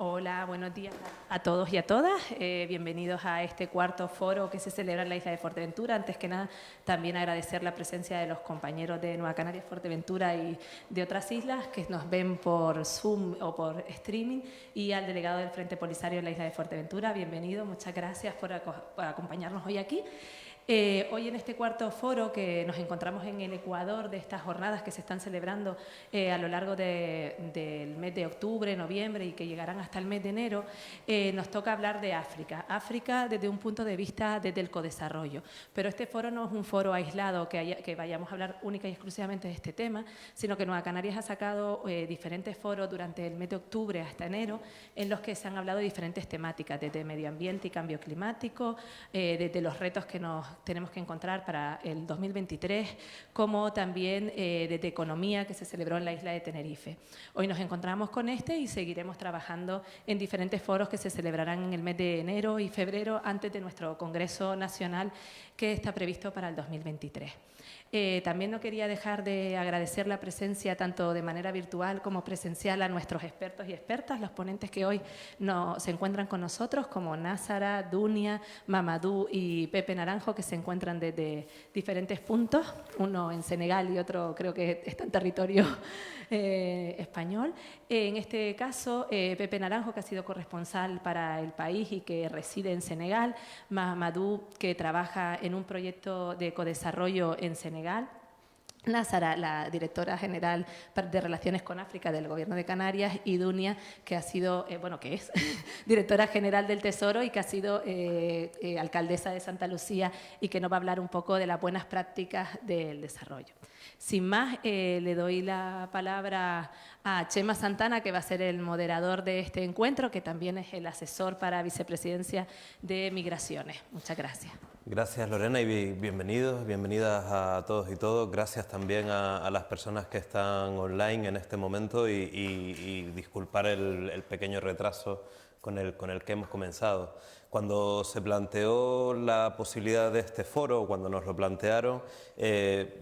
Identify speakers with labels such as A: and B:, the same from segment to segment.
A: Hola, buenos días a todos y a todas. Bienvenidos a este cuarto foro que se celebra en la isla de Fuerteventura. Antes que nada, también agradecer la presencia de los compañeros de Nueva Canarias, Fuerteventura y de otras islas que nos ven por Zoom o por streaming, y al delegado del Frente Polisario en la isla de Fuerteventura. Bienvenido, muchas gracias por acompañarnos hoy aquí. Hoy en este cuarto foro que nos encontramos en el Ecuador de estas jornadas que se están celebrando a lo largo del mes de octubre, noviembre y que llegarán hasta el mes de enero, nos toca hablar de África. África desde un punto de vista desde el codesarrollo. Pero este foro no es un foro aislado que vayamos a hablar única y exclusivamente de este tema, sino que Nueva Canarias ha sacado diferentes foros durante el mes de octubre hasta enero en los que se han hablado de diferentes temáticas, desde medio ambiente y cambio climático, desde los retos que nos tenemos que encontrar para el 2023, como también desde economía, que se celebró en la isla de Tenerife. Hoy nos encontramos con este y seguiremos trabajando en diferentes foros que se celebrarán en el mes de enero y febrero antes de nuestro Congreso Nacional que está previsto para el 2023. También no quería dejar de agradecer la presencia tanto de manera virtual como presencial a nuestros expertos y expertas, los ponentes que hoy se encuentran con nosotros, como Názara, Dunia, Mamadou y Pepe Naranjo, que se encuentran desde diferentes puntos, uno en Senegal y otro creo que está en territorio español. En este caso, Pepe Naranjo, que ha sido corresponsal para el país y que reside en Senegal, Mamadou, que trabaja en un proyecto de codesarrollo en Senegal, Názara, la directora general de Relaciones con África del Gobierno de Canarias, y Dunia, que ha sido, que es directora general del Tesoro y que ha sido alcaldesa de Santa Lucía y que nos va a hablar un poco de las buenas prácticas del desarrollo. Sin más, le doy la palabra a Chema Santana, que va a ser el moderador de este encuentro, que también es el asesor para Vicepresidencia de Migraciones. Muchas gracias.
B: Gracias, Lorena, y bienvenidas a todos y todas. Gracias también a las personas que están online en este momento y disculpar el pequeño retraso con el que hemos comenzado. Cuando se planteó la posibilidad de este foro, cuando nos lo plantearon,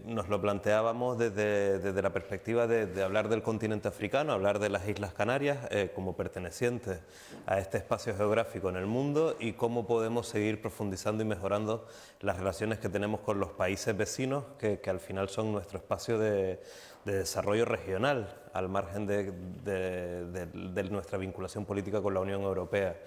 B: nos lo planteábamos desde la perspectiva de hablar del continente africano, hablar de las Islas Canarias como pertenecientes a este espacio geográfico en el mundo y cómo podemos seguir profundizando y mejorando las relaciones que tenemos con los países vecinos, que al final son nuestro espacio de desarrollo regional, al margen de nuestra vinculación política con la Unión Europea.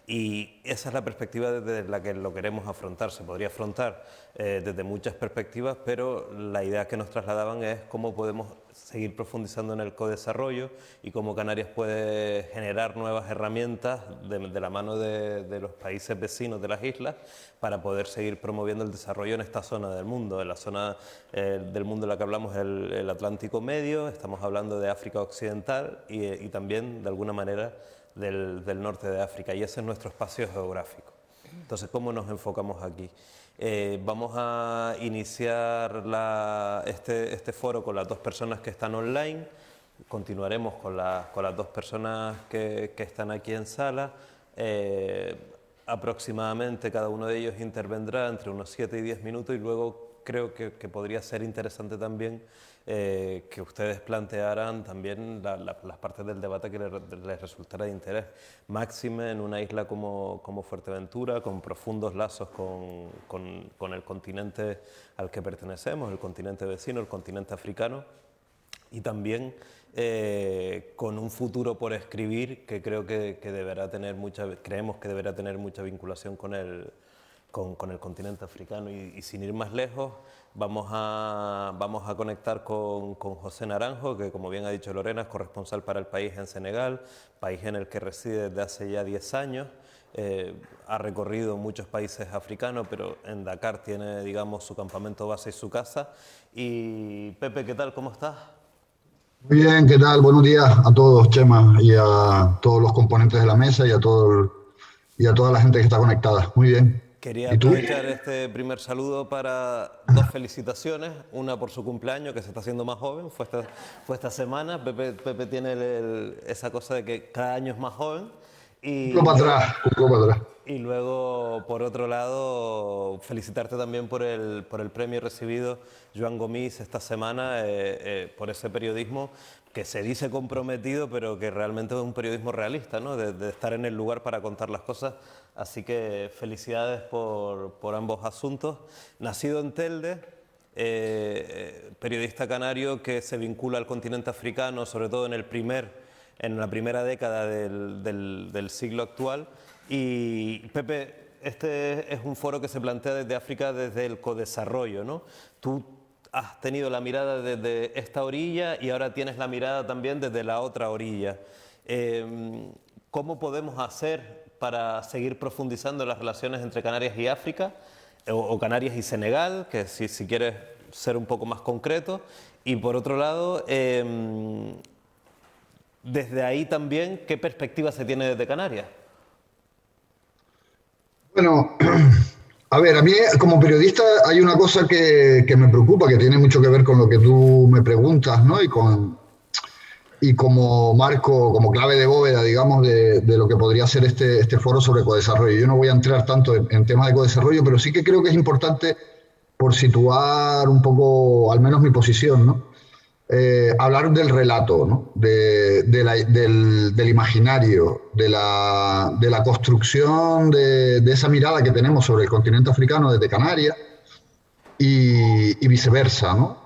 B: Y esa es la perspectiva desde la que lo queremos afrontar. Se podría afrontar desde muchas perspectivas, pero la idea que nos trasladaban es cómo podemos seguir profundizando en el codesarrollo y cómo Canarias puede generar nuevas herramientas de la mano de los países vecinos de las islas para poder seguir promoviendo el desarrollo en esta zona del mundo. En la zona del mundo en la que hablamos es el Atlántico Medio, estamos hablando de África Occidental y también, de alguna manera, del norte de África, y ese es nuestro espacio geográfico. Entonces, ¿cómo nos enfocamos aquí? Vamos a iniciar este foro con las dos personas que están online, continuaremos con las dos personas que están aquí en sala. Aproximadamente cada uno de ellos intervendrá entre unos 7 y 10 minutos y luego creo que podría ser interesante también que ustedes plantearan también las partes del debate que les resultara de interés. Máxime en una isla como Fuerteventura, con profundos lazos con el continente al que pertenecemos, el continente vecino, el continente africano, y también con un futuro por escribir que creo que creemos que deberá tener mucha vinculación con el continente africano. Y sin ir más lejos, vamos a conectar con José Naranjo, que, como bien ha dicho Lorena, es corresponsal para el país en Senegal, país en el que reside desde hace ya 10 años. Ha recorrido muchos países africanos, pero en Dakar tiene, digamos, su campamento base y su casa. Y Pepe, ¿qué tal? ¿Cómo estás?
C: Muy bien, ¿qué tal? Buenos días a todos, Chema, y a todos los componentes de la mesa y a toda la gente que está conectada. Muy bien.
B: Quería
C: ¿Y tú?
B: aprovechar este primer saludo para dos felicitaciones, una por su cumpleaños, que se está haciendo más joven, fue esta semana. Pepe tiene esa cosa de que cada año es más joven.
C: Cumplo para atrás.
B: Y luego, por otro lado, felicitarte también por el premio recibido, Joan Gomis, esta semana, por ese periodismo que se dice comprometido, pero que realmente es un periodismo realista, ¿no? De estar en el lugar para contar las cosas. Así que felicidades por ambos asuntos. Nacido en Telde, periodista canario que se vincula al continente africano, sobre todo en la primera década del siglo actual. Y Pepe, este es un foro que se plantea desde África, desde el codesarrollo, ¿no? Tú has tenido la mirada desde esta orilla y ahora tienes la mirada también desde la otra orilla. ¿Cómo podemos hacer para seguir profundizando las relaciones entre Canarias y África, o Canarias y Senegal, que si quieres ser un poco más concreto? Y por otro lado, desde ahí también, ¿qué perspectiva se tiene desde Canarias?
C: Bueno, a ver, a mí como periodista hay una cosa que me preocupa, que tiene mucho que ver con lo que tú me preguntas, ¿no? Y como marco, como clave de bóveda, digamos, de lo que podría ser este foro sobre ecodesarrollo. Yo no voy a entrar tanto en temas de ecodesarrollo, pero sí que creo que es importante, por situar un poco, al menos mi posición, ¿no? Hablar del relato, ¿no? Del imaginario, de la construcción de esa mirada que tenemos sobre el continente africano desde Canarias y viceversa, ¿no?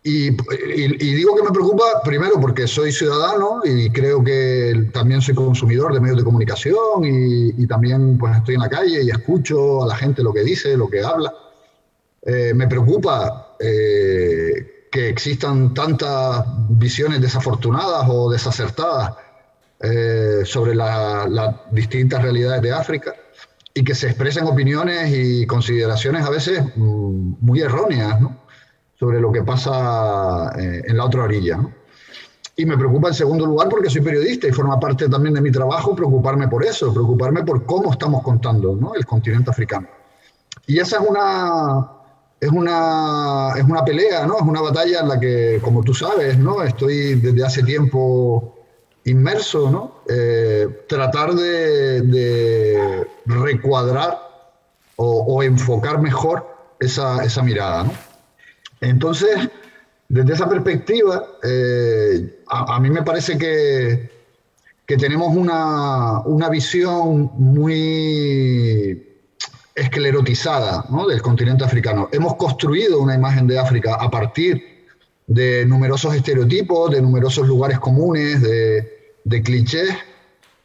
C: Y digo que me preocupa, primero, porque soy ciudadano y creo que también soy consumidor de medios de comunicación y también pues, estoy en la calle y escucho a la gente lo que dice, lo que habla. Me preocupa que existan tantas visiones desafortunadas o desacertadas sobre las distintas realidades de África y que se expresen opiniones y consideraciones a veces muy erróneas, ¿no? Sobre lo que pasa en la otra orilla, ¿no? Y me preocupa en segundo lugar porque soy periodista y forma parte también de mi trabajo preocuparme por eso, preocuparme por cómo estamos contando, ¿no? El continente africano. Y esa es una pelea, ¿no? Es una batalla en la que, como tú sabes, ¿no? Estoy desde hace tiempo inmerso, ¿no? Tratar de recuadrar o enfocar mejor esa mirada, ¿no? Entonces, desde esa perspectiva, a mí me parece que tenemos una visión muy esclerotizada, ¿no? Del continente africano. Hemos construido una imagen de África a partir de numerosos estereotipos, de numerosos lugares comunes, de clichés,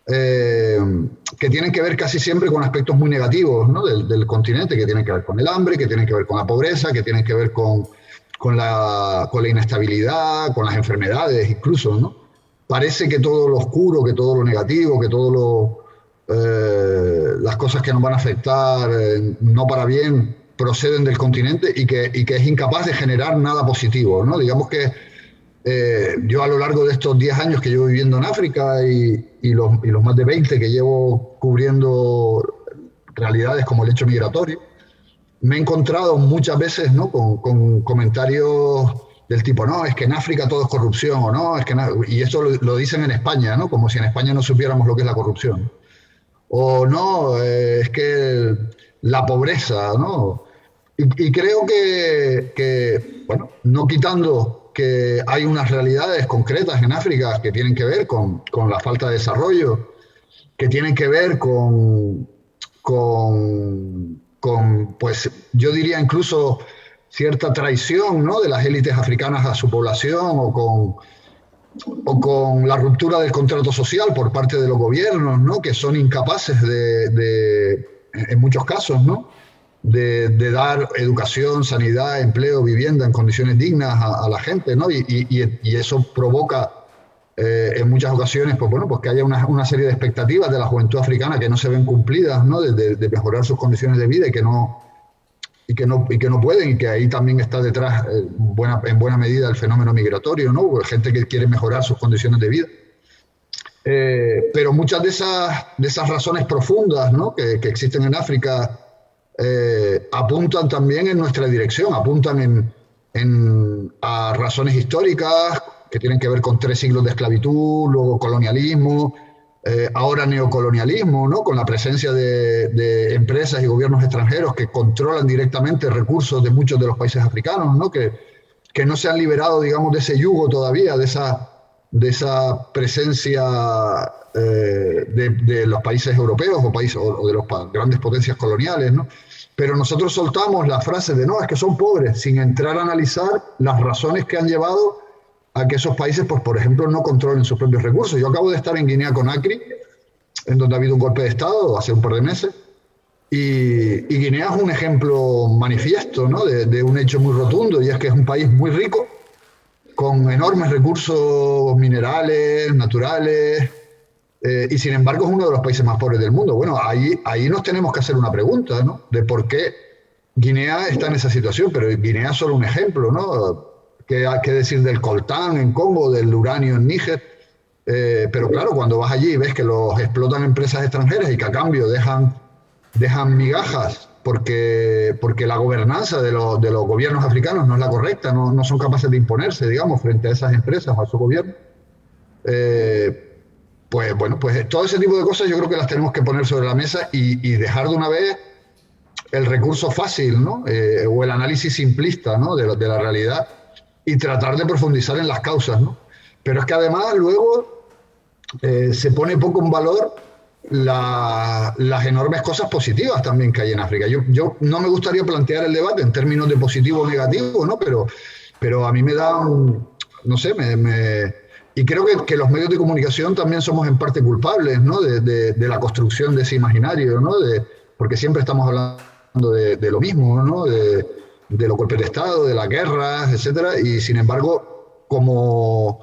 C: que tienen que ver casi siempre con aspectos muy negativos, ¿no? del continente, que tienen que ver con el hambre, que tienen que ver con la pobreza, que tienen que ver con la inestabilidad, con las enfermedades incluso, ¿no? Parece que todo lo oscuro, que todo lo negativo, que todo las cosas que nos van a afectar no para bien proceden del continente y que es incapaz de generar nada positivo, ¿no? Digamos que yo a lo largo de estos 10 años que llevo viviendo en África y los más de 20 que llevo cubriendo realidades como el hecho migratorio, me he encontrado muchas veces, ¿no? con comentarios del tipo, no, es que en África todo es corrupción, o no, es que y eso lo dicen en España, ¿no? Como si en España no supiéramos lo que es la corrupción. O no, es que la pobreza, ¿no? Y creo que, bueno, no quitando que hay unas realidades concretas en África que tienen que ver con la falta de desarrollo, que tienen que ver con pues yo diría incluso cierta traición, ¿no? De las élites africanas a su población o con la ruptura del contrato social por parte de los gobiernos, ¿no? Que son incapaces en muchos casos, ¿no? de dar educación, sanidad, empleo, vivienda en condiciones dignas a la gente, ¿no? Y eso provoca en muchas ocasiones pues, bueno, pues que haya una serie de expectativas de la juventud africana que no se ven cumplidas, ¿no? De mejorar sus condiciones de vida y que no pueden, y que ahí también está detrás en buena medida el fenómeno migratorio, ¿no? Gente que quiere mejorar sus condiciones de vida. Pero muchas de esas razones profundas, ¿no? que existen en África apuntan también en nuestra dirección, apuntan a razones históricas que tienen que ver con 3 siglos de esclavitud, luego colonialismo, ahora neocolonialismo, ¿no? Con la presencia de empresas y gobiernos extranjeros que controlan directamente recursos de muchos de los países africanos, ¿no? Que no se han liberado, digamos, de ese yugo todavía, de esa presencia de los países europeos o de las grandes potencias coloniales, ¿no? Pero nosotros soltamos la frase de no, es que son pobres, sin entrar a analizar las razones que han llevado a que esos países, pues, por ejemplo, no controlen sus propios recursos. Yo acabo de estar en Guinea-Conakry, en donde ha habido un golpe de Estado hace un par de meses, y Guinea es un ejemplo manifiesto, ¿no? de un hecho muy rotundo, y es que es un país muy rico, con enormes recursos minerales, naturales, y sin embargo es uno de los países más pobres del mundo. Bueno, ahí nos tenemos que hacer una pregunta, ¿no? De por qué Guinea está en esa situación, pero Guinea es solo un ejemplo, ¿no? ¿Qué decir del coltán en Congo, del uranio en Níger? Pero claro, cuando vas allí y ves que los explotan empresas extranjeras y que a cambio dejan migajas porque la gobernanza de los gobiernos africanos no es la correcta, no son capaces de imponerse, digamos, frente a esas empresas o a su gobierno, pues bueno, pues todo ese tipo de cosas yo creo que las tenemos que poner sobre la mesa y dejar de una vez el recurso fácil, ¿no? O el análisis simplista, ¿no? de la realidad, y tratar de profundizar en las causas, ¿no? Pero es que además luego se pone poco en valor las enormes cosas positivas también que hay en África. Yo no me gustaría plantear el debate en términos de positivo o negativo, ¿no? Pero a mí me da no sé, y creo que los medios de comunicación también somos en parte culpables, ¿no? de la construcción de ese imaginario, ¿no? Porque siempre estamos hablando de lo mismo, ¿no? De los golpes de Estado, de las guerras, etcétera, y sin embargo, como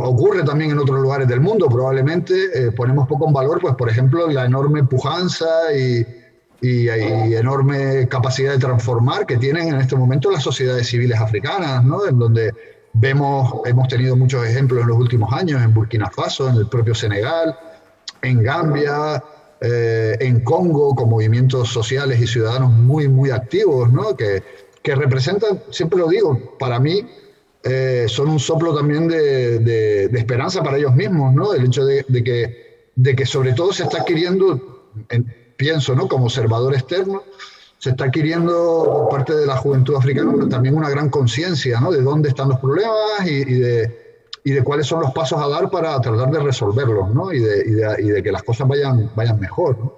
C: ocurre también en otros lugares del mundo, probablemente ponemos poco en valor, pues, por ejemplo, la enorme pujanza y enorme capacidad de transformar que tienen en este momento las sociedades civiles africanas, ¿no? En donde hemos tenido muchos ejemplos en los últimos años, en Burkina Faso, en el propio Senegal, en Gambia, en Congo, con movimientos sociales y ciudadanos muy, muy activos, ¿no? Que representan, siempre lo digo, para mí, son un soplo también de esperanza para ellos mismos, ¿no? El hecho de que sobre todo se está adquiriendo, pienso, ¿no? Como observador externo, se está adquiriendo por parte de la juventud africana también una gran conciencia, ¿no? De dónde están los problemas y de cuáles son los pasos a dar para tratar de resolverlos, ¿no? Y de que las cosas vayan mejor, ¿no?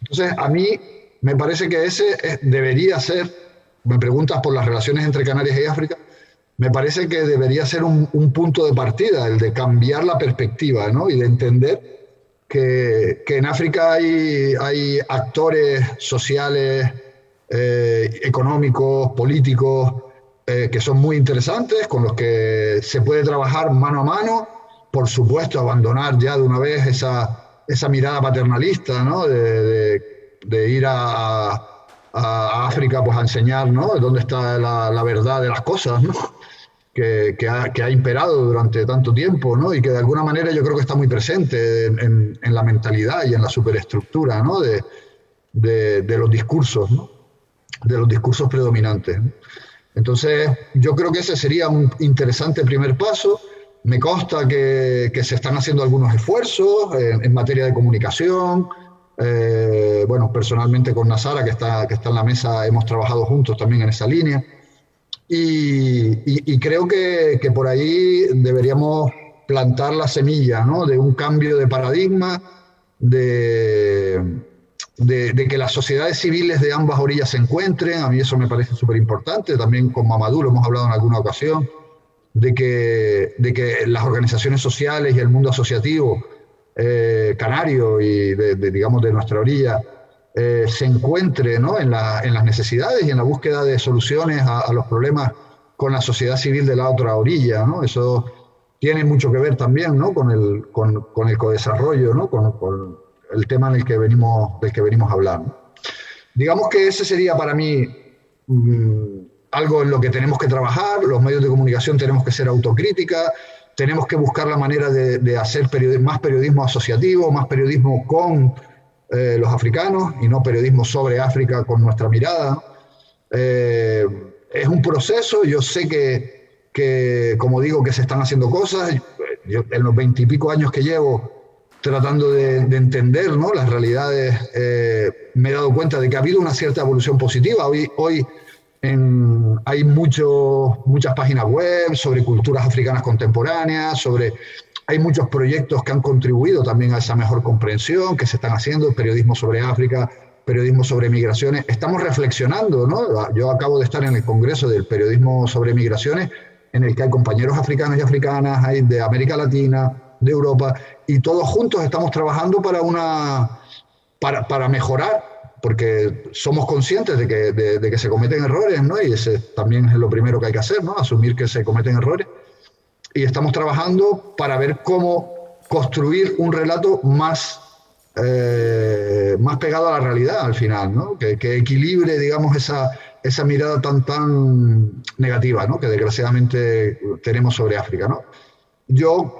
C: Entonces, a mí me parece que ese debería ser, me preguntas por las relaciones entre Canarias y África, me parece que debería ser un punto de partida, el de cambiar la perspectiva, ¿no? Y de entender que en África hay actores sociales, económicos, políticos, que son muy interesantes, con los que se puede trabajar mano a mano. Por supuesto, abandonar ya de una vez esa mirada paternalista, ¿no? de ir a África, pues, a enseñar, ¿no? Dónde está la verdad de las cosas, ¿no? que ha imperado durante tanto tiempo, ¿no? Y que de alguna manera yo creo que está muy presente en la mentalidad y en la superestructura, ¿no? de los discursos, ¿no? De los discursos predominantes, ¿no? Entonces, yo creo que ese sería un interesante primer paso. Me consta que se están haciendo algunos esfuerzos en materia de comunicación. Bueno, personalmente con Nazara, que está en la mesa, hemos trabajado juntos también en esa línea. Y creo que por ahí deberíamos plantar la semilla, ¿no? De un cambio de paradigma, de que las sociedades civiles de ambas orillas se encuentren. A mí eso me parece súper importante. También con Mamadou lo hemos hablado en alguna ocasión, de que las organizaciones sociales y el mundo asociativo canario y digamos de nuestra orilla se encuentre, ¿no? en las necesidades y en la búsqueda de soluciones a los problemas con la sociedad civil de la otra orilla, ¿no? Eso tiene mucho que ver también, ¿no? con el codesarrollo, ¿no? Con el tema del que venimos hablando. Digamos que ese sería para mí algo en lo que tenemos que trabajar. Los medios de comunicación tenemos que ser autocrítica, tenemos que buscar la manera de hacer más periodismo asociativo, más periodismo con los africanos y no periodismo sobre África con nuestra mirada. Es un proceso. Yo sé que como digo, que se están haciendo cosas. yo en los 20 y pico años que llevo tratando de entender, ¿no?, las realidades, me he dado cuenta de que ha habido una cierta evolución positiva. Hoy hay muchas páginas web sobre culturas africanas contemporáneas, hay muchos proyectos que han contribuido también a esa mejor comprensión que se están haciendo, periodismo sobre África, periodismo sobre migraciones. Estamos reflexionando, ¿no? Yo acabo de estar en el Congreso del Periodismo sobre Migraciones, en el que hay compañeros africanos y africanas, hay de América Latina, de Europa, y todos juntos estamos trabajando para mejorar, porque somos conscientes de que se cometen errores, ¿no? Y ese también es lo primero que hay que hacer, ¿no? Asumir que se cometen errores. Y estamos trabajando para ver cómo construir un relato más pegado a la realidad al final, ¿no? Que equilibre, digamos, esa mirada tan negativa, ¿no?, que desgraciadamente tenemos sobre África, ¿no? Yo,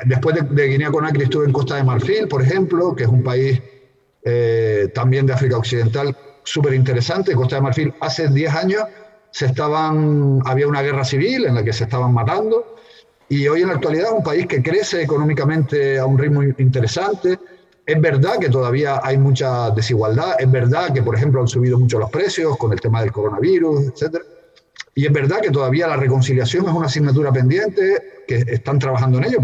C: después de Guinea-Conakry, estuve en Costa de Marfil, por ejemplo, que es un país también de África Occidental súper interesante. Costa de Marfil, hace 10 años había una guerra civil en la que se estaban matando, y hoy en la actualidad es un país que crece económicamente a un ritmo interesante. Es verdad que todavía hay mucha desigualdad, es verdad que, por ejemplo, han subido mucho los precios con el tema del coronavirus, etcétera. Y es verdad que todavía la reconciliación es una asignatura pendiente, que están trabajando en ello,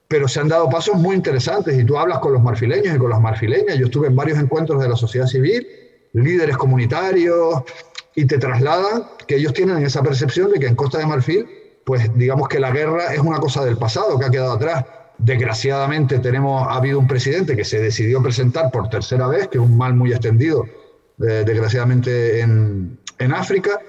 C: pero se han dado pasos muy interesantes. Y tú hablas con los marfileños y con las marfileñas. Yo estuve en varios encuentros de la sociedad civil, líderes comunitarios, y te trasladan que ellos tienen esa percepción de que en Costa de Marfil, pues digamos que la guerra es una cosa del pasado, que ha quedado atrás. Desgraciadamente ha habido un presidente que se decidió presentar por tercera vez, que es un mal muy extendido, desgraciadamente, en África,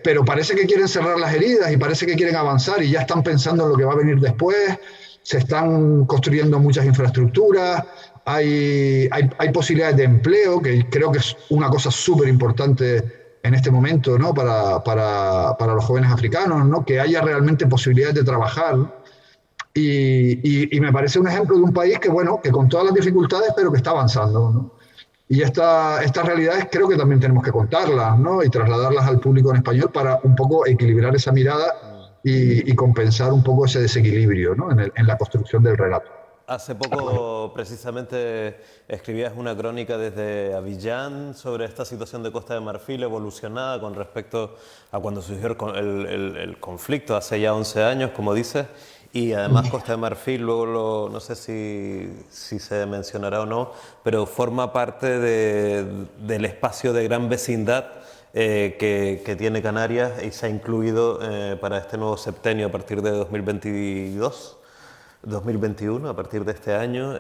C: pero parece que quieren cerrar las heridas y parece que quieren avanzar y ya están pensando en lo que va a venir después. Se están construyendo muchas infraestructuras, hay posibilidades de empleo, que creo que es una cosa súper importante en este momento, ¿no?, para los jóvenes africanos, ¿no?, que haya realmente posibilidades de trabajar, ¿no? Y me parece un ejemplo de un país que, bueno, que con todas las dificultades, pero que está avanzando, ¿no? Y estas realidades creo que también tenemos que contarlas, ¿no?, y trasladarlas al público en español para un poco equilibrar esa mirada y compensar un poco ese desequilibrio, ¿no?, en la construcción del relato.
B: Hace poco, precisamente, escribías una crónica desde Abiyán sobre esta situación de Costa de Marfil evolucionada con respecto a cuando surgió el conflicto hace ya 11 años, como dices, y además Costa de Marfil, luego no sé si se mencionará o no, pero forma parte del espacio de gran vecindad que tiene Canarias y se ha incluido para este nuevo septenio a partir de 2021, a partir de este año,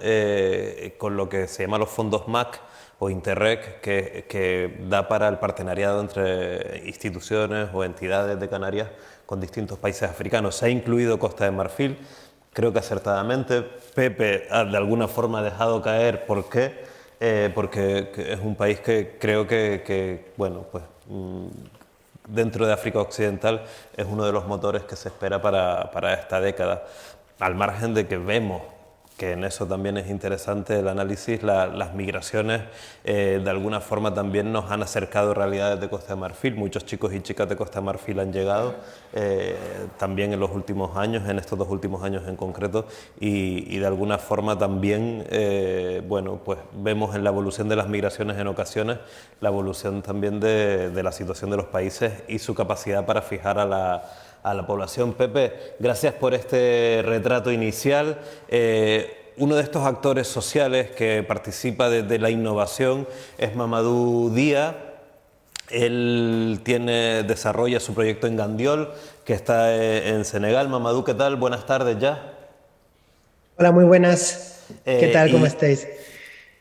B: con lo que se llama los fondos MAC o Interreg, que da para el partenariado entre instituciones o entidades de Canarias con distintos países africanos. Se ha incluido Costa de Marfil, creo que acertadamente. Pepe de alguna forma ha dejado caer por qué, porque es un país que creo que bueno, pues dentro de África Occidental es uno de los motores que se espera para esta década. Al margen de que vemos que en eso también es interesante el análisis, las migraciones de alguna forma también nos han acercado realidades de Costa de Marfil. Muchos chicos y chicas de Costa de Marfil han llegado también en los últimos años, en estos 2 últimos años en concreto, y de alguna forma también, bueno, pues vemos en la evolución de las migraciones en ocasiones la evolución también de la situación de los países y su capacidad para fijar a la población. Pepe, gracias por este retrato inicial. Uno de estos actores sociales que participa de la innovación es Mamadou Dia. Él desarrolla su proyecto en Gandiol, que está en Senegal. Mamadou, ¿qué tal? Buenas tardes ya.
D: Hola, muy buenas. ¿Qué tal? ¿Cómo estáis?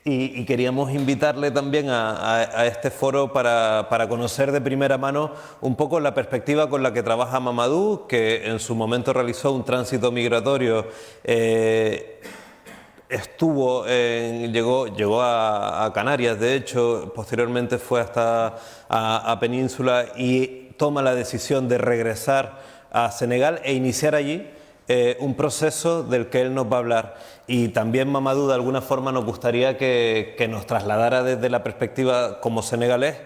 B: Y queríamos invitarle también a este foro para conocer de primera mano un poco la perspectiva con la que trabaja Mamadou, que en su momento realizó un tránsito migratorio, llegó a Canarias, de hecho, posteriormente fue hasta a Península y toma la decisión de regresar a Senegal e iniciar allí un proceso del que él nos va a hablar. Y también, Mamadou, de alguna forma nos gustaría que nos trasladara desde la perspectiva como senegalés,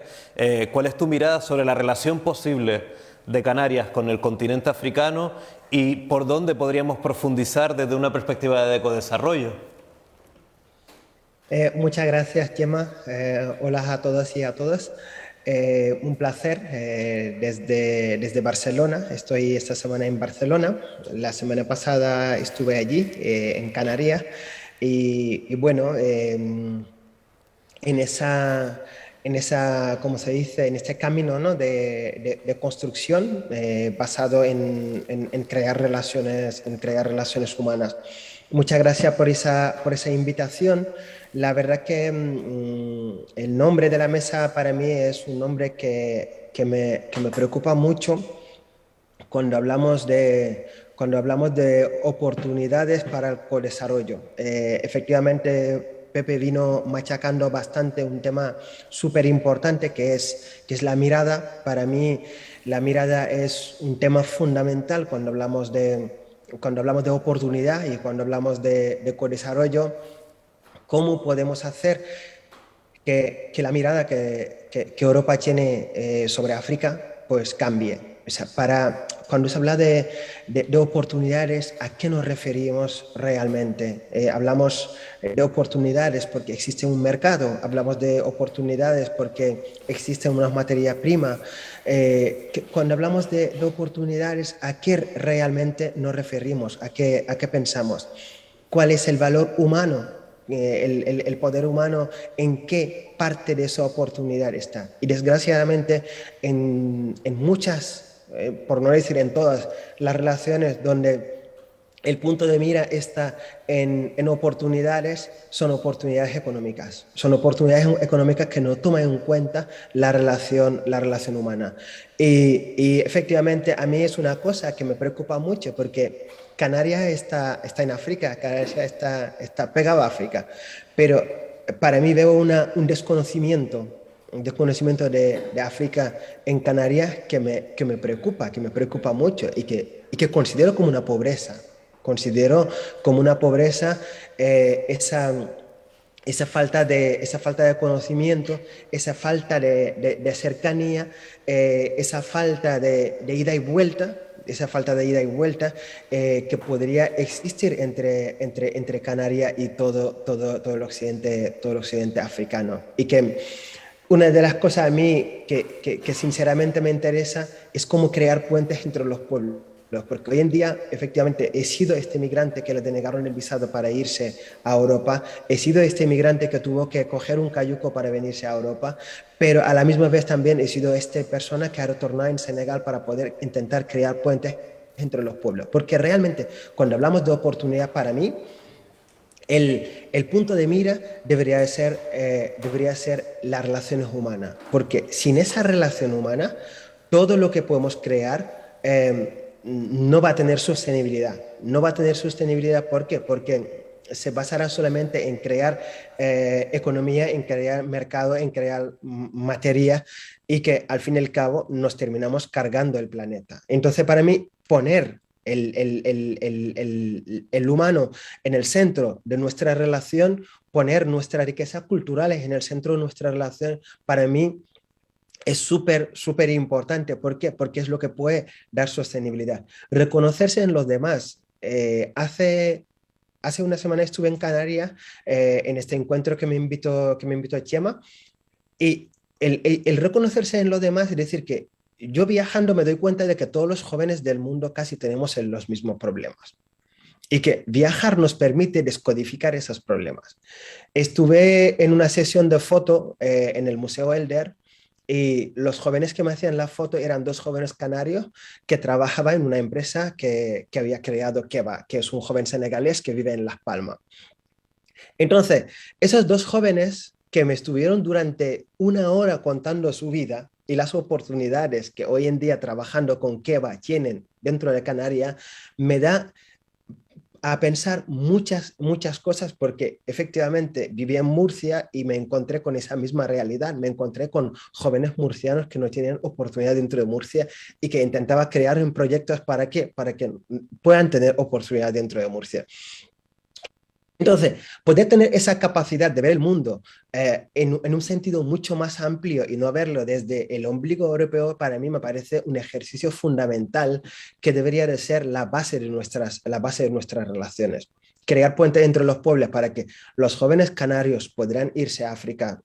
B: ¿cuál es tu mirada sobre la relación posible de Canarias con el continente africano y por dónde podríamos profundizar desde una perspectiva de ecodesarrollo.
D: Muchas gracias, Gemma. Hola a todos y a todas. Un placer desde Barcelona. Estoy esta semana en Barcelona. La semana pasada estuve allí, en Canarias. Y bueno, ¿cómo se dice? En este camino, ¿no? de construcción basado en crear relaciones humanas. Muchas gracias por esa invitación. La verdad que el nombre de la mesa para mí es un nombre que me preocupa mucho cuando hablamos de oportunidades para el co-desarrollo. Efectivamente, Pepe vino machacando bastante un tema súper importante que es la mirada. Para mí, la mirada es un tema fundamental cuando hablamos de oportunidad y cuando hablamos de co-desarrollo. ¿Cómo podemos hacer que la mirada que Europa tiene sobre África pues cambie? O sea, cuando se habla de oportunidades, ¿a qué nos referimos realmente? Hablamos de oportunidades porque existe un mercado, hablamos de oportunidades porque existen unas materias primas. Cuando hablamos de oportunidades, ¿a qué realmente nos referimos? ¿A qué pensamos? ¿Cuál es el valor humano? El poder humano, ¿en qué parte de esa oportunidad está? Y desgraciadamente en muchas, por no decir en todas, las relaciones donde el punto de mira está en oportunidades, son oportunidades económicas. Son oportunidades económicas que no toman en cuenta la relación humana. Y efectivamente a mí es una cosa que me preocupa mucho porque Canarias está en África, Canarias está pegado a África, pero para mí veo un desconocimiento de África en Canarias que me preocupa mucho y que considero como una pobreza. Considero como una pobreza esa falta de conocimiento, esa falta de cercanía, esa falta de ida y vuelta, que podría existir entre Canarias y todo el occidente africano. Y que una de las cosas a mí que sinceramente me interesa es cómo crear puentes entre los pueblos. Porque hoy en día, efectivamente, he sido este migrante que le denegaron el visado para irse a Europa, he sido este migrante que tuvo que coger un cayuco para venirse a Europa, pero a la misma vez también he sido esta persona que ha retornado en Senegal para poder intentar crear puentes entre los pueblos. Porque realmente, cuando hablamos de oportunidad, para mí, el punto de mira debería ser las relaciones humanas, porque sin esa relación humana, todo lo que podemos crear no va a tener sostenibilidad. No va a tener sostenibilidad, ¿por qué? Porque se basará solamente en crear economía, en crear mercado, en crear materia y que al fin y al cabo nos terminamos cargando el planeta. Entonces, para mí, poner el humano en el centro de nuestra relación, poner nuestras riquezas culturales en el centro de nuestra relación, para mí es súper importante. ¿Por qué? Porque es lo que puede dar sostenibilidad. Reconocerse en los demás. Hace una semana estuve en Canarias en este encuentro que me invitó Chema, y el reconocerse en los demás es decir que yo viajando me doy cuenta de que todos los jóvenes del mundo casi tenemos los mismos problemas y que viajar nos permite descodificar esos problemas. Estuve en una sesión de foto en el Museo Elder y los jóvenes que me hacían la foto eran dos jóvenes canarios que trabajaban en una empresa que había creado Keba, que es un joven senegalés que vive en Las Palmas. Entonces, esos dos jóvenes que me estuvieron durante una hora contando su vida y las oportunidades que hoy en día trabajando con Keba tienen dentro de Canarias, me da a pensar muchas cosas porque efectivamente viví en Murcia y me encontré con esa misma realidad. Me encontré con jóvenes murcianos que no tienen oportunidad dentro de Murcia y que intentaba crear proyectos para que puedan tener oportunidad dentro de Murcia. Entonces, poder tener esa capacidad de ver el mundo en un sentido mucho más amplio y no verlo desde el ombligo europeo, para mí me parece un ejercicio fundamental que debería de ser la base de nuestras relaciones. Crear puentes entre los pueblos para que los jóvenes canarios podrán irse a África,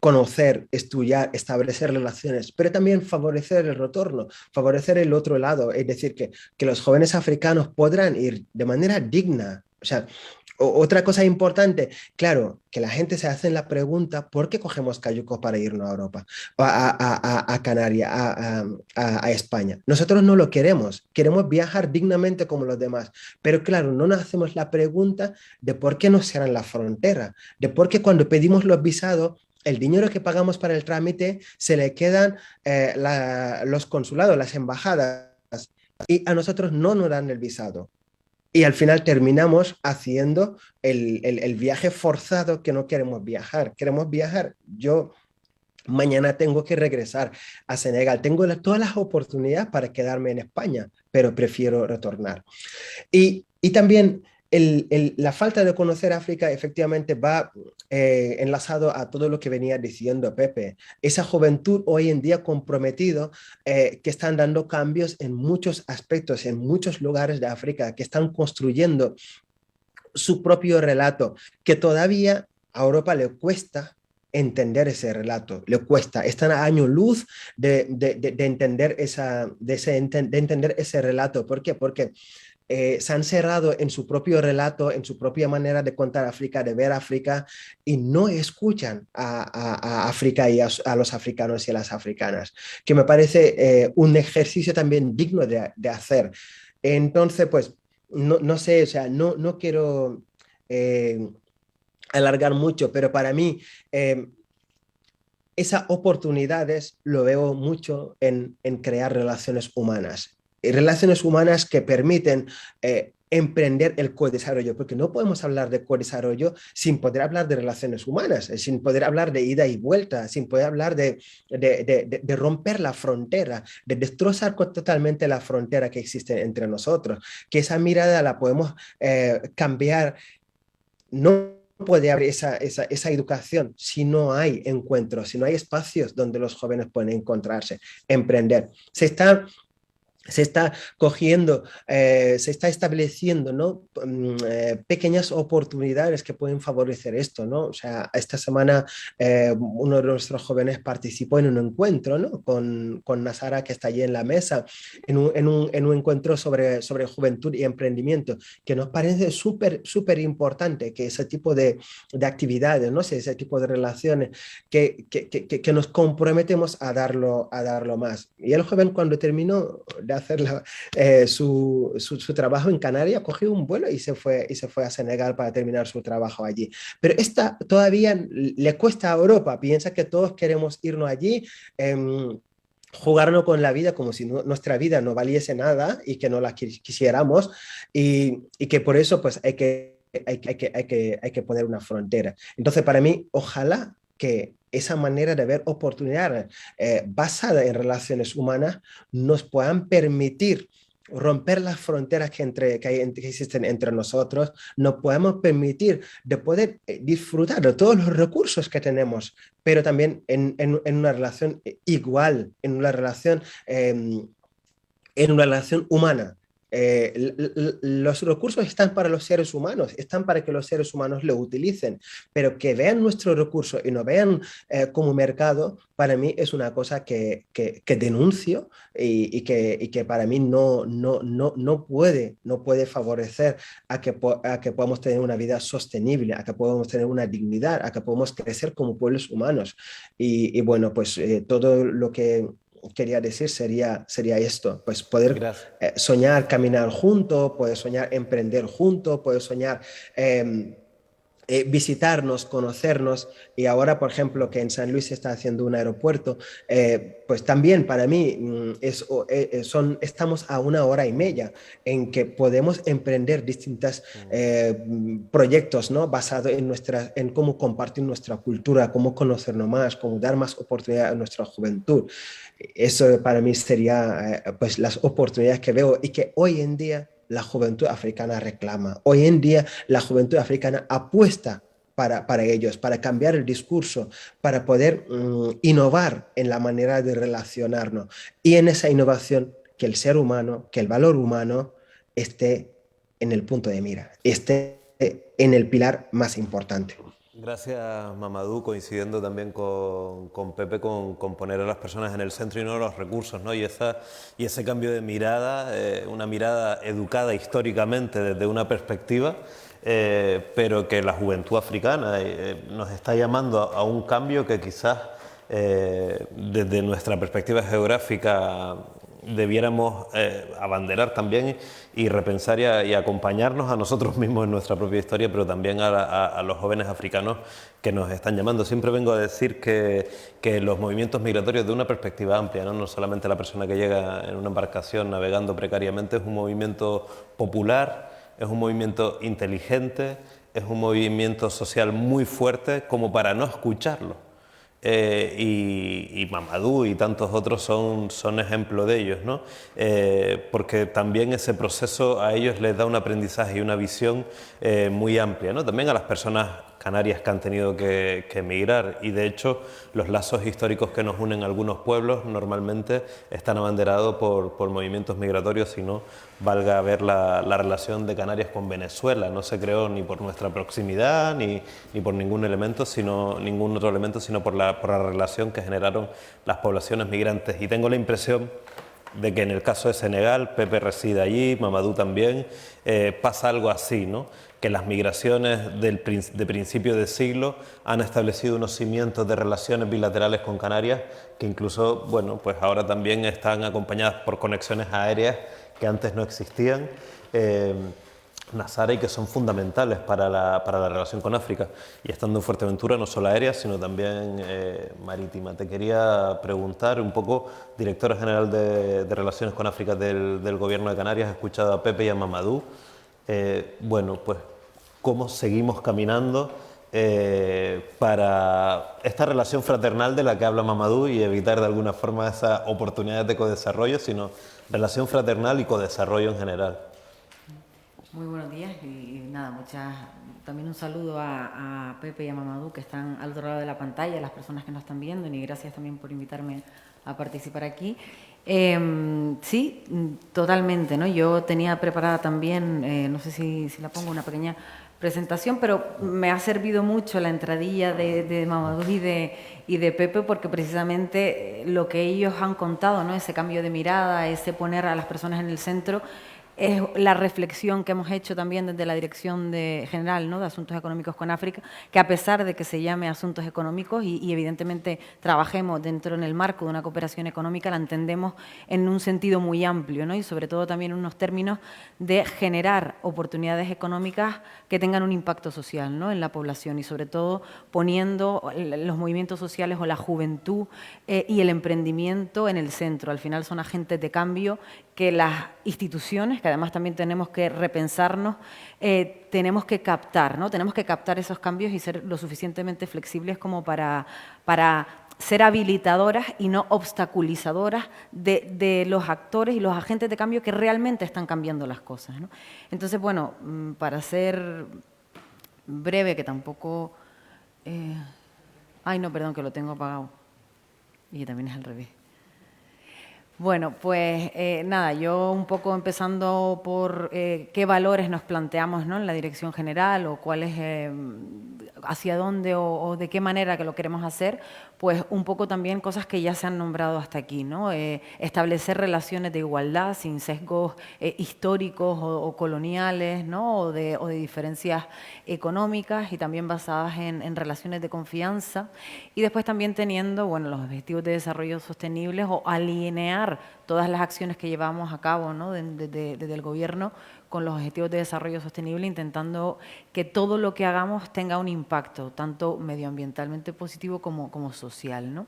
D: conocer, estudiar, establecer relaciones, pero también favorecer el retorno, favorecer el otro lado, es decir, que los jóvenes africanos podrán ir de manera digna. O sea, otra cosa importante, claro, que la gente se hace la pregunta, ¿por qué cogemos cayucos para irnos a Europa, a Canarias, a España? Nosotros no lo queremos viajar dignamente como los demás, pero claro, no nos hacemos la pregunta de por qué nos cierran la frontera, de por qué cuando pedimos los visados, el dinero que pagamos para el trámite se le quedan los consulados, las embajadas, y a nosotros no nos dan el visado. Y al final terminamos haciendo el viaje forzado que no queremos viajar. Queremos viajar. Yo mañana tengo que regresar a Senegal. Tengo todas las oportunidades para quedarme en España, pero prefiero retornar. Y también la falta de conocer África efectivamente va enlazado a todo lo que venía diciendo Pepe. Esa juventud hoy en día comprometido que están dando cambios en muchos aspectos, en muchos lugares de África, que están construyendo su propio relato, que todavía a Europa le cuesta entender ese relato, le cuesta, están a año luz de entender de entender ese relato. ¿Por qué? Porque se han cerrado en su propio relato, en su propia manera de contar África, de ver África, y no escuchan a África y a los africanos y a las africanas, que me parece un ejercicio también digno de hacer. Entonces, pues, no sé, o sea, no quiero alargar mucho, pero para mí esas oportunidades lo veo mucho en crear relaciones humanas. Y relaciones humanas que permiten emprender el co-desarrollo, porque no podemos hablar de co-desarrollo sin poder hablar de relaciones humanas, sin poder hablar de ida y vuelta, sin poder hablar de romper la frontera, de destrozar totalmente la frontera que existe entre nosotros, que esa mirada la podemos cambiar. No puede haber esa educación si no hay encuentros, si no hay espacios donde los jóvenes pueden encontrarse, emprender. Se está cogiendo, se está estableciendo, ¿no? Pequeñas oportunidades que pueden favorecer esto, ¿no? O sea, esta semana uno de nuestros jóvenes participó en un encuentro, ¿no? Con Nasara, que está allí en la mesa, en un encuentro sobre juventud y emprendimiento, que nos parece súper importante que ese tipo de actividades, ¿no? Ese tipo de relaciones, que nos comprometemos a darlo más. Y el joven, cuando terminó de hacer su trabajo en Canarias, cogió un vuelo y se fue a Senegal para terminar su trabajo allí. Pero esta todavía le cuesta a Europa, piensa que todos queremos irnos allí, jugarnos con la vida como si nuestra vida no valiese nada y que no la quisiéramos, y que por eso pues hay que poner una frontera. Entonces, para mí, ojalá que esa manera de ver oportunidades basada en relaciones humanas nos puedan permitir romper las fronteras que existen entre nosotros, nos podemos permitir de poder disfrutar de todos los recursos que tenemos, pero también en una relación igual, en una relación humana. Los recursos están para los seres humanos, están para que los seres humanos lo utilicen, pero que vean nuestro recurso y no vean como mercado, para mí es una cosa que denuncio y que para mí no puede favorecer a que podamos tener una vida sostenible, a que podamos tener una dignidad, a que podamos crecer como pueblos humanos. Y bueno, pues todo lo que quería decir sería esto, pues poder soñar, caminar juntos, poder soñar, emprender juntos, poder soñar visitarnos, conocernos. Y ahora, por ejemplo, que en San Luis se está haciendo un aeropuerto, pues también para mí estamos a 1 hora y media en que podemos emprender distintos proyectos, ¿no? Basados en cómo compartir nuestra cultura, cómo conocernos más, cómo dar más oportunidad a nuestra juventud. Eso para mí sería pues las oportunidades que veo y que hoy en día la juventud africana reclama. Hoy en día la juventud africana apuesta para ellos, para cambiar el discurso, para poder innovar en la manera de relacionarnos. Y en esa innovación, que el ser humano, que el valor humano esté en el punto de mira, esté en el pilar más importante.
B: Gracias, Mamadou, coincidiendo también con Pepe, con poner a las personas en el centro y no los recursos, ¿no? Y ese cambio de mirada, una mirada educada históricamente desde una perspectiva, pero que la juventud africana nos está llamando a un cambio que quizás desde nuestra perspectiva geográfica debiéramos abanderar también y repensar y acompañarnos a nosotros mismos en nuestra propia historia, pero también a los jóvenes africanos que nos están llamando. Siempre vengo a decir que los movimientos migratorios de una perspectiva amplia, no solamente la persona que llega en una embarcación navegando precariamente, es un movimiento popular, es un movimiento inteligente, es un movimiento social muy fuerte como para no escucharlo. Y Mamadou y tantos otros son ejemplo de ellos, ¿no? Porque también ese proceso a ellos les da un aprendizaje y una visión muy amplia, ¿no? También a las personas canarias que han tenido que emigrar, y de hecho los lazos históricos que nos unen a algunos pueblos normalmente están abanderados por movimientos migratorios, si no valga ver la relación de Canarias con Venezuela. No se creó ni por nuestra proximidad ni por ningún otro elemento, sino por la relación que generaron las poblaciones migrantes. Y tengo la impresión de que en el caso de Senegal, Pepe reside allí, Mamadou también, pasa algo así, ¿no? Que las migraciones de principio de siglo han establecido unos cimientos de relaciones bilaterales con Canarias que incluso, bueno, pues ahora también están acompañadas por conexiones aéreas que antes no existían, Nazara, y que son fundamentales para la relación con África. Y estando en Fuerteventura, no solo aérea, sino también marítima. Te quería preguntar un poco, directora general de Relaciones con África del Gobierno de Canarias, he escuchado a Pepe y a Mamadou. Bueno, pues, ¿cómo seguimos caminando para esta relación fraternal de la que habla Mamadou y evitar de alguna forma esas oportunidades de codesarrollo, sino relación fraternal y codesarrollo en general?
E: Muy buenos días y nada, también un saludo a Pepe y a Mamadou, que están al otro lado de la pantalla, a las personas que nos están viendo, y gracias también por invitarme a participar aquí. Sí, totalmente, ¿no? Yo tenía preparada también, no sé si la pongo, una pequeña presentación, pero me ha servido mucho la entradilla de Mamadou y de Pepe, porque precisamente lo que ellos han contado, ¿no? Ese cambio de mirada, ese poner a las personas en el centro, es la reflexión que hemos hecho también desde la Dirección General, ¿no?, de Asuntos Económicos con África, que a pesar de que se llame Asuntos Económicos y evidentemente trabajemos dentro en el marco de una cooperación económica, la entendemos en un sentido muy amplio, ¿no?, y sobre todo también en unos términos de generar oportunidades económicas que tengan un impacto social, ¿no?, en la población, y sobre todo poniendo los movimientos sociales o la juventud y el emprendimiento en el centro. Al final son agentes de cambio que las instituciones, que además también tenemos que repensarnos, tenemos que captar, ¿no? Tenemos que captar esos cambios y ser lo suficientemente flexibles como para ser habilitadoras y no obstaculizadoras de los actores y los agentes de cambio que realmente están cambiando las cosas, ¿no? Entonces, bueno, para ser breve, que tampoco... Ay, no, perdón, que lo tengo apagado. Y también es al revés. Bueno, pues nada, yo un poco empezando por qué valores nos planteamos, ¿no?, en la Dirección General, o cuáles, hacia dónde o de qué manera que lo queremos hacer, pues un poco también cosas que ya se han nombrado hasta aquí, ¿no? Establecer relaciones de igualdad sin sesgos históricos o coloniales, ¿no?, o de diferencias económicas, y también basadas en relaciones de confianza, y después también teniendo, bueno, los objetivos de desarrollo sostenibles, o alinear todas las acciones que llevamos a cabo, ¿no?, desde el gobierno con los objetivos de desarrollo sostenible, intentando que todo lo que hagamos tenga un impacto, tanto medioambientalmente positivo como social, ¿no?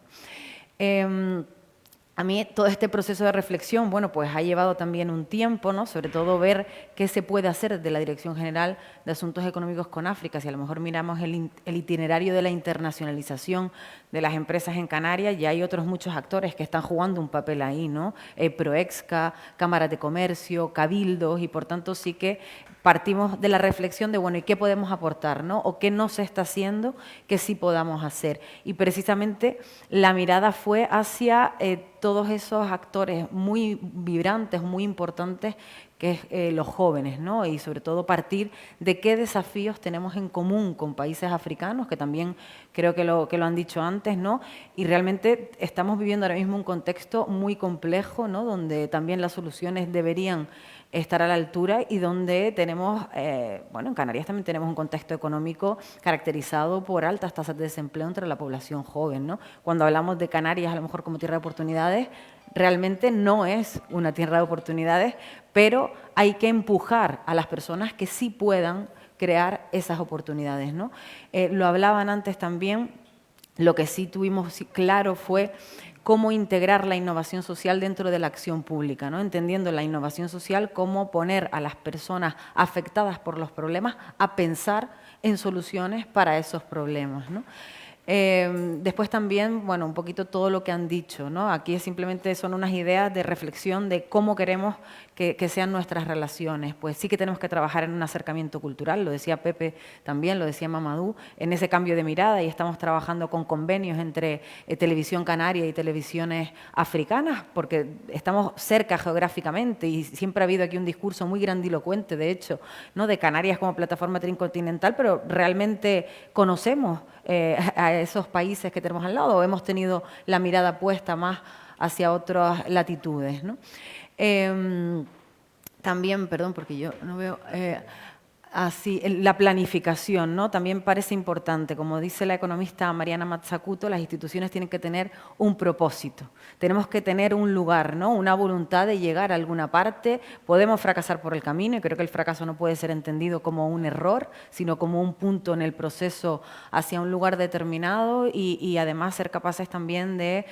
E: a mí todo este proceso de reflexión, bueno, pues ha llevado también un tiempo, ¿no? Sobre todo ver qué se puede hacer de la Dirección General de Asuntos Económicos con África. Si a lo mejor miramos el itinerario de la internacionalización de las empresas en Canarias, ya hay otros muchos actores que están jugando un papel ahí, ¿no? Proexca, cámaras de comercio, cabildos, y por tanto sí que partimos de la reflexión de, bueno, ¿y qué podemos aportar, ¿no? O qué no se está haciendo que sí podamos hacer. Y precisamente la mirada fue hacia todos esos actores muy vibrantes, muy importantes, que es los jóvenes, ¿no? Y sobre todo partir de qué desafíos tenemos en común con países africanos, que también creo que lo han dicho antes, ¿no? Y realmente estamos viviendo ahora mismo un contexto muy complejo, ¿no? Donde también las soluciones deberían estar a la altura y donde tenemos, bueno, en Canarias también tenemos un contexto económico caracterizado por altas tasas de desempleo entre la población joven, ¿no? Cuando hablamos de Canarias, a lo mejor como tierra de oportunidades, realmente no es una tierra de oportunidades, pero hay que empujar a las personas que sí puedan crear esas oportunidades, ¿no? Lo hablaban antes también, lo que sí tuvimos claro fue cómo integrar la innovación social dentro de la acción pública, ¿no? Entendiendo la innovación social como poner a las personas afectadas por los problemas a pensar en soluciones para esos problemas, ¿no? Después también, bueno, un poquito todo lo que han dicho, ¿no? Aquí simplemente son unas ideas de reflexión de cómo queremos que sean nuestras relaciones. Pues sí que tenemos que trabajar en un acercamiento cultural, lo decía Pepe también, lo decía Mamadou, en ese cambio de mirada, y estamos trabajando con convenios entre Televisión Canaria y televisiones africanas, porque estamos cerca geográficamente y siempre ha habido aquí un discurso muy grandilocuente, de hecho, ¿no? De Canarias como plataforma tricontinental, pero realmente conocemos a esos países que tenemos al lado, o hemos tenido la mirada puesta más hacia otras latitudes, ¿no? También, perdón, porque yo no veo... así, la planificación, ¿no? También parece importante. Como dice la economista Mariana Mazzacuto, las instituciones tienen que tener un propósito. Tenemos que tener un lugar, ¿no? Una voluntad de llegar a alguna parte. Podemos fracasar por el camino, y creo que el fracaso no puede ser entendido como un error, sino como un punto en el proceso hacia un lugar determinado, y además ser capaces también de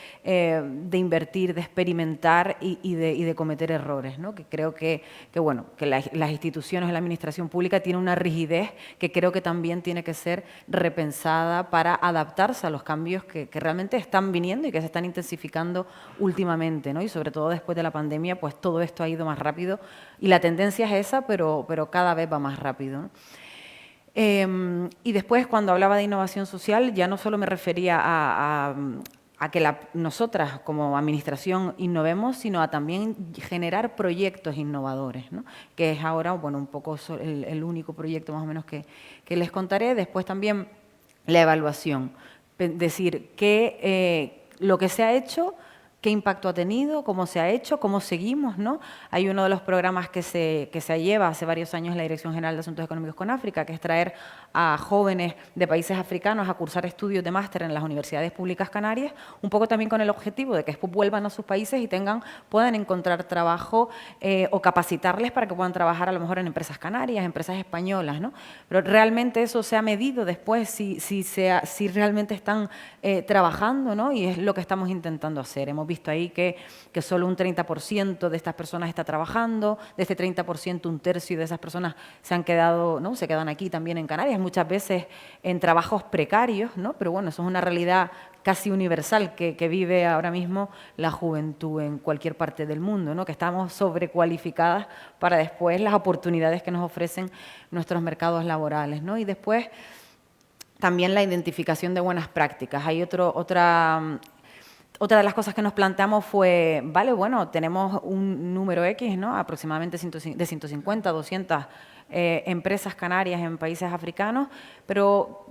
E: invertir, de experimentar y de cometer errores, ¿no? Que creo que bueno, que las instituciones de la administración pública tienen una rigidez que creo que también tiene que ser repensada para adaptarse a los cambios que realmente están viniendo y que se están intensificando últimamente, ¿no? Y sobre todo después de la pandemia, pues todo esto ha ido más rápido y la tendencia es esa, pero cada vez va más rápido, ¿no? Y después, cuando hablaba de innovación social, ya no solo me refería a que nosotras como administración innovemos, sino a también generar proyectos innovadores, ¿no? Que es ahora, bueno, un poco el único proyecto más o menos que les contaré. Después también la evaluación, decir lo que se ha hecho, qué impacto ha tenido, cómo se ha hecho, cómo seguimos, ¿no? Hay uno de los programas que se lleva hace varios años la Dirección General de Asuntos Económicos con África, que es traer a jóvenes de países africanos a cursar estudios de máster en las universidades públicas canarias, un poco también con el objetivo de que después vuelvan a sus países y puedan encontrar trabajo o capacitarles para que puedan trabajar a lo mejor en empresas canarias, empresas españolas, ¿no? Pero realmente eso se ha medido después, si realmente están trabajando, ¿no? Y es lo que estamos intentando hacer. Hemos visto ahí que solo un 30% de estas personas está trabajando, de este 30% un tercio de esas personas se han quedado, ¿no? Se quedan aquí también en Canarias, muchas veces en trabajos precarios, ¿no? Pero bueno, eso es una realidad casi universal que vive ahora mismo la juventud en cualquier parte del mundo, ¿no? Que estamos sobrecualificadas para después las oportunidades que nos ofrecen nuestros mercados laborales, ¿no? Y después también la identificación de buenas prácticas. Hay otra de las cosas que nos planteamos fue, vale, bueno, tenemos un número X, ¿no? Aproximadamente de 150, 200 empresas canarias en países africanos, pero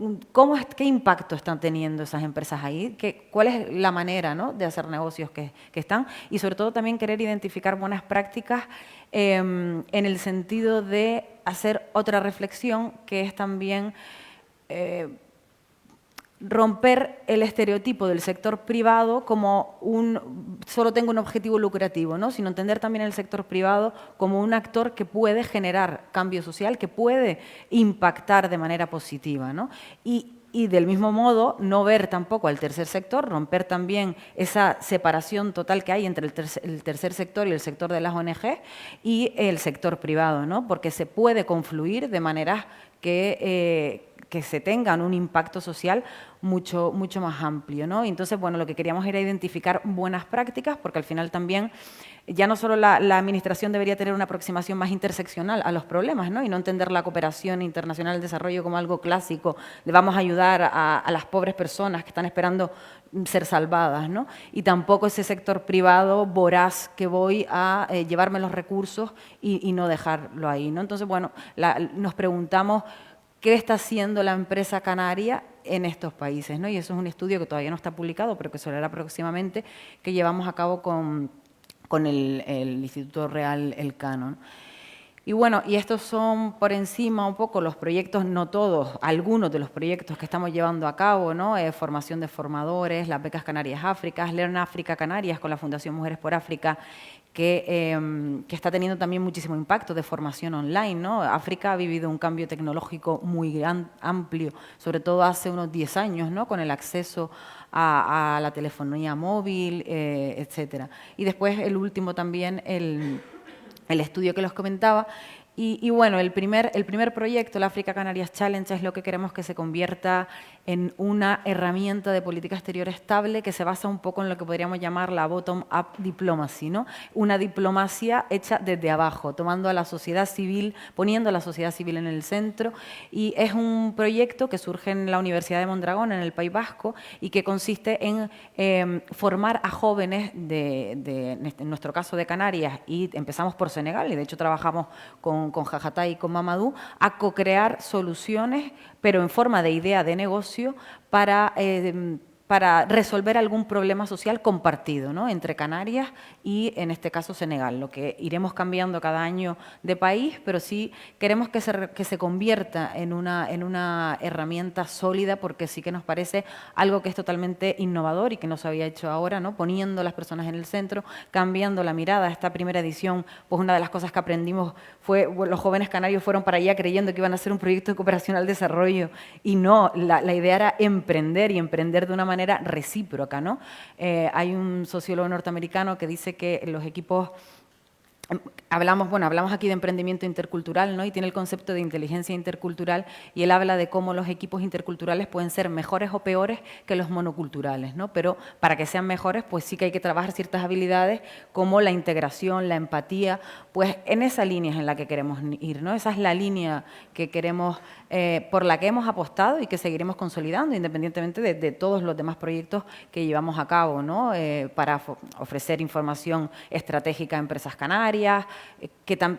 E: ¿qué impacto están teniendo esas empresas ahí? ¿Cuál es la manera, ¿no? de hacer negocios que están? Y sobre todo también querer identificar buenas prácticas en el sentido de hacer otra reflexión, que es también romper el estereotipo del sector privado como solo tengo un objetivo lucrativo, ¿no? Sino entender también el sector privado como un actor que puede generar cambio social, que puede impactar de manera positiva, ¿no? Y Y del mismo modo, no ver tampoco al tercer sector, romper también esa separación total que hay entre el tercer sector y el sector de las ONG y el sector privado, ¿no? Porque se puede confluir de maneras que se tengan un impacto social mucho más amplio, ¿no? Y entonces, bueno, lo que queríamos era identificar buenas prácticas, porque al final también ya no solo la Administración debería tener una aproximación más interseccional a los problemas, ¿no? Y no entender la cooperación internacional al desarrollo como algo clásico, de vamos a ayudar a las pobres personas que están esperando ser salvadas, ¿no? Y tampoco ese sector privado voraz que voy a llevarme los recursos y no dejarlo ahí, ¿no? Entonces, bueno, nos preguntamos qué está haciendo la empresa canaria en estos países, ¿no? Y eso es un estudio que todavía no está publicado, pero que se hará próximamente, que llevamos a cabo con el Instituto Real Elcano, ¿no? Y bueno, y estos son por encima un poco los proyectos, no todos, algunos de los proyectos que estamos llevando a cabo, ¿no? Formación de formadores, las becas Canarias África, Learn África Canarias con la Fundación Mujeres por África, que está teniendo también muchísimo impacto de formación online, ¿no? África ha vivido un cambio tecnológico muy amplio, sobre todo hace unos 10 años, ¿no? Con el acceso a la telefonía móvil, etcétera. Y después el último también, el estudio que los comentaba. Y bueno, el primer proyecto, el África Canarias Challenge, es lo que queremos que se convierta en una herramienta de política exterior estable que se basa un poco en lo que podríamos llamar la bottom-up diplomacy, ¿no? Una diplomacia hecha desde abajo, tomando a la sociedad civil, poniendo a la sociedad civil en el centro. Y es un proyecto que surge en la Universidad de Mondragón, en el País Vasco, y que consiste en formar a jóvenes, en nuestro caso de Canarias, y empezamos por Senegal, y de hecho trabajamos con Jajatay y con Mamadou, a co-crear soluciones, pero en forma de idea de negocio para resolver algún problema social compartido, ¿no? Entre Canarias y, en este caso, Senegal. Lo que iremos cambiando cada año de país, pero sí queremos que se convierta en una herramienta sólida, porque sí que nos parece algo que es totalmente innovador y que no se había hecho ahora, ¿no? Poniendo a las personas en el centro, cambiando la mirada. Esta primera edición, pues una de las cosas que aprendimos fue, los jóvenes canarios fueron para allá creyendo que iban a hacer un proyecto de cooperación al desarrollo, y no, la idea era emprender, y emprender de una manera recíproca, ¿no? Hay un sociólogo norteamericano que dice que los equipos, hablamos aquí de emprendimiento intercultural, ¿no? Y tiene el concepto de inteligencia intercultural, y él habla de cómo los equipos interculturales pueden ser mejores o peores que los monoculturales, ¿no? Pero para que sean mejores, pues sí que hay que trabajar ciertas habilidades como la integración, la empatía, pues en esa línea es en la que queremos ir, ¿no? Esa es la línea que queremos, por la que hemos apostado y que seguiremos consolidando, independientemente de todos los demás proyectos que llevamos a cabo, ¿no? Para ofrecer información estratégica a empresas canarias,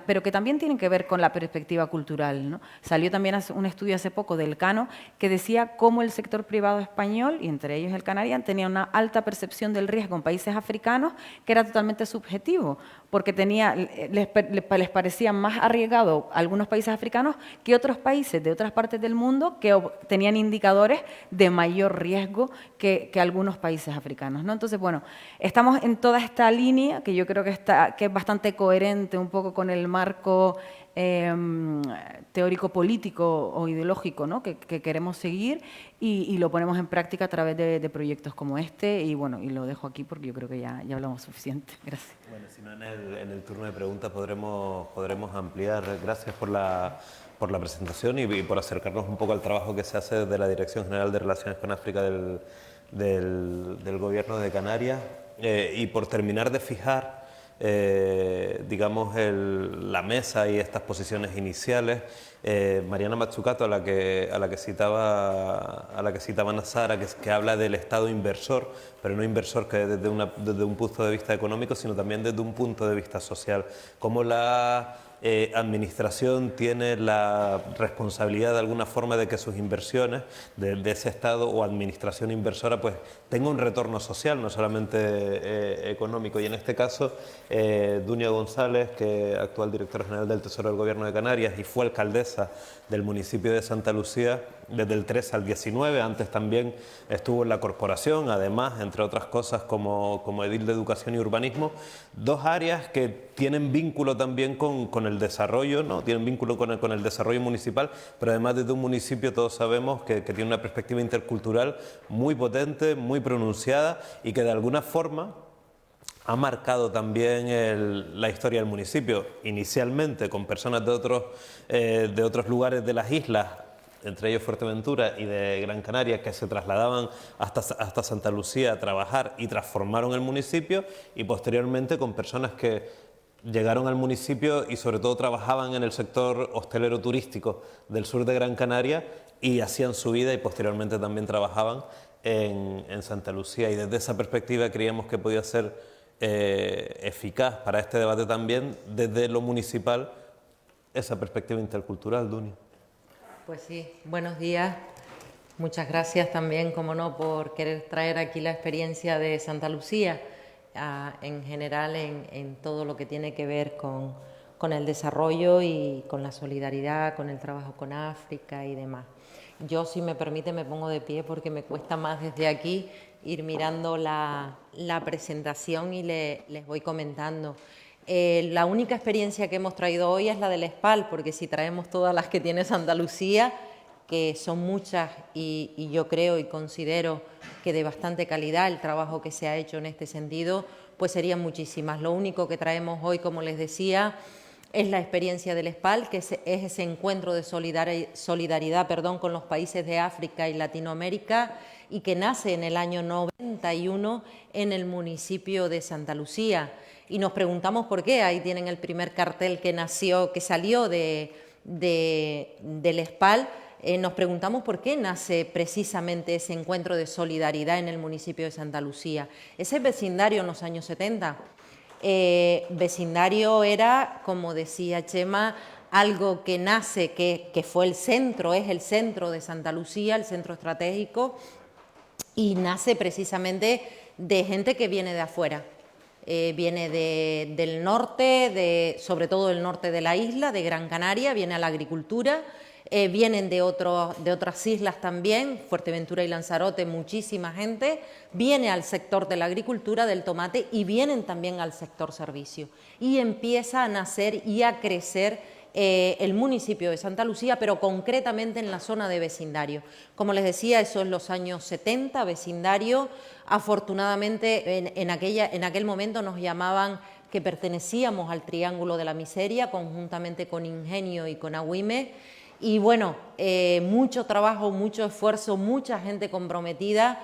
E: pero que también tienen que ver con la perspectiva cultural, ¿no? Salió también un estudio hace poco del Elcano que decía cómo el sector privado español, y entre ellos el canariano, tenía una alta percepción del riesgo en países africanos que era totalmente subjetivo, porque les parecía más arriesgado algunos países africanos que otros países de otras partes del mundo que tenían indicadores de mayor riesgo que algunos países africanos, ¿no? Entonces, bueno, estamos en toda esta línea que yo creo que es bastante coherente un poco con el marco teórico-político o ideológico, ¿no? que queremos seguir, y lo ponemos en práctica a través de proyectos como este, y bueno, y lo dejo aquí porque yo creo que ya hablamos suficiente. Gracias.
B: Bueno, si no, en el turno de preguntas podremos ampliar. Gracias por la presentación y por acercarnos un poco al trabajo que se hace desde la Dirección General de Relaciones con África del Gobierno de Canarias, y por terminar de fijar digamos la mesa y estas posiciones iniciales. Mariana Mazzucato, a la que citaba Nazara, que habla del Estado inversor, pero no inversor que desde un punto de vista económico, sino también desde un punto de vista social. Cómo la administración tiene la responsabilidad de alguna forma de que sus inversiones de ese Estado o administración inversora pues tenga un retorno social, no solamente económico. Y en este caso, Dunia González, que actual directora general del Tesoro del Gobierno de Canarias y fue alcaldesa del municipio de Santa Lucía desde el 13 al 19, antes también estuvo en la corporación, además, entre otras cosas, como edil de Educación y Urbanismo, dos áreas que tienen vínculo también con el el desarrollo, ¿no? Tienen vínculo con el desarrollo municipal, pero además desde un municipio todos sabemos que tiene una perspectiva intercultural muy potente, muy pronunciada y que de alguna forma ha marcado también la historia del municipio, inicialmente con personas de otros lugares de las islas, entre ellos Fuerteventura y de Gran Canaria, que se trasladaban hasta Santa Lucía a trabajar y transformaron el municipio, y posteriormente con personas que llegaron al municipio y sobre todo trabajaban en el sector hostelero turístico del sur de Gran Canaria y hacían su vida y posteriormente también trabajaban en Santa Lucía. Y desde esa perspectiva creíamos que podía ser eficaz para este debate también desde lo municipal esa perspectiva intercultural, Duni.
F: Pues sí, buenos días. Muchas gracias también, como no, por querer traer aquí la experiencia de Santa Lucía, en general en todo lo que tiene que ver con el desarrollo y con la solidaridad, con el trabajo con África y demás. Yo, si me permite, me pongo de pie porque me cuesta más desde aquí ir mirando la presentación y les voy comentando. La única experiencia que hemos traído hoy es la del SPAL, porque si traemos todas las que tiene Santa Lucía, que son muchas y yo creo y considero que de bastante calidad el trabajo que se ha hecho en este sentido, pues serían muchísimas. Lo único que traemos hoy, como les decía, es la experiencia del SPAL, que es ese encuentro de solidaridad con los países de África y Latinoamérica, y que nace en el año 91 en el municipio de Santa Lucía. Y nos preguntamos por qué. Ahí tienen el primer cartel que salió del SPAL. Nos preguntamos por qué nace precisamente ese encuentro de solidaridad en el municipio de Santa Lucía. Ese vecindario en los años 70. Vecindario era, como decía Chema, algo que nace, que fue es el centro de Santa Lucía, el centro estratégico, y nace precisamente de gente que viene de afuera. Viene del norte, sobre todo del norte de la isla, de Gran Canaria, viene a la agricultura, vienen de otras islas también, Fuerteventura y Lanzarote, muchísima gente, viene al sector de la agricultura, del tomate, y vienen también al sector servicio. Y empieza a nacer y a crecer el municipio de Santa Lucía, pero concretamente en la zona de vecindario. Como les decía, eso es los años 70, vecindario. Afortunadamente, en aquel momento nos llamaban que pertenecíamos al Triángulo de la Miseria, conjuntamente con Ingenio y con Agüime. Y bueno, mucho trabajo, mucho esfuerzo, mucha gente comprometida,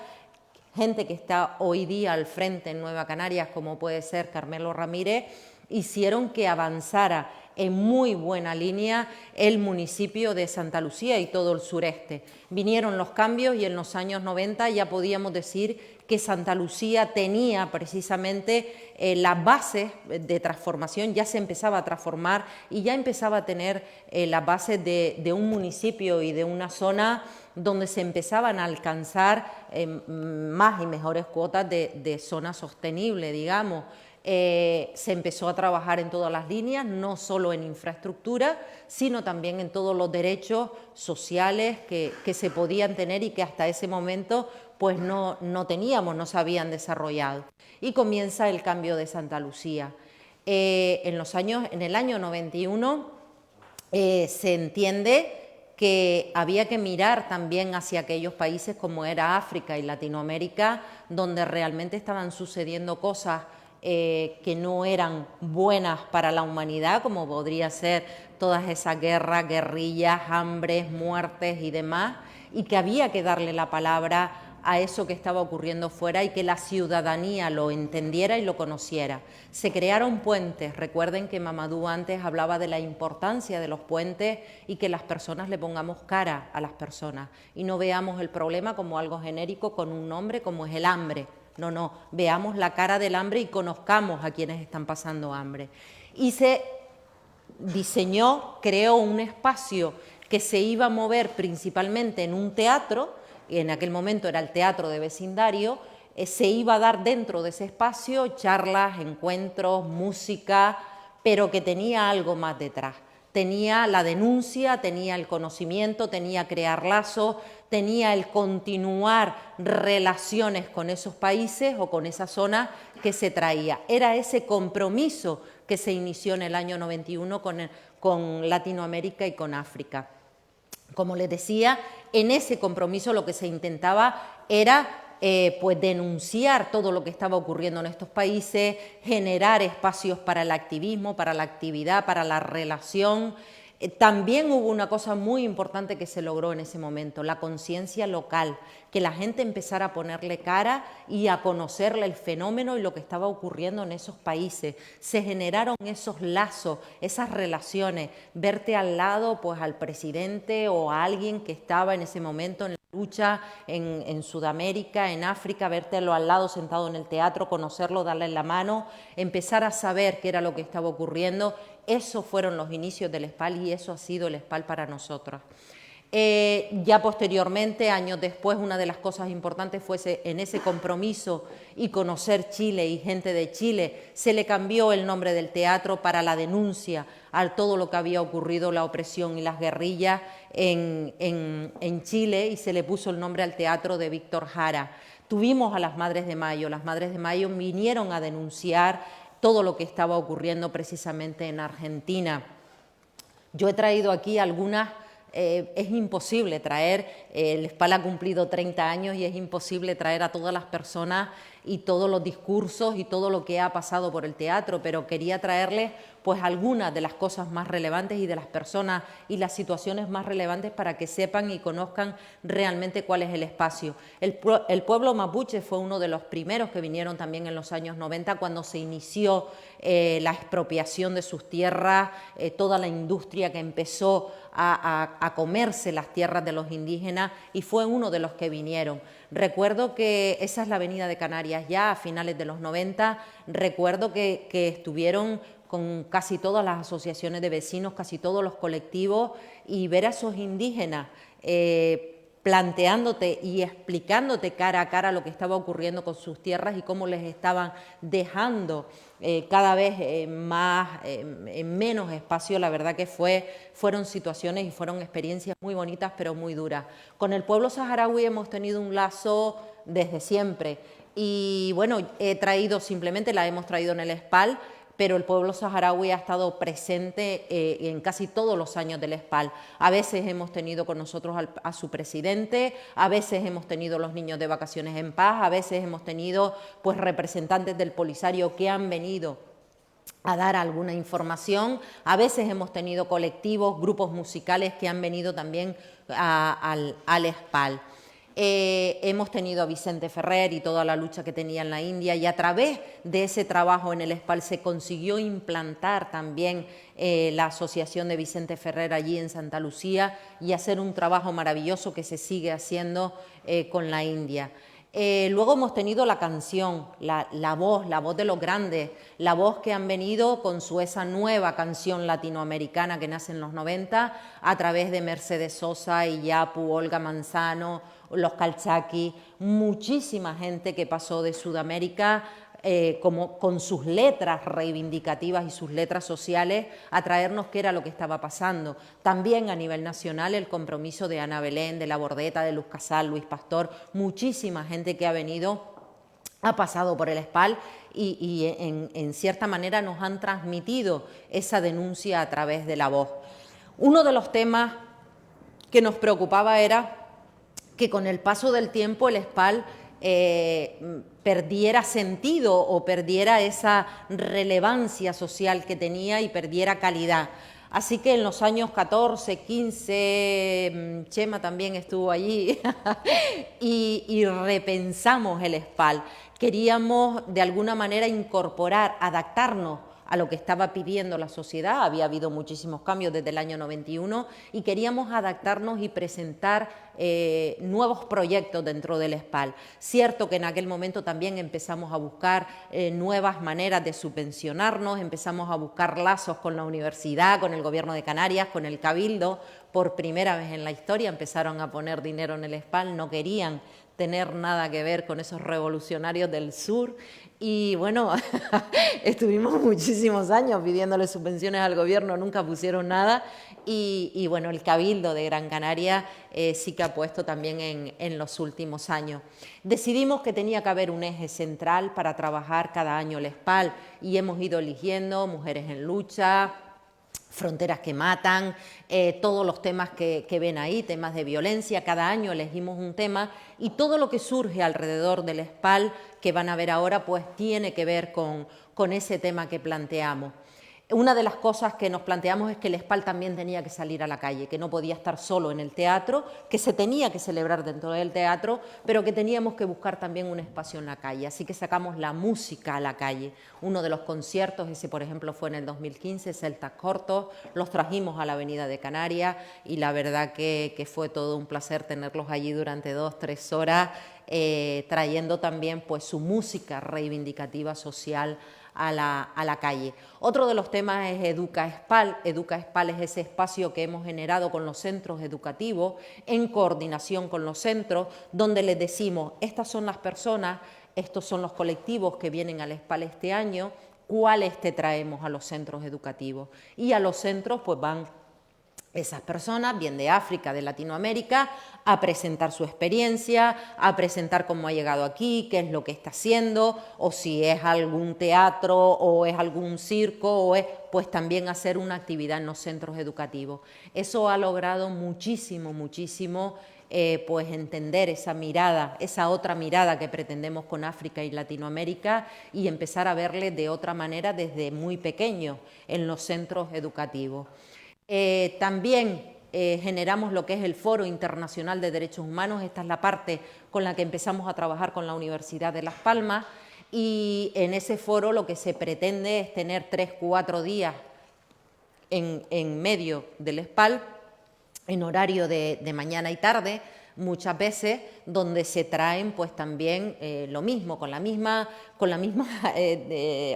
F: gente que está hoy día al frente en Nueva Canarias, como puede ser Carmelo Ramírez, hicieron que avanzara en muy buena línea el municipio de Santa Lucía y todo el sureste. Vinieron los cambios y en los años 90 ya podíamos decir que Santa Lucía tenía precisamente las bases de transformación, ya se empezaba a transformar y ya empezaba a tener las bases de un municipio y de una zona donde se empezaban a alcanzar más y mejores cuotas de zona sostenible, digamos. Se empezó a trabajar en todas las líneas, no solo en infraestructura, sino también en todos los derechos sociales que se podían tener y que hasta ese momento pues no teníamos, no se habían desarrollado. Y comienza el cambio de Santa Lucía. En el año 91 se entiende que había que mirar también hacia aquellos países como era África y Latinoamérica, donde realmente estaban sucediendo cosas que no eran buenas para la humanidad, como podría ser todas esas guerras, guerrillas, hambres, muertes y demás, y que había que darle la palabra a eso que estaba ocurriendo fuera y que la ciudadanía lo entendiera y lo conociera. Se crearon puentes. Recuerden que Mamadou antes hablaba de la importancia de los puentes y que las personas le pongamos cara a las personas y no veamos el problema como algo genérico con un nombre como es el hambre. No, veamos la cara del hambre y conozcamos a quienes están pasando hambre. Y se creó un espacio que se iba a mover principalmente en un teatro, y en aquel momento era el teatro de vecindario, se iba a dar dentro de ese espacio charlas, encuentros, música, pero que tenía algo más detrás. Tenía la denuncia, tenía el conocimiento, tenía crear lazos, tenía el continuar relaciones con esos países o con esa zona que se traía. Era ese compromiso que se inició en el año 91 con Latinoamérica y con África. Como les decía, en ese compromiso lo que se intentaba era pues denunciar todo lo que estaba ocurriendo en estos países, generar espacios para el activismo, para la actividad, para la relación. También hubo una cosa muy importante que se logró en ese momento, la conciencia local, que la gente empezara a ponerle cara y a conocerle el fenómeno y lo que estaba ocurriendo en esos países. Se generaron esos lazos, esas relaciones, verte al lado pues al presidente o a alguien que estaba en ese momento en la lucha en Sudamérica, en África, vértelo al lado sentado en el teatro, conocerlo, darle la mano, empezar a saber qué era lo que estaba ocurriendo. Esos fueron los inicios del SPAL y eso ha sido el SPAL para nosotros. Ya posteriormente, años después, una de las cosas importantes fue en ese compromiso y conocer Chile y gente de Chile, se le cambió el nombre del teatro para la denuncia a todo lo que había ocurrido, la opresión y las guerrillas en Chile, y se le puso el nombre al teatro de Víctor Jara. Tuvimos a las Madres de Mayo vinieron a denunciar todo lo que estaba ocurriendo precisamente en Argentina. Yo he traído aquí algunas. Es imposible traer, el SPAL ha cumplido 30 años y es imposible traer a todas las personas y todos los discursos y todo lo que ha pasado por el teatro, pero quería traerles pues algunas de las cosas más relevantes y de las personas y las situaciones más relevantes para que sepan y conozcan realmente cuál es el espacio. El pueblo mapuche fue uno de los primeros que vinieron también en los años 90 cuando se inició la expropiación de sus tierras, toda la industria que empezó a comerse las tierras de los indígenas, y fue uno de los que vinieron. Recuerdo que esa es la Avenida de Canarias ya a finales de los 90, recuerdo que estuvieron con casi todas las asociaciones de vecinos, casi todos los colectivos, y ver a esos indígenas planteándote y explicándote cara a cara lo que estaba ocurriendo con sus tierras y cómo les estaban dejando cada vez más, en menos espacio. La verdad que fueron situaciones y fueron experiencias muy bonitas, pero muy duras. Con el pueblo saharaui hemos tenido un lazo desde siempre y bueno, la hemos traído en el SPAL, pero el pueblo saharaui ha estado presente en casi todos los años del SPAL. A veces hemos tenido con nosotros a su presidente, a veces hemos tenido los niños de vacaciones en paz, a veces hemos tenido pues representantes del Polisario que han venido a dar alguna información, a veces hemos tenido colectivos, grupos musicales que han venido también al SPAL. Hemos tenido a Vicente Ferrer y toda la lucha que tenía en la India, y a través de ese trabajo en el SPAL se consiguió implantar también la asociación de Vicente Ferrer allí en Santa Lucía y hacer un trabajo maravilloso que se sigue haciendo con la India. Luego hemos tenido la canción, la voz de los grandes, la voz que han venido con esa nueva canción latinoamericana que nace en los 90 a través de Mercedes Sosa, Iyapu, Olga Manzano, los Calchaquí, muchísima gente que pasó de Sudamérica como con sus letras reivindicativas y sus letras sociales a traernos qué era lo que estaba pasando. También a nivel nacional el compromiso de Ana Belén, de La Bordeta, de Luz Casal, Luis Pastor, muchísima gente que ha venido, ha pasado por el SPAL y en cierta manera nos han transmitido esa denuncia a través de la voz. Uno de los temas que nos preocupaba era que con el paso del tiempo el SPAL perdiera sentido o perdiera esa relevancia social que tenía y perdiera calidad. Así que en los años 14, 15, Chema también estuvo allí y repensamos el SPAL. Queríamos de alguna manera incorporar, adaptarnos a lo que estaba pidiendo la sociedad. Había habido muchísimos cambios desde el año 91 y queríamos adaptarnos y presentar nuevos proyectos dentro del SPAL. Cierto que en aquel momento también empezamos a buscar nuevas maneras de subvencionarnos, empezamos a buscar lazos con la universidad, con el Gobierno de Canarias, con el Cabildo. Por primera vez en la historia empezaron a poner dinero en el SPAL, no querían tener nada que ver con esos revolucionarios del sur. Y bueno, estuvimos muchísimos años pidiéndole subvenciones al gobierno, nunca pusieron nada. Y bueno, el Cabildo de Gran Canaria sí que ha puesto también en los últimos años. Decidimos que tenía que haber un eje central para trabajar cada año el SPAL y hemos ido eligiendo Mujeres en Lucha, Fronteras que Matan, todos los temas que ven ahí, temas de violencia. Cada año elegimos un tema y todo lo que surge alrededor del SPAL, que van a ver ahora, pues tiene que ver con ese tema que planteamos. Una de las cosas que nos planteamos es que el SPAL también tenía que salir a la calle, que no podía estar solo en el teatro, que se tenía que celebrar dentro del teatro, pero que teníamos que buscar también un espacio en la calle. Así que sacamos la música a la calle. Uno de los conciertos, ese por ejemplo fue en el 2015, Celtas Cortos, los trajimos a la Avenida de Canarias y la verdad que fue todo un placer tenerlos allí durante 2-3 horas, trayendo también pues su música reivindicativa social a la calle. Otro de los temas es Educa SPAL. Educa SPAL es ese espacio que hemos generado con los centros educativos, en coordinación con los centros, donde les decimos, estas son las personas, estos son los colectivos que vienen al SPAL este año, ¿cuáles te traemos a los centros educativos? Y a los centros pues van esas personas, bien de África, de Latinoamérica, a presentar su experiencia, a presentar cómo ha llegado aquí, qué es lo que está haciendo, o si es algún teatro o es algún circo, o es pues también hacer una actividad en los centros educativos. Eso ha logrado muchísimo, pues entender esa mirada, esa otra mirada que pretendemos con África y Latinoamérica y empezar a verle de otra manera desde muy pequeños en los centros educativos. También generamos lo que es el Foro Internacional de Derechos Humanos. Esta es la parte con la que empezamos a trabajar con la Universidad de Las Palmas y en ese foro lo que se pretende es tener 3-4 días en medio del SPAL, en horario de mañana y tarde, muchas veces, donde se traen pues también lo mismo, con la misma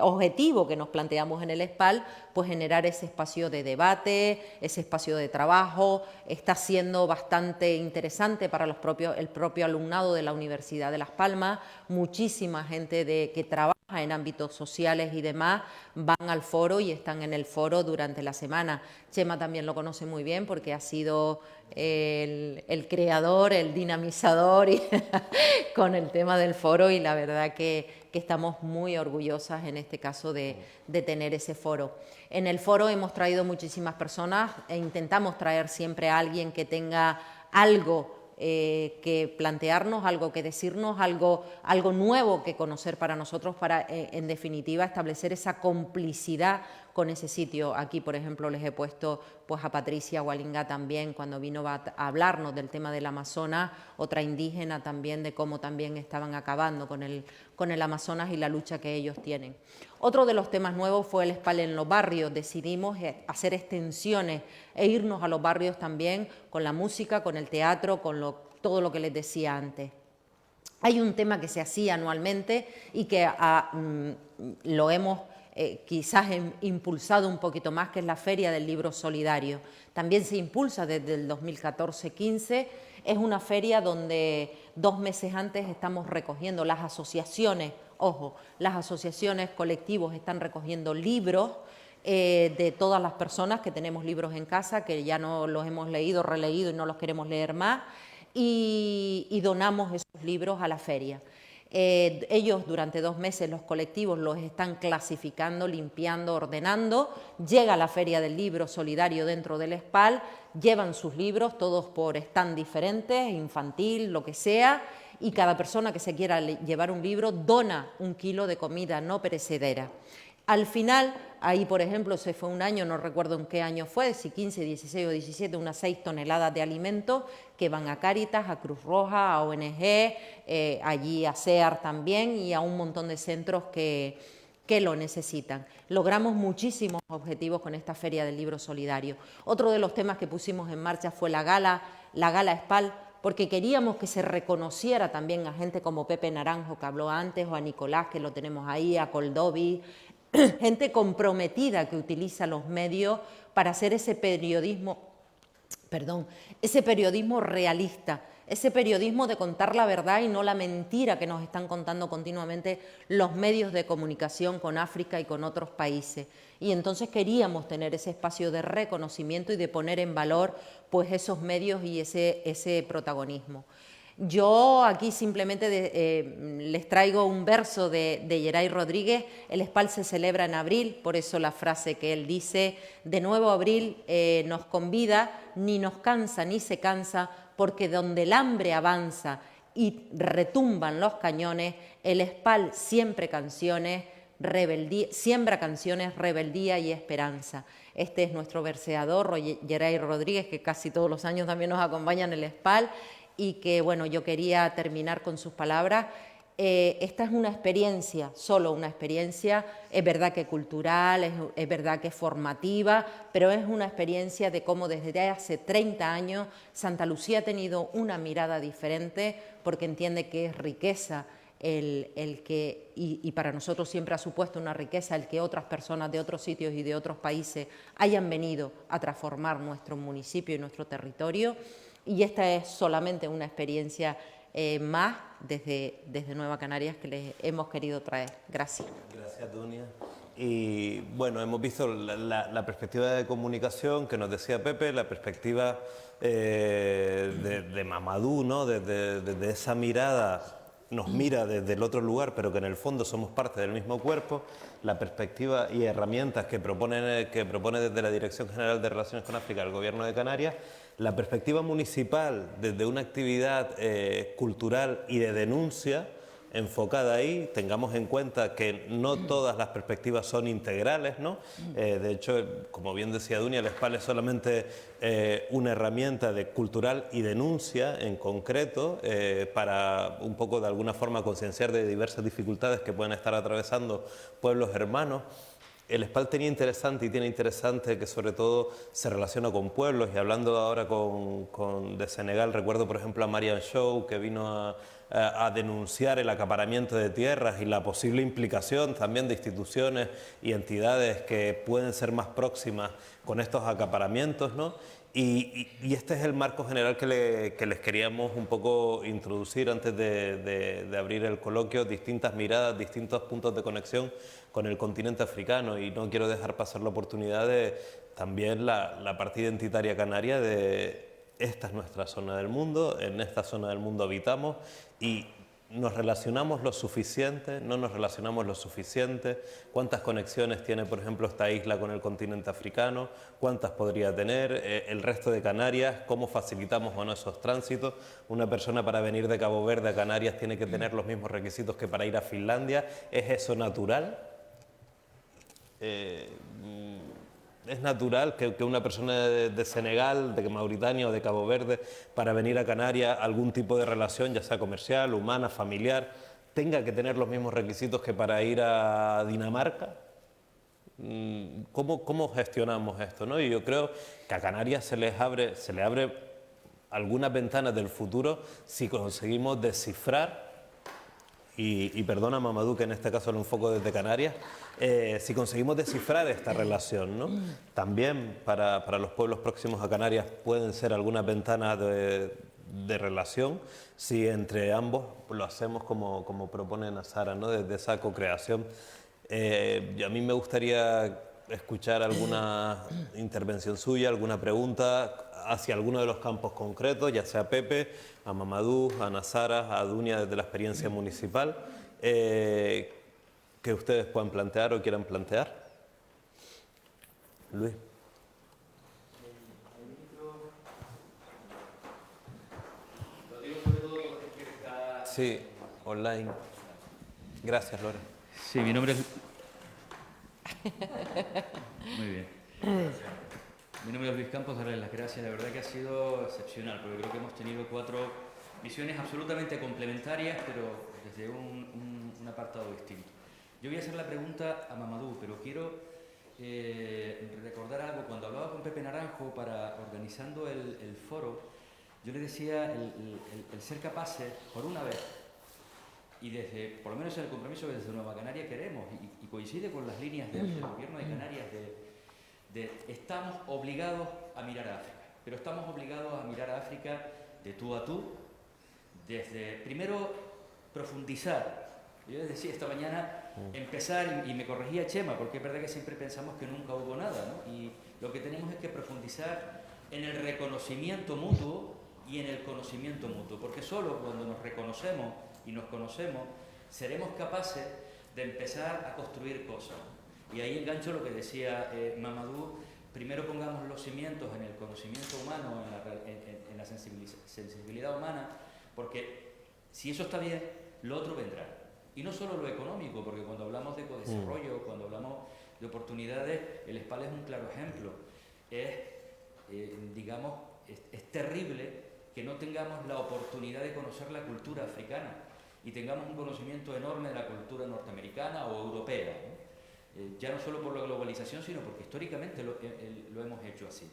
F: objetivo que nos planteamos en el SPAL, pues generar ese espacio de debate, ese espacio de trabajo. Está siendo bastante interesante para el propio alumnado de la Universidad de Las Palmas. Muchísima gente que trabaja en ámbitos sociales y demás van al foro y están en el foro durante la semana. Chema también lo conoce muy bien porque ha sido el creador, el dinamizador y con el tema del foro y la verdad que estamos muy orgullosas en este caso de tener ese foro. En el foro hemos traído muchísimas personas e intentamos traer siempre a alguien que tenga algo que plantearnos, algo que decirnos, algo nuevo que conocer para nosotros, para en definitiva establecer esa complicidad con ese sitio. Aquí, por ejemplo, les he puesto pues a Patricia Hualinga también, cuando vino a hablarnos del tema del Amazonas, otra indígena también, de cómo también estaban acabando con el Amazonas y la lucha que ellos tienen. Otro de los temas nuevos fue el SPAL en los barrios. Decidimos hacer extensiones e irnos a los barrios también con la música, con el teatro, con todo lo que les decía antes. Hay un tema que se hacía anualmente y que lo hemos quizás impulsado un poquito más, que es la Feria del Libro Solidario. También se impulsa desde el 2014-15. Es una feria donde 2 meses antes estamos recogiendo las asociaciones, ojo, las asociaciones, colectivos están recogiendo libros de todas las personas que tenemos libros en casa, que ya no los hemos leído, releído y no los queremos leer más, y donamos esos libros a la feria. Ellos durante 2 meses, los colectivos, los están clasificando, limpiando, ordenando. Llega la Feria del Libro Solidario dentro del SPAL, llevan sus libros, todos por stand diferentes, infantil, lo que sea, y cada persona que se quiera llevar un libro dona 1 kilo de comida no perecedera. Al final, ahí por ejemplo, se fue un año, no recuerdo en qué año fue, si 15, 16 o 17, unas 6 toneladas de alimentos que van a Cáritas, a Cruz Roja, a ONG, allí a SEAR también y a un montón de centros que lo necesitan. Logramos muchísimos objetivos con esta Feria del Libro Solidario. Otro de los temas que pusimos en marcha fue la gala SPAL, porque queríamos que se reconociera también a gente como Pepe Naranjo, que habló antes, o a Nicolás, que lo tenemos ahí, a Coldovi, gente comprometida que utiliza los medios para hacer ese periodismo ese periodismo realista, ese periodismo de contar la verdad y no la mentira que nos están contando continuamente los medios de comunicación con África y con otros países. Y entonces queríamos tener ese espacio de reconocimiento y de poner en valor pues esos medios y ese protagonismo. Yo aquí simplemente les traigo un verso de Geray Rodríguez. El SPAL se celebra en abril, por eso la frase que él dice: de nuevo abril nos convida, ni nos cansa ni se cansa, porque donde el hambre avanza y retumban los cañones, el SPAL siempre canciones, siembra canciones, rebeldía y esperanza. Este es nuestro verseador, Geray Rodríguez, que casi todos los años también nos acompaña en el SPAL, y que, bueno, yo quería terminar con sus palabras. Esta es una experiencia, solo una experiencia, es verdad que cultural, es verdad que formativa, pero es una experiencia de cómo desde hace 30 años Santa Lucía ha tenido una mirada diferente, porque entiende que es riqueza y para nosotros siempre ha supuesto una riqueza el que otras personas de otros sitios y de otros países hayan venido a transformar nuestro municipio y nuestro territorio. Y esta es solamente una experiencia más desde Nueva Canarias que les hemos querido traer. Gracias.
B: Gracias, Dunia. Y bueno, hemos visto la perspectiva de comunicación que nos decía Pepe, la perspectiva de Mamadou, ¿no? Desde esa mirada, nos mira desde el otro lugar, pero que en el fondo somos parte del mismo cuerpo, la perspectiva y herramientas que propone desde la Dirección General de Relaciones con África el Gobierno de Canarias, la perspectiva municipal desde una actividad cultural y de denuncia enfocada ahí. Tengamos en cuenta que no todas las perspectivas son integrales, ¿no? De hecho, como bien decía Dunia, el SPAL es solamente una herramienta cultural y denuncia en concreto para un poco de alguna forma concienciar de diversas dificultades que pueden estar atravesando pueblos hermanos. El SPAL tiene interesante que sobre todo se relaciona con pueblos, y hablando ahora de Senegal, recuerdo por ejemplo a Marian Shaw, que vino a denunciar el acaparamiento de tierras y la posible implicación también de instituciones y entidades que pueden ser más próximas con estos acaparamientos, ¿no? Y este es el marco general que les queríamos un poco introducir antes de abrir el coloquio, distintas miradas, distintos puntos de conexión con el continente africano, y no quiero dejar pasar la oportunidad de también la parte identitaria canaria de esta es nuestra zona del mundo, en esta zona del mundo habitamos y nos relacionamos lo suficiente, no nos relacionamos lo suficiente, cuántas conexiones tiene, por ejemplo, esta isla con el continente africano, cuántas podría tener, el resto de Canarias, cómo facilitamos o no esos tránsitos. Una persona para venir de Cabo Verde a Canarias tiene que tener los mismos requisitos que para ir a Finlandia. ¿Es eso natural? ¿Es natural que una persona de Senegal, de Mauritania o de Cabo Verde, para venir a Canarias, algún tipo de relación, ya sea comercial, humana, familiar, tenga que tener los mismos requisitos que para ir a Dinamarca? ¿Cómo gestionamos esto, ¿no? Y yo creo que a Canarias se le abre algunas ventanas del futuro si conseguimos descifrar, y perdona Mamadou que en este caso lo enfoco desde Canarias, si conseguimos descifrar esta relación, ¿no? También para los pueblos próximos a Canarias pueden ser algunas ventanas de relación si entre ambos lo hacemos como propone Nazara, ¿no? Desde esa co-creación. A mí me gustaría escuchar alguna intervención suya, alguna pregunta hacia alguno de los campos concretos, ya sea a Pepe, a Mamadou, a Nazara, a Dunia desde la experiencia municipal, que ustedes puedan plantear o quieran plantear. Luis. Sí, online. Gracias, Lore.
G: Sí, mi nombre es... Muy bien. Mi nombre es Luis Campos, darles las gracias. La verdad que ha sido excepcional, porque creo que hemos tenido 4 visiones absolutamente complementarias, pero desde un apartado distinto. Yo voy a hacer la pregunta a Mamadou, pero quiero recordar algo. Cuando hablaba con Pepe Naranjo organizando el foro, yo le decía el ser capaces, por una vez, y desde, por lo menos el compromiso que desde Nueva Canaria queremos, y coincide con las líneas del Gobierno de Canarias, de estamos obligados a mirar a África. pero estamos obligados a mirar a África de tú a tú, desde, primero, profundizar. Yo les decía esta mañana, empezar, y me corregía Chema, porque es verdad que siempre pensamos que nunca hubo nada, ¿no? Y lo que tenemos es que profundizar en el reconocimiento mutuo y en el conocimiento mutuo, porque solo cuando nos reconocemos y nos conocemos, seremos capaces de empezar a construir cosas. Y ahí engancho lo que decía Mamadou: primero pongamos los cimientos en el conocimiento humano, en la sensibilidad humana, porque si eso está bien, lo otro vendrá. Y no solo lo económico, porque cuando hablamos de ecodesarrollo, cuando hablamos de oportunidades, el SPAL es un claro ejemplo. Es terrible que no tengamos la oportunidad de conocer la cultura africana y tengamos un conocimiento enorme de la cultura norteamericana o europea, ¿no? Ya no solo por la globalización, sino porque históricamente lo hemos hecho así.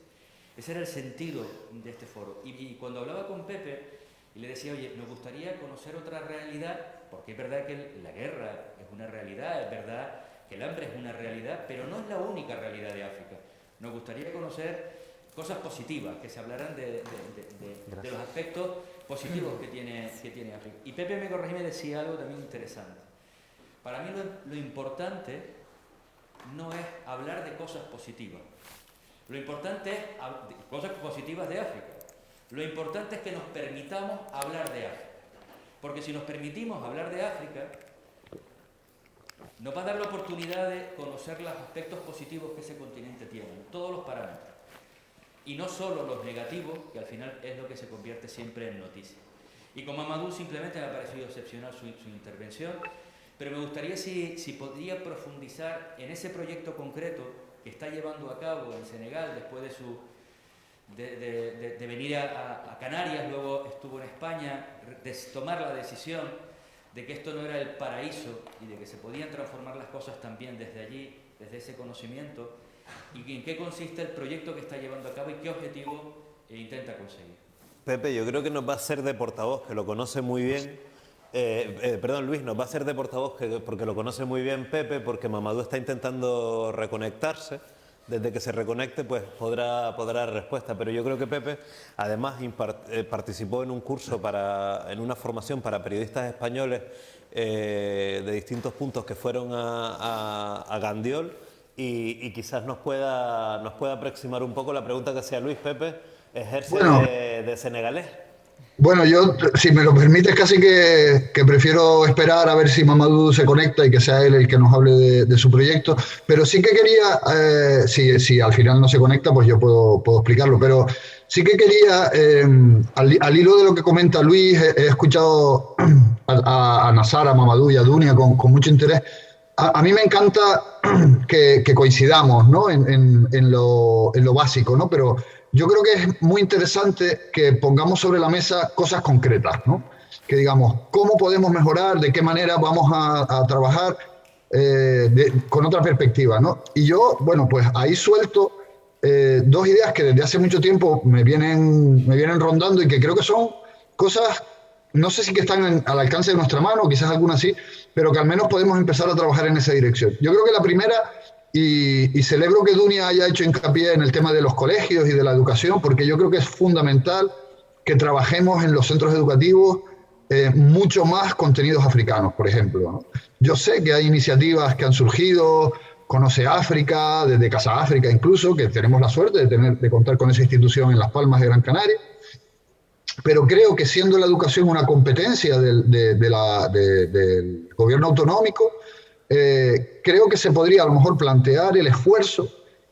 G: Ese era el sentido de este foro. Y cuando hablaba con Pepe y le decía, oye, nos gustaría conocer otra realidad, porque es verdad que la guerra es una realidad, es verdad que el hambre es una realidad, pero no es la única realidad de África. Nos gustaría conocer cosas positivas, que se hablaran de los aspectos positivos que tiene África. Y Pepe me corregía y me decía algo también interesante. Para mí lo importante no es hablar de cosas positivas. Lo importante es cosas positivas de África. Lo importante es que nos permitamos hablar de África. Porque si nos permitimos hablar de África, nos va a dar la oportunidad de conocer los aspectos positivos que ese continente tiene, todos los parámetros. Y no solo los negativos, que al final es lo que se convierte siempre en noticia. Y con Mamadou simplemente me ha parecido excepcional su intervención, pero me gustaría si podría profundizar en ese proyecto concreto que está llevando a cabo en Senegal después de venir a Canarias, luego estuvo en España, de tomar la decisión de que esto no era el paraíso y de que se podían transformar las cosas también desde allí, desde ese conocimiento, y en qué consiste el proyecto que está llevando a cabo y qué objetivo intenta conseguir.
B: Pepe, yo creo que nos va a ser de portavoz, que lo conoce muy bien. Perdón, Luis, nos va a ser de portavoz porque lo conoce muy bien Pepe, porque Mamadou está intentando reconectarse. Desde que se reconecte, pues podrá dar respuesta. Pero yo creo que Pepe, además, participó en un curso, en una formación para periodistas españoles de distintos puntos que fueron a Gandiol, y quizás nos pueda aproximar un poco la pregunta que hacía Luis. Pepe ejerce de senegalés.
C: Bueno, yo, si me lo permites, casi que prefiero esperar a ver si Mamadou se conecta y que sea él el que nos hable de su proyecto. Pero sí que quería, si al final no se conecta, pues yo puedo explicarlo. Pero sí que quería, al hilo de lo que comenta Luis, he escuchado a Nassar, a Mamadou y a Dunia con mucho interés. A mí me encanta que coincidamos, ¿no? en lo básico, ¿no? Pero yo creo que es muy interesante que pongamos sobre la mesa cosas concretas, ¿no? Que digamos, ¿cómo podemos mejorar? ¿De qué manera vamos a trabajar con otra perspectiva, ¿no? Y yo, bueno, pues ahí suelto dos ideas que desde hace mucho tiempo me vienen rondando y que creo que son cosas, no sé si que están al alcance de nuestra mano, quizás algunas sí, pero que al menos podemos empezar a trabajar en esa dirección. Yo creo que la primera... Y celebro que Dunia haya hecho hincapié en el tema de los colegios y de la educación, porque yo creo que es fundamental que trabajemos en los centros educativos mucho más contenidos africanos, por ejemplo, ¿no? Yo sé que hay iniciativas que han surgido, Conoce África, desde Casa África incluso, que tenemos la suerte de contar con esa institución en Las Palmas de Gran Canaria, pero creo que siendo la educación una competencia del gobierno autonómico, creo que se podría a lo mejor plantear el esfuerzo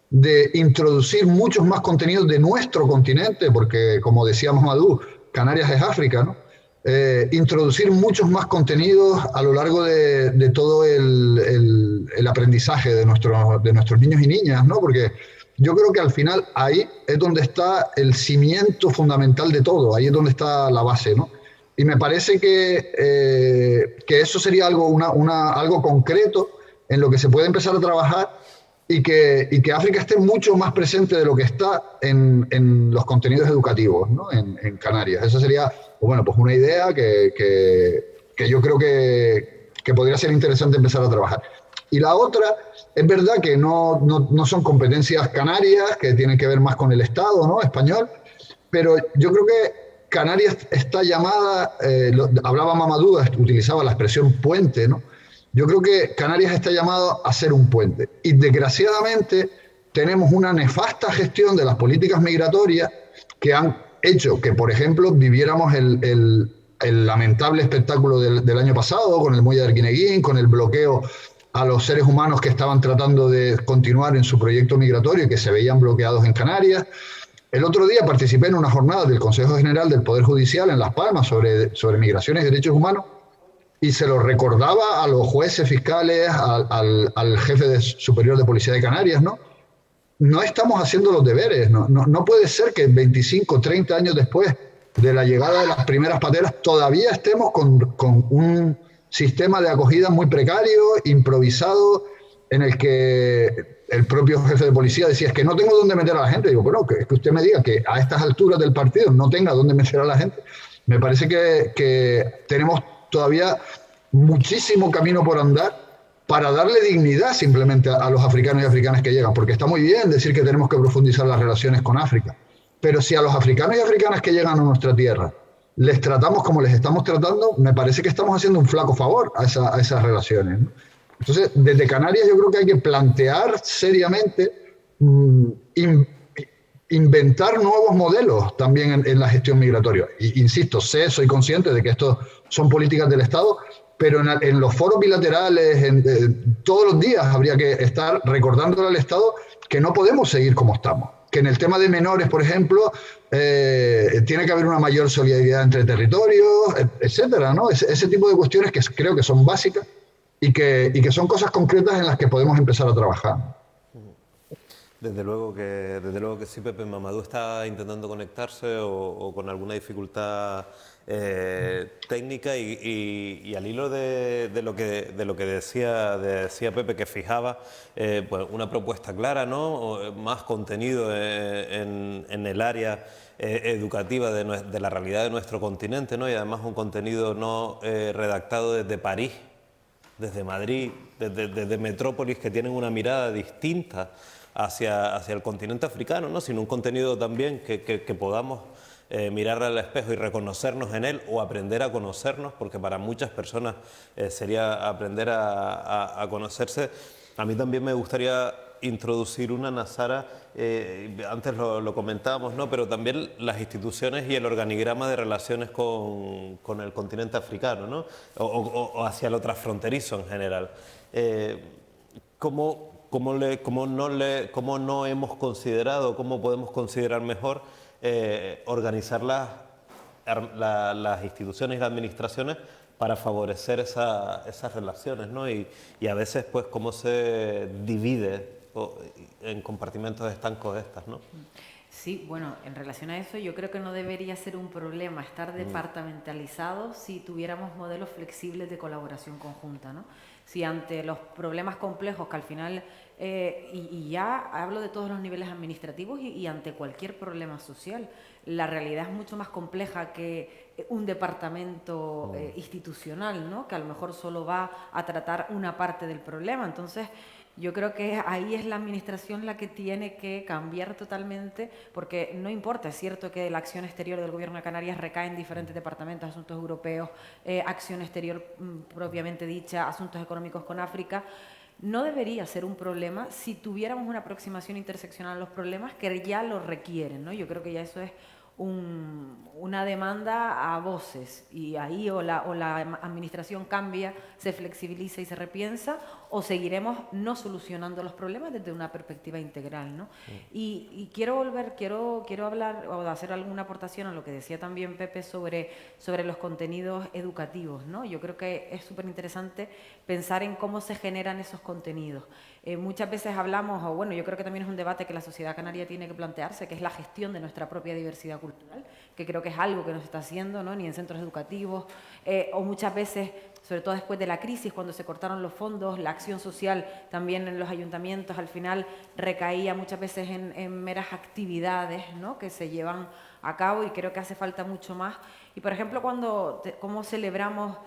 C: de introducir muchos más contenidos de nuestro continente, porque como decíamos Mamadou, Canarias es África, ¿no? Introducir muchos más contenidos a lo largo de todo el aprendizaje de nuestros niños y niñas, ¿no? Porque yo creo que al final ahí es donde está el cimiento fundamental de todo, ahí es donde está la base, ¿no? Y me parece que eso sería algo concreto en lo que se puede empezar a trabajar y que África esté mucho más presente de lo que está en los contenidos educativos, ¿no? en Canarias. Esa sería, bueno, pues una idea que yo creo que podría ser interesante empezar a trabajar. Y la otra, es verdad que no son competencias canarias, que tienen que ver más con el Estado, ¿no? español, pero yo creo que Canarias está llamada, hablaba Mamadou, utilizaba la expresión puente, ¿no? Yo creo que Canarias está llamado a ser un puente. Y desgraciadamente tenemos una nefasta gestión de las políticas migratorias que han hecho que, por ejemplo, viviéramos el lamentable espectáculo del año pasado con el muelle de Arguineguín, con el bloqueo a los seres humanos que estaban tratando de continuar en su proyecto migratorio y que se veían bloqueados en Canarias. El otro día participé en una jornada del Consejo General del Poder Judicial en Las Palmas sobre migraciones y derechos humanos y se lo recordaba a los jueces, fiscales, al jefe superior de Policía de Canarias, ¿no? No estamos haciendo los deberes, no puede ser que 25, 30 años después de la llegada de las primeras pateras todavía estemos con un sistema de acogida muy precario, improvisado, en el que el propio jefe de policía decía, es que no tengo dónde meter a la gente. Digo, bueno, que usted me diga que a estas alturas del partido no tenga dónde meter a la gente. Me parece que tenemos todavía muchísimo camino por andar para darle dignidad simplemente a los africanos y africanas que llegan, porque está muy bien decir que tenemos que profundizar las relaciones con África, pero si a los africanos y africanas que llegan a nuestra tierra les tratamos como les estamos tratando, me parece que estamos haciendo un flaco favor a esas relaciones, ¿no? Entonces, desde Canarias yo creo que hay que plantear seriamente inventar nuevos modelos también en la gestión migratoria. Insisto, soy consciente de que esto son políticas del Estado, pero en los foros bilaterales, todos los días habría que estar recordándole al Estado que no podemos seguir como estamos. Que en el tema de menores, por ejemplo, tiene que haber una mayor solidaridad entre territorios, etcétera, ¿no? Ese tipo de cuestiones que creo que son básicas y que son cosas concretas en las que podemos empezar a trabajar.
B: Desde luego que sí, Pepe. Mamadou está intentando conectarse o con alguna dificultad técnica y al hilo de lo que decía Pepe, que fijaba pues una propuesta clara, ¿no? Más contenido en el área educativa de la realidad de nuestro continente, ¿no? Y además un contenido no redactado desde París, desde Madrid, desde metrópolis que tienen una mirada distinta hacia el continente africano, ¿no? Sino un contenido también que podamos mirar al espejo y reconocernos en él o aprender a conocernos, porque para muchas personas sería aprender a conocerse. A mí también me gustaría introducir una, Nazara, antes lo comentábamos, ¿no? Pero también las instituciones y el organigrama de relaciones con el continente africano, ¿no? O hacia lo transfronterizo en general. ¿Cómo no hemos considerado, cómo podemos considerar mejor organizar las instituciones y las administraciones para favorecer esas relaciones, ¿no? Y a veces, pues, cómo se divide en compartimentos estancos estas, ¿no?
E: Sí, bueno, en relación a eso yo creo que no debería ser un problema estar departamentalizado si tuviéramos modelos flexibles de colaboración conjunta, ¿no? Si ante los problemas complejos que al final, y ya hablo de todos los niveles administrativos y ante cualquier problema social, la realidad es mucho más compleja que un departamento institucional, ¿no? Que a lo mejor solo va a tratar una parte del problema. Entonces, yo creo que ahí es la administración la que tiene que cambiar totalmente, porque no importa, es cierto que la acción exterior del Gobierno de Canarias recae en diferentes departamentos, asuntos europeos, acción exterior propiamente dicha, asuntos económicos con África. No debería ser un problema si tuviéramos una aproximación interseccional a los problemas que ya lo requieren, ¿no? Yo creo que ya eso es una demanda a voces y ahí o la administración cambia, se flexibiliza y se repiensa, o seguiremos no solucionando los problemas desde una perspectiva integral, ¿no? Y quiero hablar o hacer alguna aportación a lo que decía también Pepe sobre los contenidos educativos, ¿no? Yo creo que es súper interesante pensar en cómo se generan esos contenidos. Muchas veces hablamos, o bueno, yo creo que también es un debate que la sociedad canaria tiene que plantearse, que es la gestión de nuestra propia diversidad cultural, que creo que es algo que no se está haciendo, ¿no? Ni en centros educativos, o muchas veces, sobre todo después de la crisis, cuando se cortaron los fondos, la acción social también en los ayuntamientos al final recaía muchas veces en meras actividades, ¿no? Que se llevan a cabo, y creo que hace falta mucho más. Y por ejemplo, cómo celebramos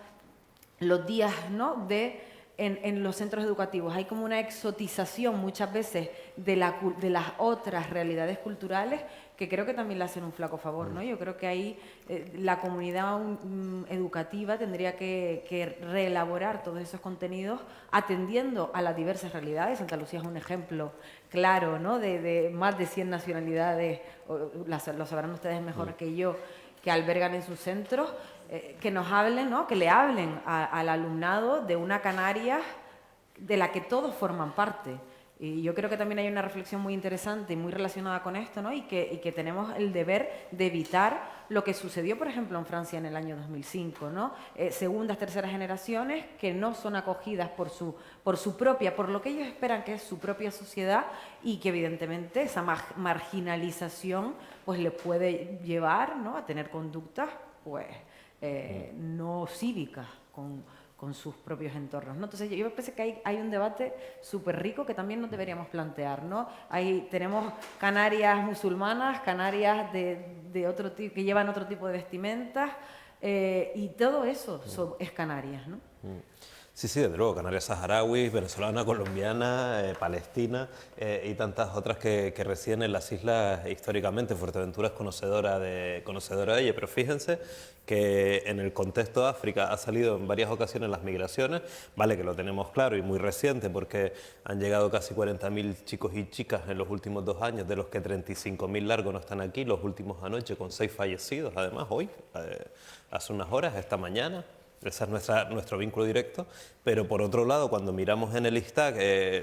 E: los días, ¿no? de en los centros educativos. Hay como una exotización muchas veces de las otras realidades culturales que creo que también le hacen un flaco favor, ¿no? Yo creo que ahí la comunidad educativa tendría que reelaborar todos esos contenidos atendiendo a las diversas realidades. Santa Lucía es un ejemplo claro, ¿no? de más de 100 nacionalidades, lo sabrán ustedes mejor que yo, que albergan en sus centros, que nos hablen, ¿no? Que le hablen al alumnado de una Canarias de la que todos forman parte. Y yo creo que también hay una reflexión muy interesante y muy relacionada con esto, ¿no? Y que tenemos el deber de evitar lo que sucedió, por ejemplo, en Francia en el año 2005, ¿no? Segundas, terceras generaciones que no son acogidas por lo que ellos esperan que es su propia sociedad, y que evidentemente esa marginalización pues les puede llevar, ¿no? A tener conductas pues no cívicas con sus propios entornos, ¿no? Entonces yo pensé que hay un debate súper rico que también nos deberíamos plantear, ¿no? Tenemos Canarias musulmanas, Canarias de otro tipo, que llevan otro tipo de vestimentas, y todo eso es Canarias, ¿no?
B: Sí, sí, desde luego, Canarias saharauis, venezolana, colombiana, palestina y tantas otras que residen en las islas históricamente. Fuerteventura es conocedora de ello, pero fíjense que en el contexto de África ha salido en varias ocasiones las migraciones, vale que lo tenemos claro y muy reciente porque han llegado casi 40.000 chicos y chicas en los últimos 2 años, de los que 35.000 largos no están aquí, los últimos anoche con 6 fallecidos, además hoy, hace unas horas, esta mañana. Ese es nuestro vínculo directo, pero por otro lado, cuando miramos en el ISTAC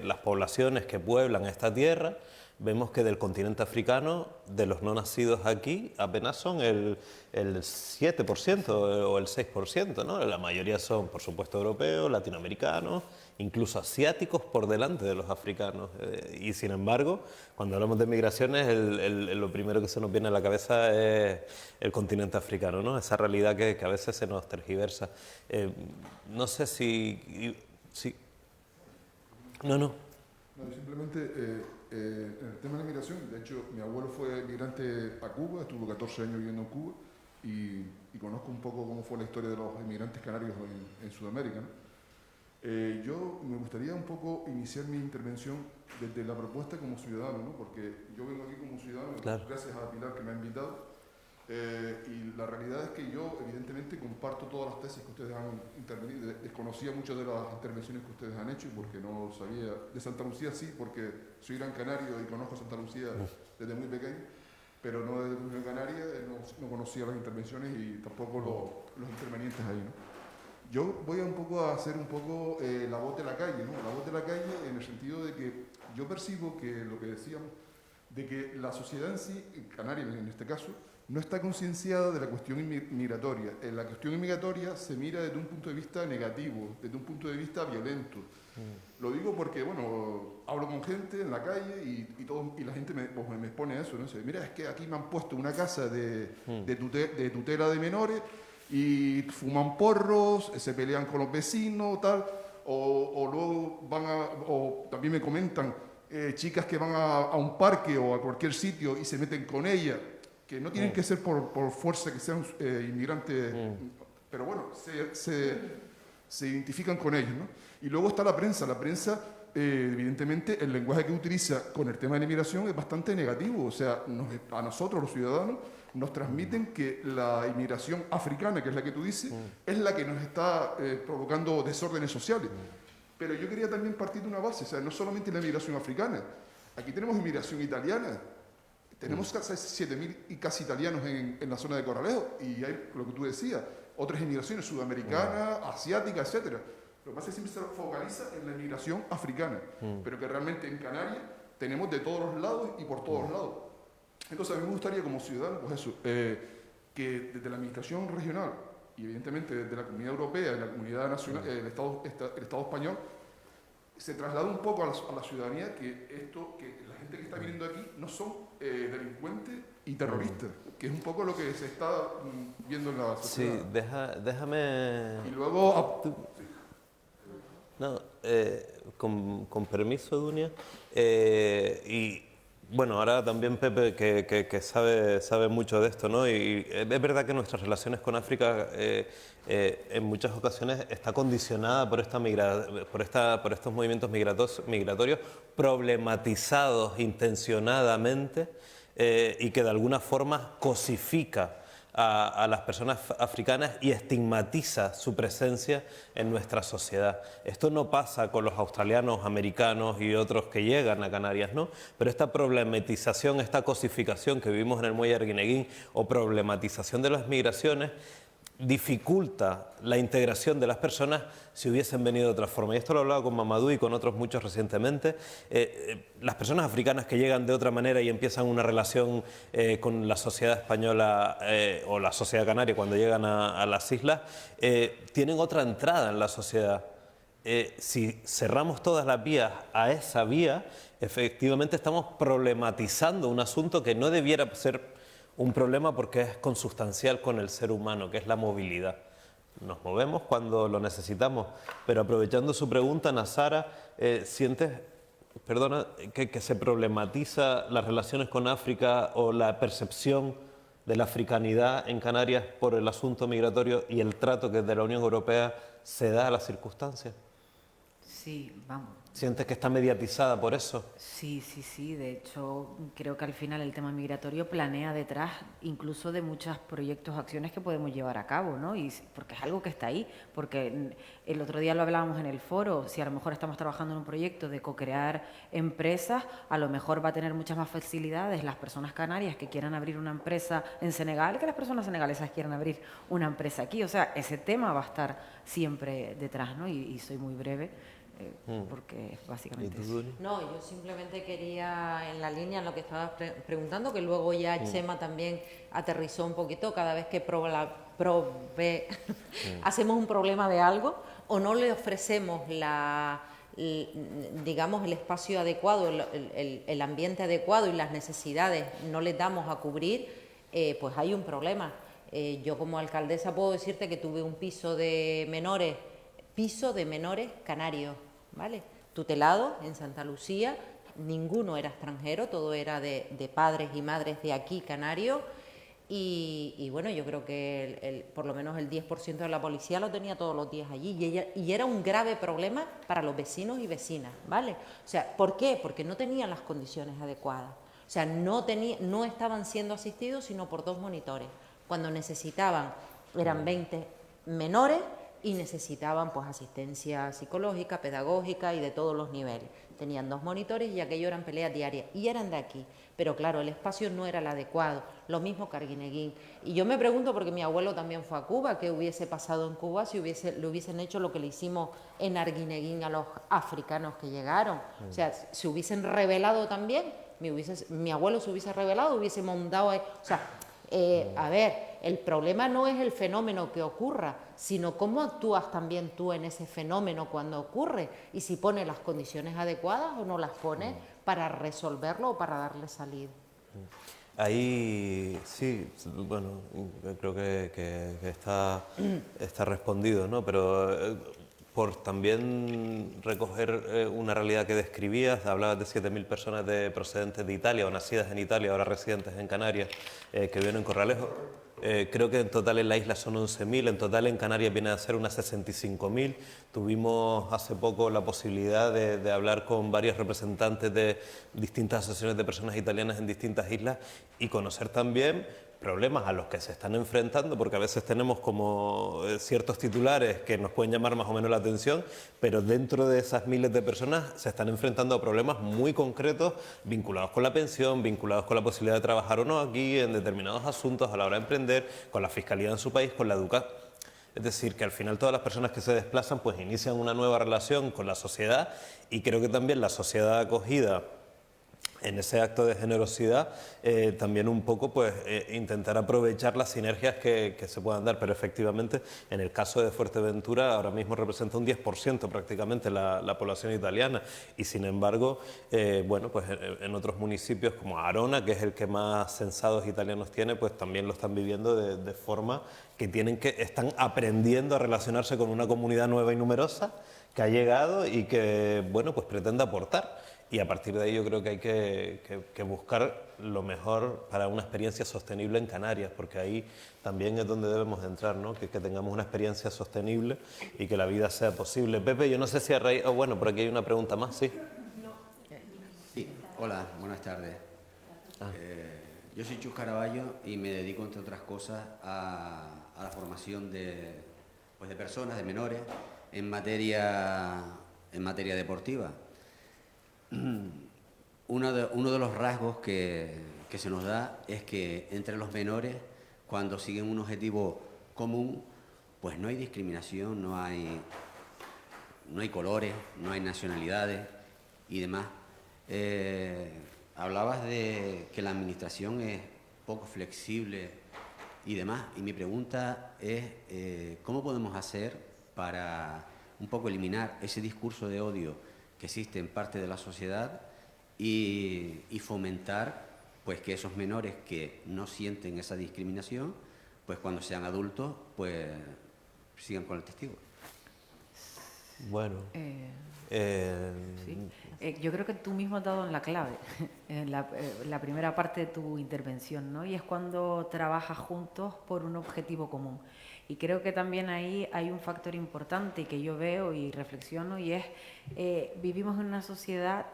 B: las poblaciones que pueblan esta tierra, vemos que del continente africano, de los no nacidos aquí, apenas son el 7% o el 6%, ¿no? La mayoría son, por supuesto, europeos, latinoamericanos, incluso asiáticos por delante de los africanos. Y sin embargo, cuando hablamos de migraciones, lo primero que se nos viene a la cabeza es el continente africano, ¿no? Esa realidad que a veces se nos tergiversa. No sé si... No,
H: simplemente en el tema de la migración, de hecho mi abuelo fue migrante a Cuba, estuvo 14 años viviendo en Cuba y conozco un poco cómo fue la historia de los inmigrantes canarios en Sudamérica, ¿no? Yo me gustaría un poco iniciar mi intervención desde la propuesta como ciudadano, ¿no? Porque yo vengo aquí como ciudadano, claro, gracias a Pilar que me ha invitado. Y la realidad es que yo evidentemente comparto todas las tesis que ustedes han intervenido. Desconocía muchas de las intervenciones que ustedes han hecho porque no sabía. De Santa Lucía sí, porque soy gran canario y conozco Santa Lucía desde muy pequeño, pero no desde Gran Canaria, no conocía las intervenciones y tampoco los intervenientes ahí, ¿no? Yo voy un poco a hacer la voz de la calle, ¿no? La voz de la calle en el sentido de que yo percibo que lo que decíamos, de que la sociedad en sí, canaria en este caso, no está concienciada de la cuestión migratoria. La cuestión inmigratoria se mira desde un punto de vista negativo, desde un punto de vista violento. Lo digo porque, bueno, hablo con gente en la calle y la gente me expone eso, ¿no? Dice, mira, es que aquí me han puesto una casa de tutela de menores y fuman porros, se pelean con los vecinos, tal, o luego también me comentan chicas que van a un parque o a cualquier sitio y se meten con ella, que no tienen que ser por fuerza que sean inmigrantes, pero bueno, se identifican con ellos, ¿no? Y luego está la prensa, evidentemente el lenguaje que utiliza con el tema de la inmigración es bastante negativo, o sea, a nosotros los ciudadanos nos transmiten que la inmigración africana, que es la que tú dices, es la que nos está provocando desórdenes sociales. Pero yo quería también partir de una base, o sea, no solamente la inmigración africana, aquí tenemos inmigración italiana. Tenemos casi 7.000 y casi italianos en la zona de Corralejo y hay, lo que tú decías, otras inmigraciones sudamericanas, asiáticas, etc. Lo que pasa es que siempre se focaliza en la inmigración africana, pero que realmente en Canarias tenemos de todos los lados y por todos lados. Entonces a mí me gustaría como ciudadano, pues eso, que desde la administración regional y evidentemente desde la Comunidad Europea y la Comunidad Nacional, el Estado español, se traslada un poco a la ciudadanía que la gente que está viniendo aquí no son delincuentes y terroristas, que es un poco lo que se está viendo en la sociedad.
B: Sí, déjame...
H: Y luego...
B: No, con permiso, Dunia, y Bueno, ahora también Pepe, que sabe mucho de esto, ¿no? Y es verdad que nuestras relaciones con África en muchas ocasiones está condicionada por estos movimientos migratorios problematizados intencionadamente y que de alguna forma cosifica a las personas africanas y estigmatiza su presencia en nuestra sociedad. Esto no pasa con los australianos, americanos y otros que llegan a Canarias, ¿no? Pero esta problematización, esta cosificación que vivimos en el muelle Arguineguín o problematización de las migraciones dificulta la integración de las personas si hubiesen venido de otra forma. Y esto lo he hablado con Mamadou y con otros muchos recientemente. Las personas africanas que llegan de otra manera y empiezan una relación con la sociedad española o la sociedad canaria cuando llegan a las islas, tienen otra entrada en la sociedad. Si cerramos todas las vías a esa vía, efectivamente estamos problematizando un asunto que no debiera ser un problema porque es consustancial con el ser humano, que es la movilidad. Nos movemos cuando lo necesitamos, pero aprovechando su pregunta, Nazara, ¿sientes, perdona, que se problematiza las relaciones con África o la percepción de la africanidad en Canarias por el asunto migratorio y el trato que desde la Unión Europea se da a las circunstancias?
E: Sí, vamos.
B: ¿Sientes que está mediatizada por eso?
E: Sí. De hecho, creo que al final el tema migratorio planea detrás incluso de muchos proyectos, acciones que podemos llevar a cabo, ¿no? Y porque es algo que está ahí. Porque el otro día lo hablábamos en el foro, si a lo mejor estamos trabajando en un proyecto de co-crear empresas, a lo mejor va a tener muchas más facilidades las personas canarias que quieran abrir una empresa en Senegal que las personas senegalesas quieran abrir una empresa aquí. O sea, ese tema va a estar siempre detrás, ¿no? Y soy muy breve. Porque básicamente eso.
F: No, yo simplemente quería, en la línea en lo que estabas preguntando, que luego ya Chema también aterrizó un poquito, cada vez que hacemos un problema de algo o no le ofrecemos digamos el espacio adecuado, el ambiente adecuado y las necesidades no les damos a cubrir, pues hay un problema. Yo como alcaldesa puedo decirte que tuve un piso de menores canarios, ¿vale? Tutelado en Santa Lucía, ninguno era extranjero, todo era de padres y madres de aquí, canarios, y bueno, yo creo que por lo menos el 10% de la policía lo tenía todos los días allí, y era un grave problema para los vecinos y vecinas, ¿vale? O sea, ¿por qué? Porque no tenían las condiciones adecuadas, o sea, no estaban siendo asistidos sino por 2 monitores, cuando necesitaban, eran 20 menores, y necesitaban pues asistencia psicológica, pedagógica y de todos los niveles. Tenían 2 monitores y aquello eran peleas diarias y eran de aquí, pero claro, el espacio no era el adecuado, lo mismo que Arguineguín. Y yo me pregunto, porque mi abuelo también fue a Cuba, ¿qué hubiese pasado en Cuba si le hubiesen hecho lo que le hicimos en Arguineguín a los africanos que llegaron? O sea, se hubiesen rebelado también, mi abuelo se hubiese rebelado, hubiese montado ahí, o sea, a ver, el problema no es el fenómeno que ocurra, sino cómo actúas también tú en ese fenómeno cuando ocurre y si pones las condiciones adecuadas o no las pones para resolverlo o para darle salida.
B: Ahí sí, bueno, creo que está respondido, ¿no? Pero por también recoger una realidad que describías, hablabas de 7.000 personas procedentes de Italia o nacidas en Italia, ahora residentes en Canarias, que viven en Corralejo. Creo que en total en la isla son 11.000, en total en Canarias viene a ser unas 65.000. Tuvimos hace poco la posibilidad de hablar con varios representantes de distintas asociaciones de personas italianas en distintas islas y conocer también problemas a los que se están enfrentando, porque a veces tenemos como ciertos titulares que nos pueden llamar más o menos la atención, pero dentro de esas miles de personas se están enfrentando a problemas muy concretos vinculados con la pensión, vinculados con la posibilidad de trabajar o no aquí, en determinados asuntos a la hora de emprender, con la fiscalía en su país, con la educación. Es decir, que al final todas las personas que se desplazan pues inician una nueva relación con la sociedad y creo que también la sociedad acogida en ese acto de generosidad también un poco pues intentar aprovechar las sinergias que se puedan dar, pero efectivamente en el caso de Fuerteventura ahora mismo representa un 10% prácticamente la población italiana y sin embargo bueno pues en otros municipios como Arona, que es el que más censados italianos tiene, pues también lo están viviendo de forma que están aprendiendo a relacionarse con una comunidad nueva y numerosa ha llegado y que, bueno, pues pretende aportar. Y a partir de ahí yo creo que hay que buscar lo mejor para una experiencia sostenible en Canarias, porque ahí también es donde debemos entrar, ¿no? Que tengamos una experiencia sostenible y que la vida sea posible. Pepe, yo no sé si a raíz... Oh, bueno, por aquí hay una pregunta más, ¿sí?
I: Sí, hola, buenas tardes. Yo soy Chus Caraballo y me dedico, entre otras cosas, a la formación de personas, de menores, en materia deportiva. Uno de los rasgos que se nos da es que entre los menores, cuando siguen un objetivo común, pues no hay discriminación, no hay colores, no hay nacionalidades y demás. Hablabas de que la administración es poco flexible y demás, y mi pregunta es ¿cómo podemos hacer para un poco eliminar ese discurso de odio que existe en parte de la sociedad y fomentar pues que esos menores que no sienten esa discriminación, pues cuando sean adultos, pues sigan con el testigo?
B: Bueno.
E: Sí. Yo creo que tú mismo has dado en la clave, en la primera parte de tu intervención, ¿no? Y es cuando trabajas juntos por un objetivo común. Y creo que también ahí hay un factor importante que yo veo y reflexiono, y es vivimos en una sociedad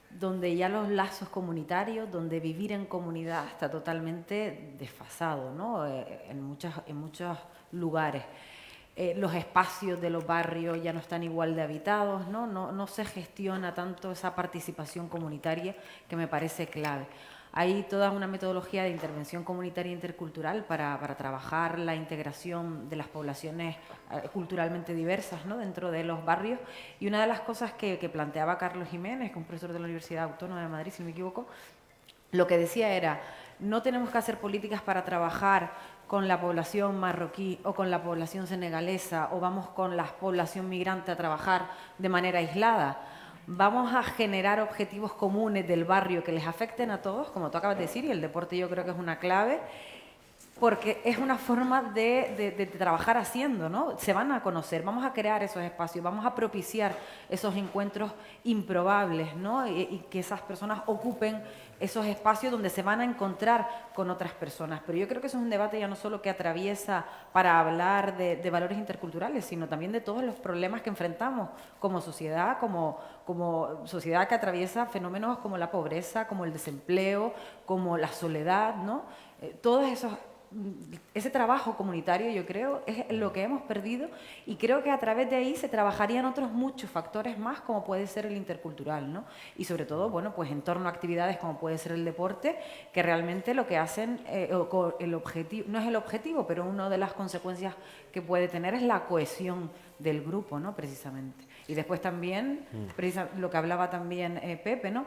E: donde ya los lazos comunitarios, donde vivir en comunidad está totalmente desfasado, ¿no? En muchos lugares. Los espacios de los barrios ya no están igual de habitados, ¿no? No se gestiona tanto esa participación comunitaria que me parece clave. Hay toda una metodología de intervención comunitaria intercultural para trabajar la integración de las poblaciones culturalmente diversas, ¿no? Dentro de los barrios. Y una de las cosas que planteaba Carlos Jiménez, que es un profesor de la Universidad Autónoma de Madrid, si no me equivoco, lo que decía era, no tenemos que hacer políticas para trabajar con la población marroquí o con la población senegalesa, o vamos con la población migrante a trabajar de manera aislada. Vamos a generar objetivos comunes del barrio que les afecten a todos, como tú acabas de decir, y el deporte yo creo que es una clave, porque es una forma de trabajar haciendo, ¿no? Se van a conocer, vamos a crear esos espacios, vamos a propiciar esos encuentros improbables, ¿no? Y que esas personas ocupen esos espacios donde se van a encontrar con otras personas. Pero yo creo que eso es un debate ya no solo que atraviesa para hablar de valores interculturales, sino también de todos los problemas que enfrentamos como sociedad, como sociedad que atraviesa fenómenos como la pobreza, como el desempleo, como la soledad, ¿no? Ese trabajo comunitario, yo creo, es lo que hemos perdido, y creo que a través de ahí se trabajarían otros muchos factores más, como puede ser el intercultural, ¿no? Y sobre todo, bueno, pues en torno a actividades como puede ser el deporte, que realmente lo que hacen, el objetivo, no es el objetivo, pero una de las consecuencias que puede tener es la cohesión del grupo, ¿no? Precisamente. Y después también, lo que hablaba también Pepe, ¿no?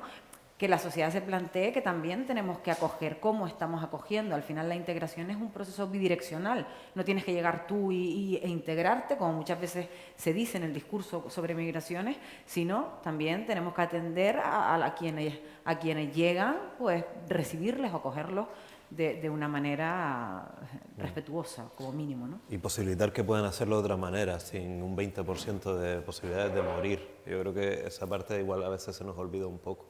E: Que la sociedad se plantee que también tenemos que acoger cómo estamos acogiendo. Al final la integración es un proceso bidireccional. No tienes que llegar tú e integrarte, como muchas veces se dice en el discurso sobre migraciones, sino también tenemos que atender a quienes llegan, pues recibirles o acogerlos de una manera respetuosa, como mínimo, ¿no?
B: Y posibilitar que puedan hacerlo de otra manera, sin un 20% de posibilidades de morir. Yo creo que esa parte igual a veces se nos olvida un poco.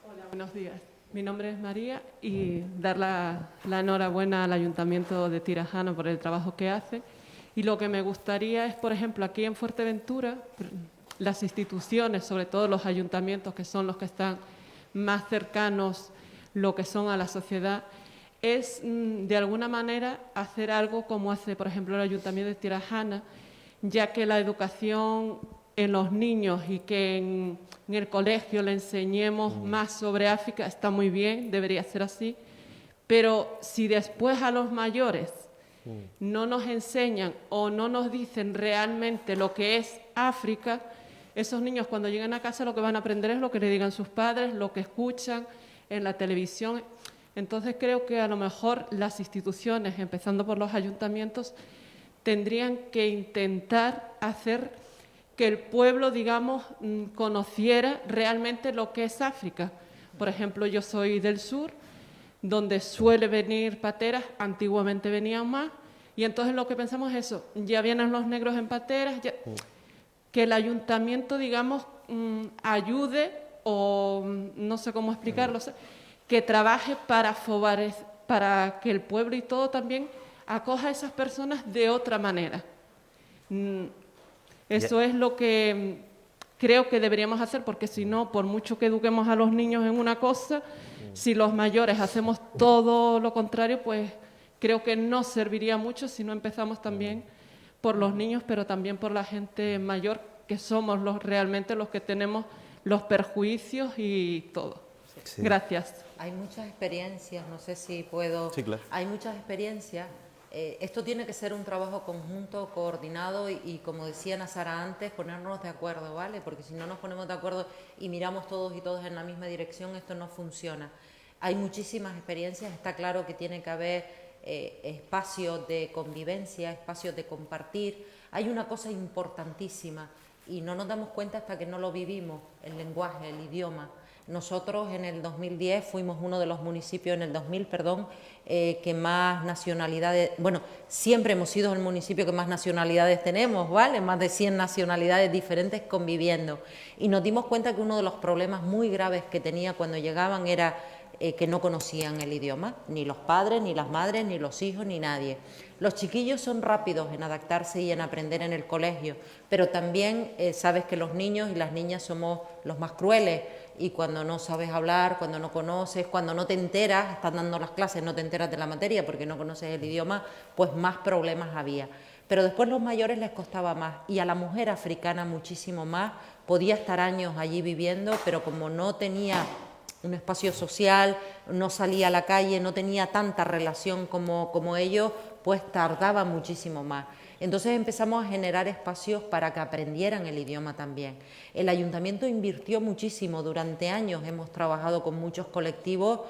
J: Hola, buenos días. Mi nombre es María y dar la enhorabuena al Ayuntamiento de Tirajana por el trabajo que hace. Y lo que me gustaría es, por ejemplo, aquí en Fuerteventura, las instituciones, sobre todo los ayuntamientos, que son los que están más cercanos lo que son a la sociedad, es de alguna manera hacer algo como hace, por ejemplo, el Ayuntamiento de Tirajana, ya que la educación en los niños y que en el colegio le enseñemos más sobre África está muy bien, debería ser así, pero si después a los mayores no nos enseñan o no nos dicen realmente lo que es África, esos niños cuando llegan a casa lo que van a aprender es lo que le digan sus padres, lo que escuchan en la televisión. Entonces creo que a lo mejor las instituciones, empezando por los ayuntamientos, tendrían que intentar hacer que el pueblo, digamos, conociera realmente lo que es África. Por ejemplo, yo soy del sur, donde suele venir pateras, antiguamente venían más, y entonces lo que pensamos es eso, ya vienen los negros en pateras, que el ayuntamiento, digamos, ayude o no sé cómo explicarlo, que trabaje para que el pueblo y todo también acoja a esas personas de otra manera. Eso es lo que creo que deberíamos hacer, porque si no, por mucho que eduquemos a los niños en una cosa, si los mayores hacemos todo lo contrario, pues creo que no serviría mucho si no empezamos también por los niños, pero también por la gente mayor, que somos realmente los que tenemos los perjuicios y todo. Sí. Gracias.
F: Hay muchas experiencias, no sé si puedo...
B: Sí, claro.
F: Hay muchas experiencias. Esto tiene que ser un trabajo conjunto, coordinado y, como decía Nazara antes, ponernos de acuerdo, ¿vale? Porque si no nos ponemos de acuerdo y miramos todos y todas en la misma dirección, esto no funciona. Hay muchísimas experiencias, está claro que tiene que haber espacios de convivencia, espacios de compartir. Hay una cosa importantísima y no nos damos cuenta hasta que no lo vivimos, el lenguaje, el idioma. Nosotros en el 2010 fuimos uno de los municipios, en el 2000, perdón, que más nacionalidades, bueno, siempre hemos sido el municipio que más nacionalidades tenemos, ¿vale? Más de 100 nacionalidades diferentes conviviendo. Y nos dimos cuenta que uno de los problemas muy graves que tenía cuando llegaban era que no conocían el idioma, ni los padres, ni las madres, ni los hijos, ni nadie. Los chiquillos son rápidos en adaptarse y en aprender en el colegio, pero también sabes que los niños y las niñas somos los más crueles, y cuando no sabes hablar, cuando no conoces, cuando no te enteras, estás dando las clases, no te enteras de la materia porque no conoces el idioma, pues más problemas había. Pero después los mayores les costaba más, y a la mujer africana muchísimo más. Podía estar años allí viviendo, pero como no tenía un espacio social, no salía a la calle, no tenía tanta relación como ellos, pues tardaba muchísimo más. Entonces empezamos a generar espacios para que aprendieran el idioma también. El ayuntamiento invirtió muchísimo, durante años hemos trabajado con muchos colectivos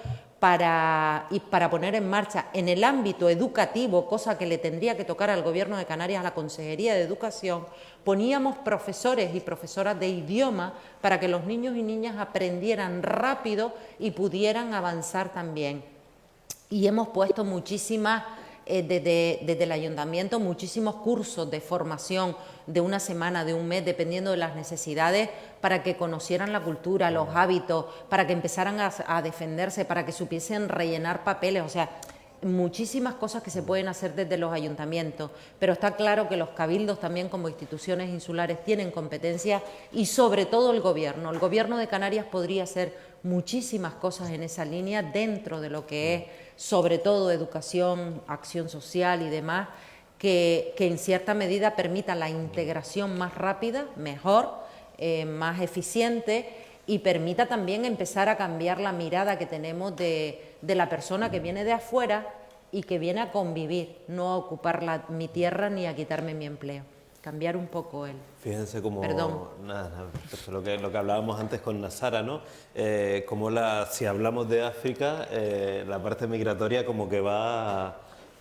F: para poner en marcha en el ámbito educativo, cosa que le tendría que tocar al Gobierno de Canarias, a la Consejería de Educación, poníamos profesores y profesoras de idioma para que los niños y niñas aprendieran rápido y pudieran avanzar también. Y hemos puesto muchísimas... Desde el ayuntamiento, muchísimos cursos de formación de una semana, de un mes, dependiendo de las necesidades, para que conocieran la cultura, los hábitos, para que empezaran a defenderse, para que supiesen rellenar papeles, o sea, muchísimas cosas que se pueden hacer desde los ayuntamientos, pero está claro que los cabildos también, como instituciones insulares, tienen competencias, y sobre todo el Gobierno de Canarias podría hacer muchísimas cosas en esa línea, dentro de lo que es sobre todo educación, acción social y demás, que en cierta medida permita la integración más rápida, mejor, más eficiente, y permita también empezar a cambiar la mirada que tenemos de la persona que viene de afuera y que viene a convivir, no a ocupar mi tierra ni a quitarme mi empleo. Cambiar un poco el...
B: Fíjense como...
F: Perdón.
B: Lo que hablábamos antes con Nazara, ¿no? Como si hablamos de África, la parte migratoria como que va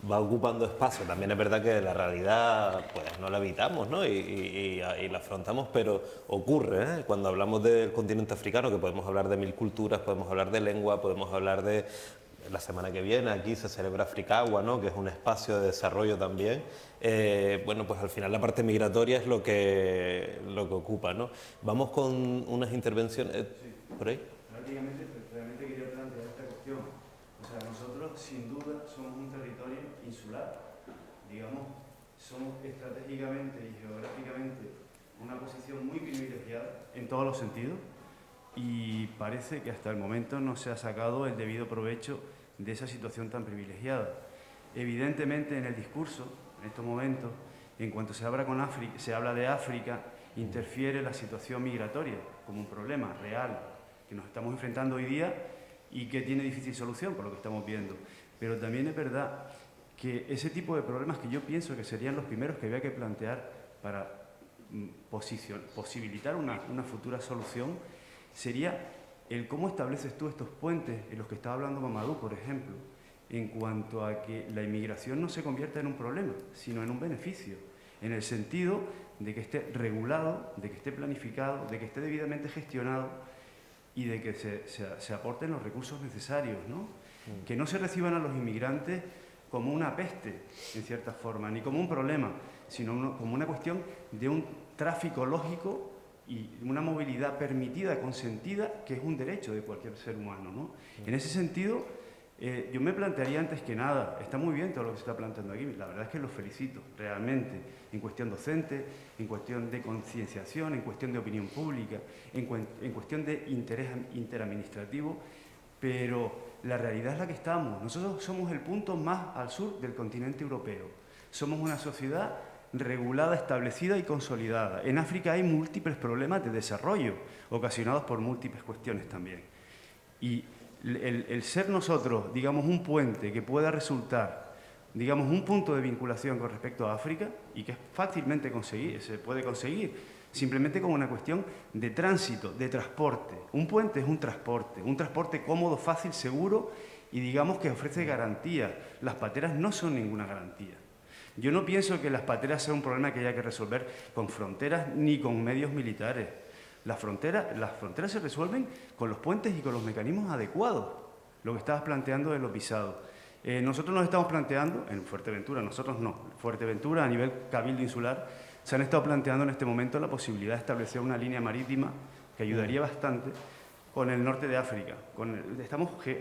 B: ocupando espacio. También es verdad que la realidad pues no la evitamos, ¿no? y la afrontamos, pero ocurre, ¿eh? Cuando hablamos del continente africano, que podemos hablar de 1000 culturas, podemos hablar de lengua, podemos hablar de... La semana que viene aquí se celebra Africagua, ¿no? Que es un espacio de desarrollo también. Bueno, pues al final la parte migratoria es lo que ocupa, ¿no? Vamos con unas intervenciones... ¿Por ahí?
K: Prácticamente quería plantear esta cuestión. O sea, nosotros sin duda somos un territorio insular. Digamos, somos estratégicamente y geográficamente una posición muy privilegiada en todos los sentidos, y parece que hasta el momento no se ha sacado el debido provecho de esa situación tan privilegiada. Evidentemente, en el discurso, en estos momentos, en cuanto se habla de África, interfiere la situación migratoria como un problema real que nos estamos enfrentando hoy día y que tiene difícil solución por lo que estamos viendo. Pero también es verdad que ese tipo de problemas, que yo pienso que serían los primeros que había que plantear para posibilitar una futura solución, sería el cómo estableces tú estos puentes en los que estaba hablando Mamadou, por ejemplo, en cuanto a que la inmigración no se convierta en un problema, sino en un beneficio, en el sentido de que esté regulado, de que esté planificado, de que esté debidamente gestionado y de que se aporten los recursos necesarios, ¿no? Que no se reciban a los inmigrantes como una peste, en cierta forma, ni como un problema, sino como una cuestión de un tráfico lógico y una movilidad permitida, consentida, que es un derecho de cualquier ser humano, ¿no? En ese sentido, yo me plantearía antes que nada, está muy bien todo lo que se está planteando aquí, la verdad es que los felicito, realmente, en cuestión docente, en cuestión de concienciación, en cuestión de opinión pública, en cuestión de interés interadministrativo, pero la realidad es la que estamos. Nosotros somos el punto más al sur del continente europeo. Somos una sociedad regulada, establecida y consolidada. En África hay múltiples problemas de desarrollo, ocasionados por múltiples cuestiones también. Y el ser nosotros, digamos, un puente que pueda resultar, digamos, un punto de vinculación con respecto a África, y que es fácilmente se puede conseguir, simplemente como una cuestión de tránsito, de transporte. Un puente es un transporte cómodo, fácil, seguro, y digamos que ofrece garantías. Las pateras no son ninguna garantía. Yo no pienso que las pateras sea un problema que haya que resolver con fronteras ni con medios militares. Las fronteras se resuelven con los puentes y con los mecanismos adecuados. Lo que estabas planteando de los visados. Nosotros nos estamos planteando, en Fuerteventura, nosotros no, Fuerteventura a nivel cabildo insular, se han estado planteando en este momento la posibilidad de establecer una línea marítima que ayudaría bastante con el norte de África.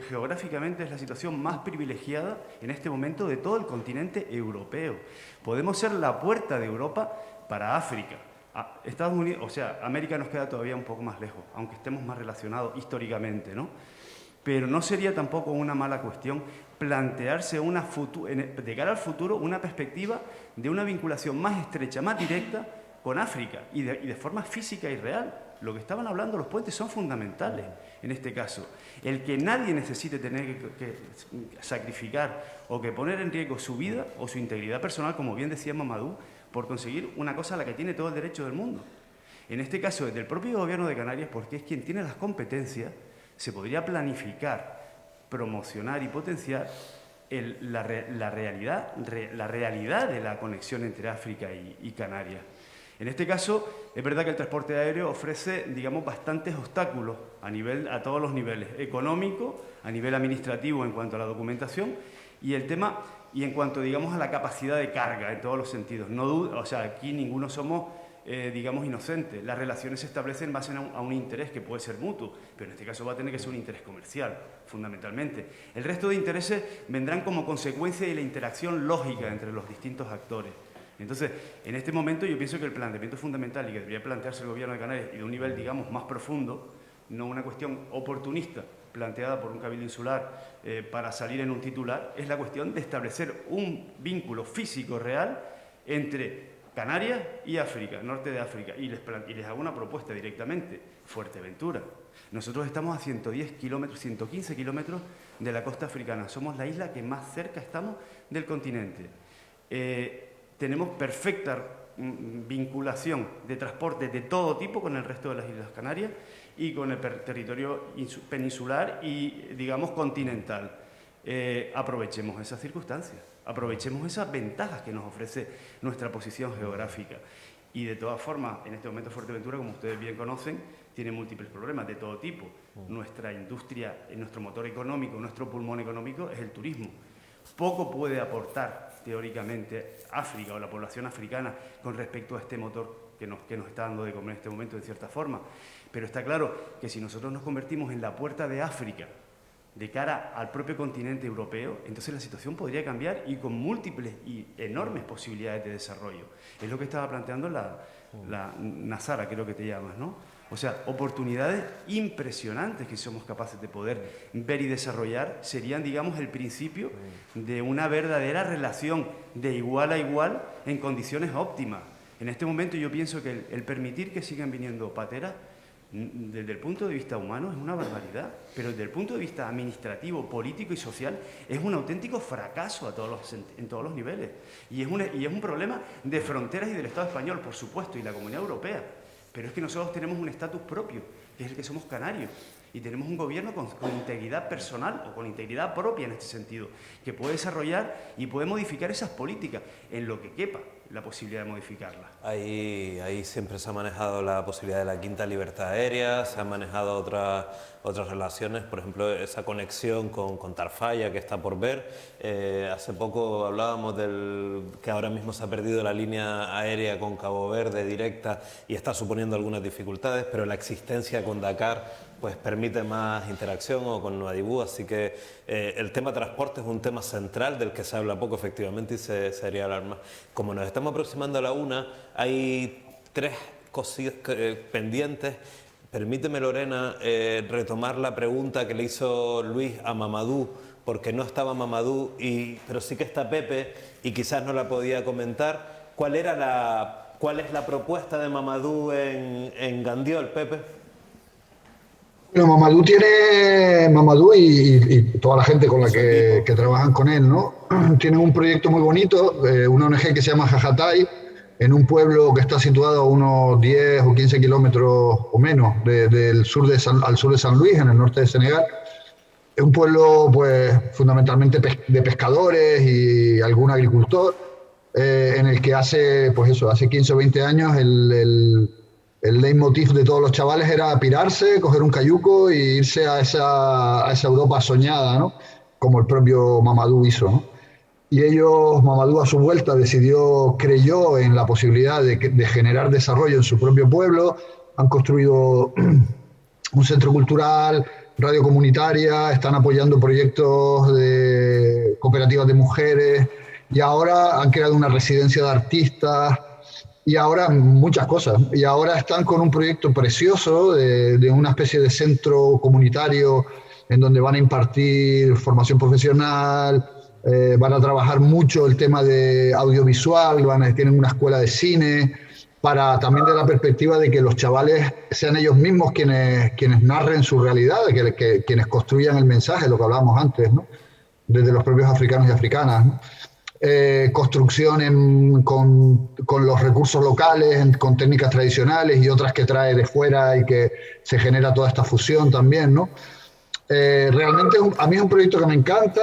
K: Geográficamente es la situación más privilegiada en este momento de todo el continente europeo. Podemos ser la puerta de Europa para África. Estados Unidos, o sea, América nos queda todavía un poco más lejos, aunque estemos más relacionados históricamente, ¿no? Pero no sería tampoco una mala cuestión plantearse de cara al futuro una perspectiva de una vinculación más estrecha, más directa con África y de forma física y real. Lo que estaban hablando los puentes son fundamentales en este caso. El que nadie necesite tener que sacrificar o que poner en riesgo su vida o su integridad personal, como bien decía Mamadou, por conseguir una cosa a la que tiene todo el derecho del mundo. En este caso, desde el propio Gobierno de Canarias, porque es quien tiene las competencias, se podría planificar, promocionar y potenciar la realidad de la conexión entre África y Canarias. En este caso, es verdad que el transporte aéreo ofrece, digamos, bastantes obstáculos a todos los niveles, económico, a nivel administrativo en cuanto a la documentación y en cuanto, digamos, a la capacidad de carga en todos los sentidos. O sea, aquí ninguno somos, digamos, inocentes. Las relaciones se establecen en base a un interés que puede ser mutuo, pero en este caso va a tener que ser un interés comercial, fundamentalmente. El resto de intereses vendrán como consecuencia de la interacción lógica entre los distintos actores. Entonces, en este momento yo pienso que el planteamiento fundamental y que debería plantearse el Gobierno de Canarias y de un nivel, digamos, más profundo, no una cuestión oportunista planteada por un cabildo insular para salir en un titular, es la cuestión de establecer un vínculo físico real entre Canarias y África, norte de África, y les hago una propuesta directamente, Fuerteventura. Nosotros estamos a 110 kilómetros, 115 kilómetros de la costa africana, somos la isla que más cerca estamos del continente. Tenemos perfecta vinculación de transporte de todo tipo con el resto de las Islas Canarias y con el territorio peninsular y, digamos, continental. Aprovechemos esas circunstancias, aprovechemos esas ventajas que nos ofrece nuestra posición geográfica. Y de todas formas, en este momento Fuerteventura, como ustedes bien conocen, tiene múltiples problemas de todo tipo. Nuestra industria, nuestro motor económico, nuestro pulmón económico es el turismo. Poco puede aportar teóricamente África o la población africana con respecto a este motor que nos está dando de comer en este momento, de cierta forma. Pero está claro que si nosotros nos convertimos en la puerta de África de cara al propio continente europeo, entonces la situación podría cambiar y con múltiples y enormes posibilidades de desarrollo. Es lo que estaba planteando la Nazara, creo que te llamas, ¿no? O sea, oportunidades impresionantes que somos capaces de poder ver y desarrollar serían, digamos, el principio de una verdadera relación de igual a igual en condiciones óptimas. En este momento yo pienso que el permitir que sigan viniendo pateras, desde el punto de vista humano es una barbaridad, pero desde el punto de vista administrativo, político y social es un auténtico fracaso en todos los niveles. Y es un problema de fronteras y del Estado español, por supuesto, y la Comunidad Europea. Pero es que nosotros tenemos un estatus propio, que es el que somos canarios. Y tenemos un gobierno con integridad personal o con integridad propia en este sentido, que puede desarrollar y puede modificar esas políticas en lo que quepa la posibilidad de modificarlas.
B: Ahí siempre se ha manejado la posibilidad de la quinta libertad aérea, se han manejado otras relaciones, por ejemplo, esa conexión con Tarfaya que está por ver. Hace poco hablábamos que ahora mismo se ha perdido la línea aérea con Cabo Verde directa y está suponiendo algunas dificultades, pero la existencia con Dakar pues permite más interacción, o con Nuadhibou, así que el tema transporte es un tema central del que se habla poco efectivamente y se debería hablar más. Como nos estamos aproximando a la una, hay 3 cosillas pendientes. Permíteme, Lorena, retomar la pregunta que le hizo Luis a Mamadou, porque no estaba Mamadou, pero sí que está Pepe y quizás no la podía comentar. ¿Cuál es la propuesta de Mamadou en Gandiol, Pepe?
C: Bueno, Mamadou y toda la gente con la que trabajan con él, ¿no? Tienen un proyecto muy bonito, una ONG que se llama Jajatai, en un pueblo que está situado a unos 10 o 15 kilómetros o menos al sur de San Luis, en el norte de Senegal. Es un pueblo, pues, fundamentalmente de pescadores y algún agricultor, en el que hace 15 o 20 años el leitmotiv de todos los chavales era pirarse, coger un cayuco e irse a esa Europa soñada, ¿no? Como el propio Mamadou hizo, ¿no? Y Mamadou a su vuelta creyó en la posibilidad de generar desarrollo en su propio pueblo. Han construido un centro cultural, radio comunitaria, están apoyando proyectos de cooperativas de mujeres y ahora han creado una residencia de artistas. Y ahora muchas cosas. Y ahora están con un proyecto precioso de una especie de centro comunitario en donde van a impartir formación profesional, van a trabajar mucho el tema de audiovisual, tienen una escuela de cine, también de la perspectiva de que los chavales sean ellos mismos quienes narren su realidad, quienes construyan el mensaje, lo que hablábamos antes, ¿no? Desde los propios africanos y africanas, ¿no? Construcción con los recursos locales, con técnicas tradicionales y otras que trae de fuera y que se genera toda esta fusión también, ¿no? Realmente a mí es un proyecto que me encanta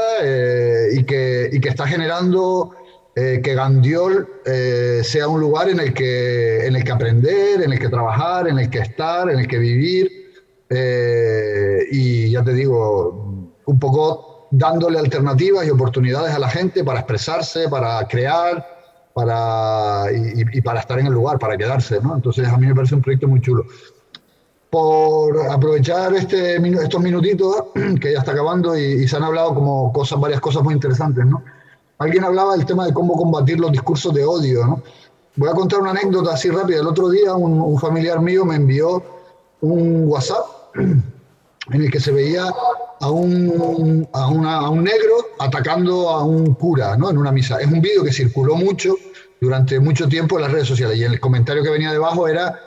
C: y que está generando que Gandiol sea un lugar en el que aprender, en el que trabajar, en el que estar, en el que vivir y ya te digo, un poco dándole alternativas y oportunidades a la gente para expresarse, para crear, y para estar en el lugar, para quedarse, ¿no? Entonces a mí me parece un proyecto muy chulo. Por aprovechar estos minutitos, que ya está acabando y se han hablado varias cosas muy interesantes, ¿no? Alguien hablaba del tema de cómo combatir los discursos de odio, ¿no? Voy a contar una anécdota así rápida. El otro día un familiar mío me envió un WhatsApp en el que se veía a un negro atacando a un cura, ¿no? En una misa. Es un vídeo que circuló durante mucho tiempo en las redes sociales y el comentario que venía debajo era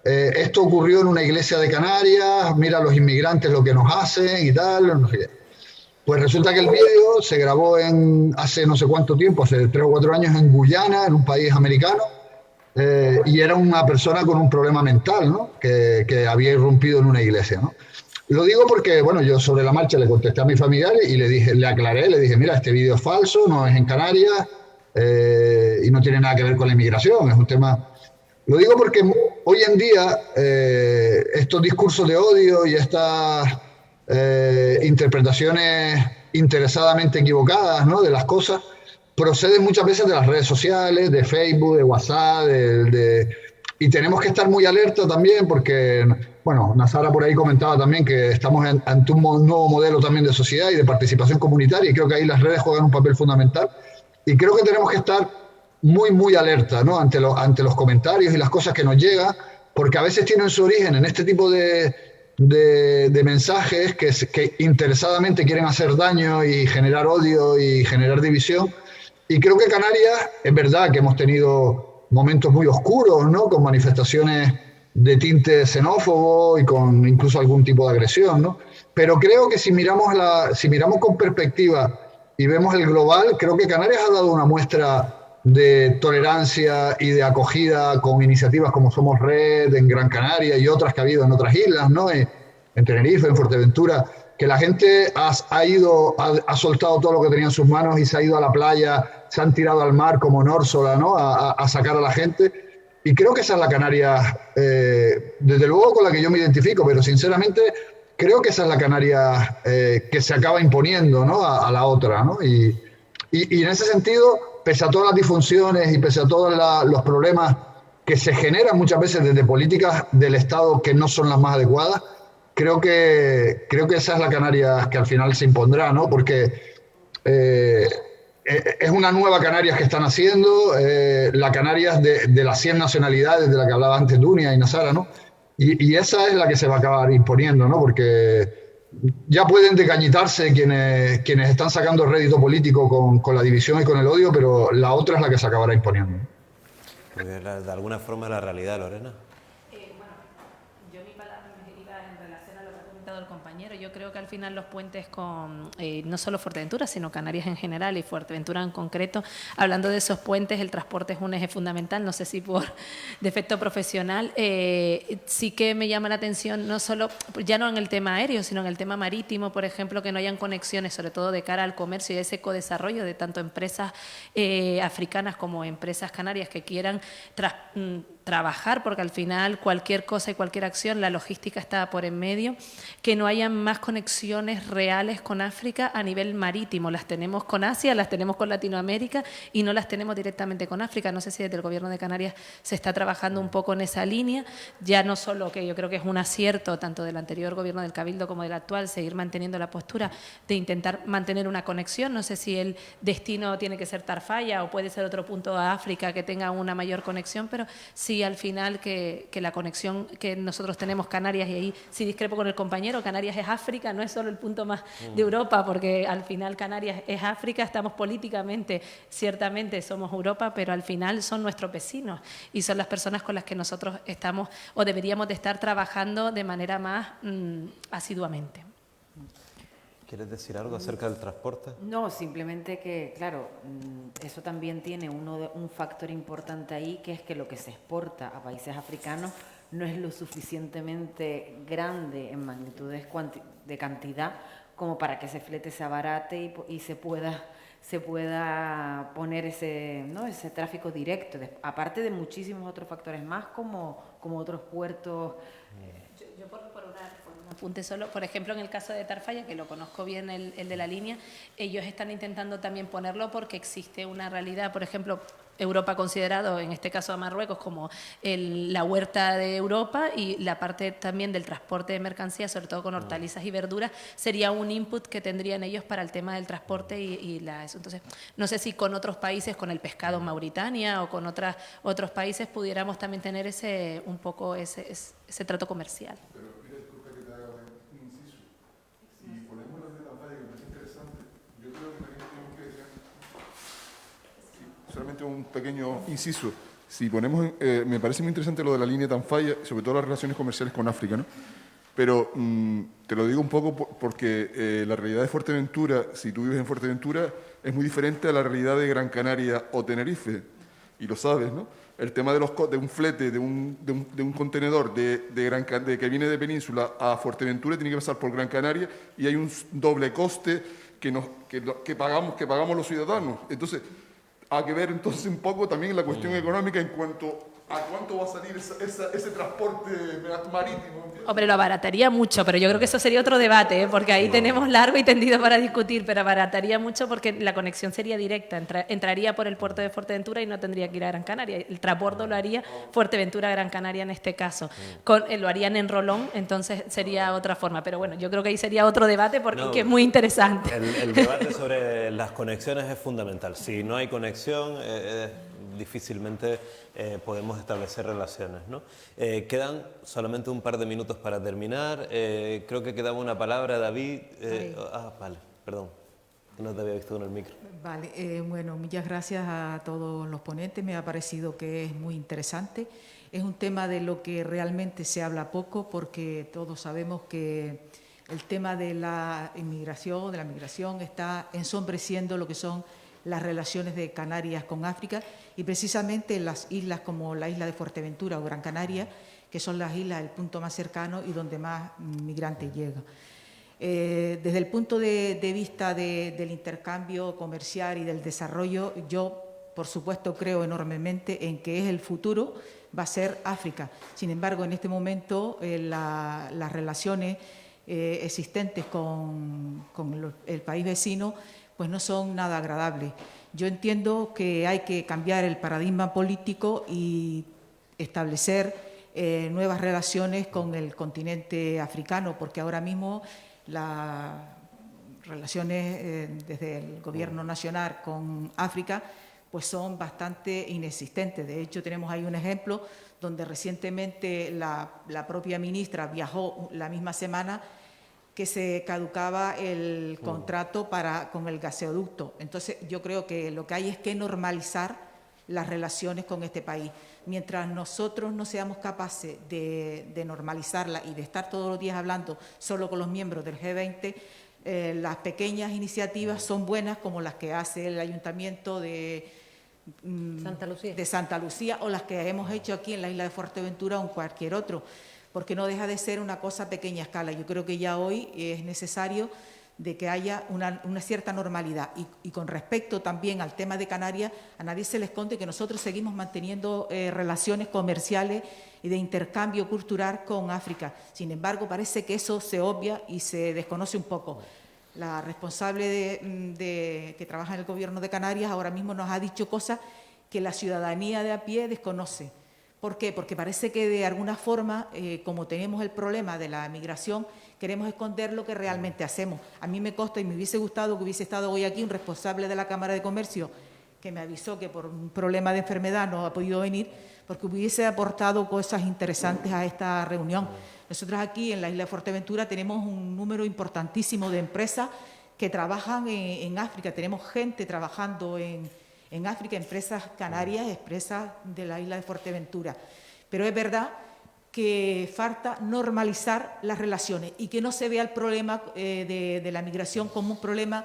C: esto ocurrió en una iglesia de Canarias, mira los inmigrantes lo que nos hacen y tal, no sé qué. Pues resulta que el vídeo se grabó hace no sé cuánto tiempo, hace 3 o 4 años en Guyana, en un país americano, y era una persona con un problema mental, ¿no? que había irrumpido en una iglesia, ¿no? Lo digo porque, bueno, yo sobre la marcha le contesté a mi familiar y le aclaré, le dije, mira, este vídeo es falso, no es en Canarias y no tiene nada que ver con la inmigración, es un tema... Lo digo porque hoy en día estos discursos de odio y estas interpretaciones interesadamente equivocadas, ¿no? de las cosas proceden muchas veces de las redes sociales, de Facebook, de WhatsApp, y tenemos que estar muy alerta también porque, bueno, Nazara por ahí comentaba también que estamos ante un nuevo modelo también de sociedad y de participación comunitaria y creo que ahí las redes juegan un papel fundamental y creo que tenemos que estar muy, muy alerta, ¿no? ante los comentarios y las cosas que nos llegan, porque a veces tienen su origen en este tipo de mensajes que interesadamente quieren hacer daño y generar odio y generar división. Y creo que Canarias, es verdad que hemos tenido momentos muy oscuros, ¿no? Con manifestaciones de tinte xenófobo y con incluso algún tipo de agresión, ¿no? Pero creo que si miramos con perspectiva y vemos el global, creo que Canarias ha dado una muestra de tolerancia y de acogida con iniciativas como Somos Red en Gran Canaria y otras que ha habido en otras islas, ¿no? en Tenerife, en Fuerteventura, que la gente ha soltado todo lo que tenía en sus manos y se ha ido a la playa, se han tirado al mar como Nórsola, ¿no? A sacar a la gente. Y creo que esa es la Canarias, desde luego con la que yo me identifico, pero sinceramente creo que esa es la Canarias que se acaba imponiendo, ¿no? a la otra, ¿no? Y en ese sentido, pese a todas las disfunciones y pese a todos los problemas que se generan muchas veces desde políticas del Estado que no son las más adecuadas, creo que esa es la Canarias que al final se impondrá, ¿no? Porque es una nueva Canarias que están haciendo, la Canarias de las 100 nacionalidades de la que hablaba antes Dunia y Nasara, ¿no? Y esa es la que se va a acabar imponiendo, ¿no? Porque ya pueden decañitarse quienes están sacando rédito político con la división y con el odio, pero la otra es la que se acabará imponiendo.
B: Porque de alguna forma es la realidad, Lorena.
A: Yo mi palabra me iba en relación a lo que ha comentado el compañero. Yo creo que al final los puentes con no solo Fuerteventura, sino Canarias en general y Fuerteventura en concreto, hablando de esos puentes, el transporte es un eje fundamental, no sé si por defecto profesional, sí que me llama la atención, no solo, ya no en el tema aéreo, sino en el tema marítimo, por ejemplo, que no hayan conexiones, sobre todo de cara al comercio y ese codesarrollo de tanto empresas africanas como empresas canarias que quieran trabajar, porque al final cualquier cosa y cualquier acción, la logística está por en medio, que no hayan más conexiones reales con África a nivel marítimo. Las tenemos con Asia, las tenemos con Latinoamérica y no las tenemos directamente con África. No sé si desde el Gobierno de Canarias se está trabajando un poco en esa línea, ya no solo que yo creo que es un acierto tanto del anterior Gobierno del Cabildo como del actual, seguir manteniendo la postura de intentar mantener una conexión. No sé si el destino tiene que ser Tarfaya o puede ser otro punto a África que tenga una mayor conexión, pero sí al final que la conexión que nosotros tenemos Canarias, y ahí sí discrepo con el compañero, Canarias es África, no es solo el punto más de Europa, porque al final Canarias es África, estamos políticamente, ciertamente somos Europa, pero al final son nuestros vecinos y son las personas con las que nosotros estamos o deberíamos de estar trabajando de manera más asiduamente.
B: ¿Quieres decir algo acerca del transporte?
E: No, simplemente que, claro, eso también tiene un factor importante ahí, que es que lo que se exporta a países africanos no es lo suficientemente grande en magnitudes de cantidad como para que ese flete se abarate y se pueda poner ese tráfico directo, aparte de muchísimos otros factores más como otros puertos.
A: Yo por un apunte solo, por ejemplo, en el caso de Tarfaya, que lo conozco bien, el de la línea, ellos están intentando también ponerlo porque existe una realidad, por ejemplo, Europa considerado, en este caso a Marruecos, como la huerta de Europa, y la parte también del transporte de mercancías, sobre todo con hortalizas y verduras, sería un input que tendrían ellos para el tema del transporte eso. Entonces, no sé si con otros países, con el pescado en Mauritania o con otros países, pudiéramos también tener un poco ese trato comercial.
H: Pero mira, disculpa que te haga un inciso. Si ponemos las de Tarfaya, que me parece interesante, yo creo que también tenemos que decir, solamente un pequeño inciso. Si ponemos, me parece muy interesante lo de la línea Tarfaya, sobre todo las relaciones comerciales con África, ¿no? Pero te lo digo un poco porque la realidad de Fuerteventura, si tú vives en Fuerteventura, es muy diferente a la realidad de Gran Canaria o Tenerife, y lo sabes, ¿no? El tema de un flete, de un contenedor que viene de Península a Fuerteventura tiene que pasar por Gran Canaria y hay un doble coste que pagamos los ciudadanos. Entonces, hay que ver entonces un poco también la cuestión económica en cuanto a cuánto va a salir ese transporte marítimo.
A: Hombre, lo abarataría mucho, pero yo creo que eso sería otro debate, porque ahí tenemos largo y tendido para discutir, pero abarataría mucho porque la conexión sería directa, entraría por el puerto de Fuerteventura y no tendría que ir a Gran Canaria. El transbordo lo haría Fuerteventura-Gran Canaria en este caso. Lo harían en Rolón, entonces sería otra forma, pero bueno, yo creo que ahí sería otro debate porque que es muy interesante.
B: El debate sobre las conexiones es fundamental. Si no hay conexión, difícilmente podemos establecer relaciones, ¿no? Quedan solamente un par de minutos para terminar. Creo que quedaba una palabra, David. Vale, perdón, no te había visto con el micro.
L: Vale, bueno, muchas gracias a todos los ponentes. Me ha parecido que es muy interesante. Es un tema de lo que realmente se habla poco porque todos sabemos que el tema de la inmigración, de la migración, está ensombreciendo lo que son las relaciones de Canarias con África y precisamente las islas como la isla de Fuerteventura o Gran Canaria, que son las islas el punto más cercano y donde más migrantes llegan. Desde el punto de vista del intercambio comercial y del desarrollo, yo, por supuesto, creo enormemente en que es el futuro, va a ser África. Sin embargo, en este momento las relaciones existentes con el país vecino pues no son nada agradables. Yo entiendo que hay que cambiar el paradigma político y establecer nuevas relaciones con el continente africano, porque ahora mismo las relaciones desde el Gobierno nacional con África pues son bastante inexistentes. De hecho, tenemos ahí un ejemplo donde recientemente la propia ministra viajó la misma semana que se caducaba el contrato con el gaseoducto. Entonces, yo creo que lo que hay es que normalizar las relaciones con este país. Mientras nosotros no seamos capaces de normalizarla y de estar todos los días hablando solo con los miembros del G20, las pequeñas iniciativas son buenas, como las que hace el Ayuntamiento de Santa Lucía o las que hemos hecho aquí en la isla de Fuerteventura o en cualquier otro, porque no deja de ser una cosa a pequeña escala. Yo creo que ya hoy es necesario de que haya una cierta normalidad. Y con respecto también al tema de Canarias, a nadie se le esconde que nosotros seguimos manteniendo relaciones comerciales y de intercambio cultural con África. Sin embargo, parece que eso se obvia y se desconoce un poco. La responsable que trabaja en el Gobierno de Canarias ahora mismo nos ha dicho cosas que la ciudadanía de a pie desconoce. ¿Por qué? Porque parece que de alguna forma, como tenemos el problema de la migración, queremos esconder lo que realmente hacemos. A mí me consta y me hubiese gustado que hubiese estado hoy aquí un responsable de la Cámara de Comercio que me avisó que por un problema de enfermedad no ha podido venir, porque hubiese aportado cosas interesantes a esta reunión. Nosotros aquí en la isla de Fuerteventura tenemos un número importantísimo de empresas que trabajan en África. Tenemos gente trabajando en África, empresas canarias, empresas de la isla de Fuerteventura. Pero es verdad que falta normalizar las relaciones y que no se vea el problema de la migración como un problema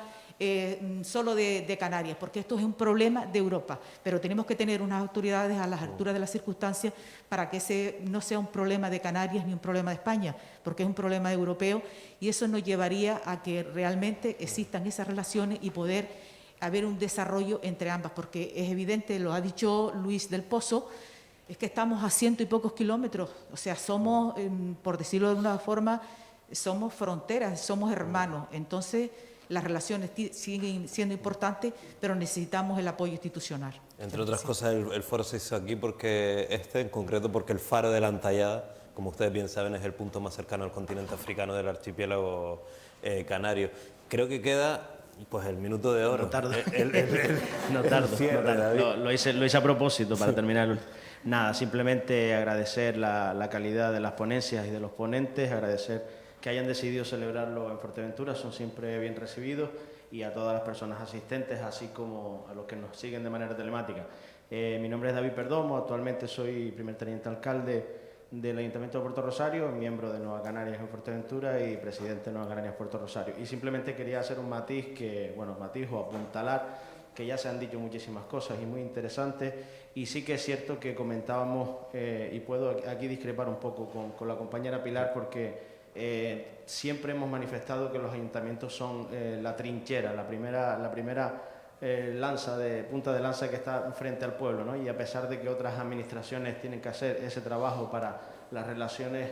L: solo de Canarias, porque esto es un problema de Europa, pero tenemos que tener unas autoridades a las alturas de las circunstancias para que ese no sea un problema de Canarias ni un problema de España, porque es un problema europeo y eso nos llevaría a que realmente existan esas relaciones y poder haber un desarrollo entre ambas, porque es evidente, lo ha dicho Luis del Pozo, es que estamos a 100 y pocos kilómetros, o sea, somos, por decirlo de una forma, somos fronteras, somos hermanos, entonces las relaciones siguen siendo importantes, pero necesitamos el apoyo institucional.
B: Entre otras cosas, el foro se hizo aquí porque en concreto, porque el faro de la Antallada, como ustedes bien saben, es el punto más cercano al continente africano del archipiélago canario. Creo que queda pues el minuto de oro.
M: No tardo. No tardo. Lo hice a propósito para terminar. Nada, simplemente agradecer la calidad de las ponencias y de los ponentes, agradecer que hayan decidido celebrarlo en Fuerteventura, son siempre bien recibidos, y a todas las personas asistentes, así como a los que nos siguen de manera telemática. Mi nombre es David Perdomo, actualmente soy primer teniente alcalde del Ayuntamiento de Puerto Rosario, miembro de Nueva Canarias en Fuerteventura y presidente de Nueva Canarias Puerto Rosario. Y simplemente quería hacer un matiz o apuntalar, que ya se han dicho muchísimas cosas y muy interesantes, y sí que es cierto que comentábamos, y puedo aquí discrepar un poco con la compañera Pilar, porque siempre hemos manifestado que los ayuntamientos son la trinchera, la primera punta de lanza que está frente al pueblo, ¿no? Y a pesar de que otras administraciones tienen que hacer ese trabajo para las relaciones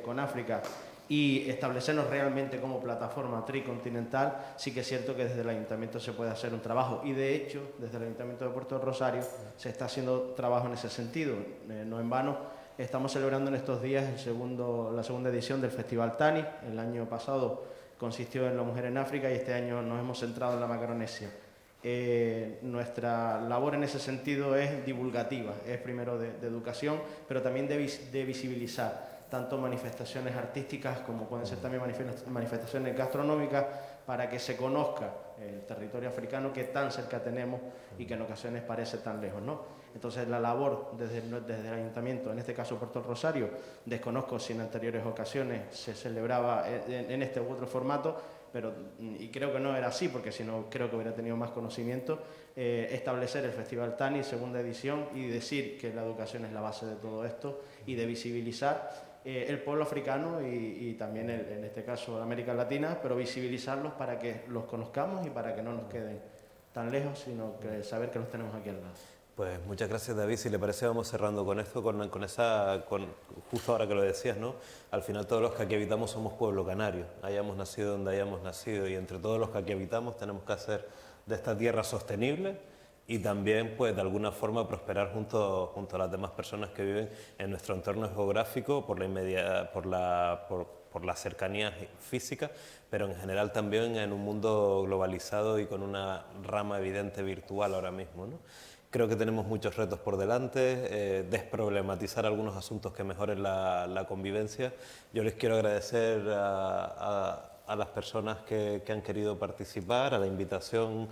M: con África y establecernos realmente como plataforma tricontinental, sí que es cierto que desde el Ayuntamiento se puede hacer un trabajo, y de hecho desde el Ayuntamiento de Puerto Rosario se está haciendo trabajo en ese sentido. No en vano estamos celebrando en estos días la segunda edición del Festival Tani. El año pasado consistió en la mujer en África y este año nos hemos centrado en la Macaronesia. Nuestra labor en ese sentido es divulgativa, es primero de educación, pero también de visibilizar tanto manifestaciones artísticas como pueden ser también manifestaciones gastronómicas, para que se conozca el territorio africano que tan cerca tenemos y que en ocasiones parece tan lejos, ¿no? Entonces la labor desde el Ayuntamiento, en este caso Puerto Rosario, desconozco si en anteriores ocasiones se celebraba en este u otro formato, y creo que no era así, porque si no creo que hubiera tenido más conocimiento, establecer el Festival Tani, segunda edición, y decir que la educación es la base de todo esto, y de visibilizar el pueblo africano y también en este caso América Latina, pero visibilizarlos para que los conozcamos y para que no nos queden tan lejos, sino que saber que los tenemos aquí al lado.
B: Pues muchas gracias, David. Si le parece, vamos cerrando con esto, justo ahora que lo decías, ¿no? Al final todos los que aquí habitamos somos pueblo canario, hayamos nacido donde hayamos nacido, y entre todos los que aquí habitamos tenemos que hacer de esta tierra sostenible y también, pues, de alguna forma prosperar junto a las demás personas que viven en nuestro entorno geográfico por la cercanía física, pero en general también en un mundo globalizado y con una rama evidente virtual ahora mismo, ¿no? Creo que tenemos muchos retos por delante, desproblematizar algunos asuntos que mejoren la convivencia. Yo les quiero agradecer a las personas que han querido participar, a la invitación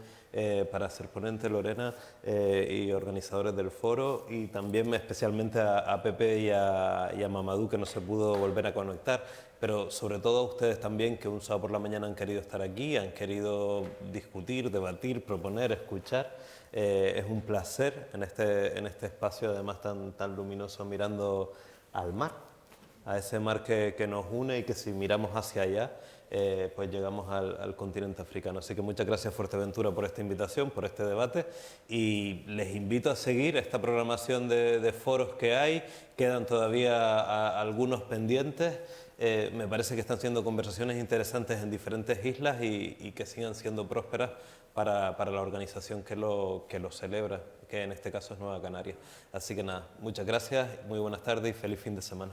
B: para ser ponente, Lorena, y organizadores del foro, y también especialmente a Pepe y a Mamadou, que no se pudo volver a conectar, pero sobre todo a ustedes también, que un sábado por la mañana han querido estar aquí, han querido discutir, debatir, proponer, escuchar. Es un placer en este espacio, además tan luminoso, mirando al mar, a ese mar que nos une y que si miramos hacia allá, pues llegamos al continente africano. Así que muchas gracias, Fuerteventura, por esta invitación, por este debate, y les invito a seguir esta programación de foros que hay. Quedan todavía algunos pendientes. Me parece que están siendo conversaciones interesantes en diferentes islas y que sigan siendo prósperas para la organización que lo celebra, que en este caso es Nueva Canaria. Así que nada, muchas gracias, muy buenas tardes y feliz fin de semana.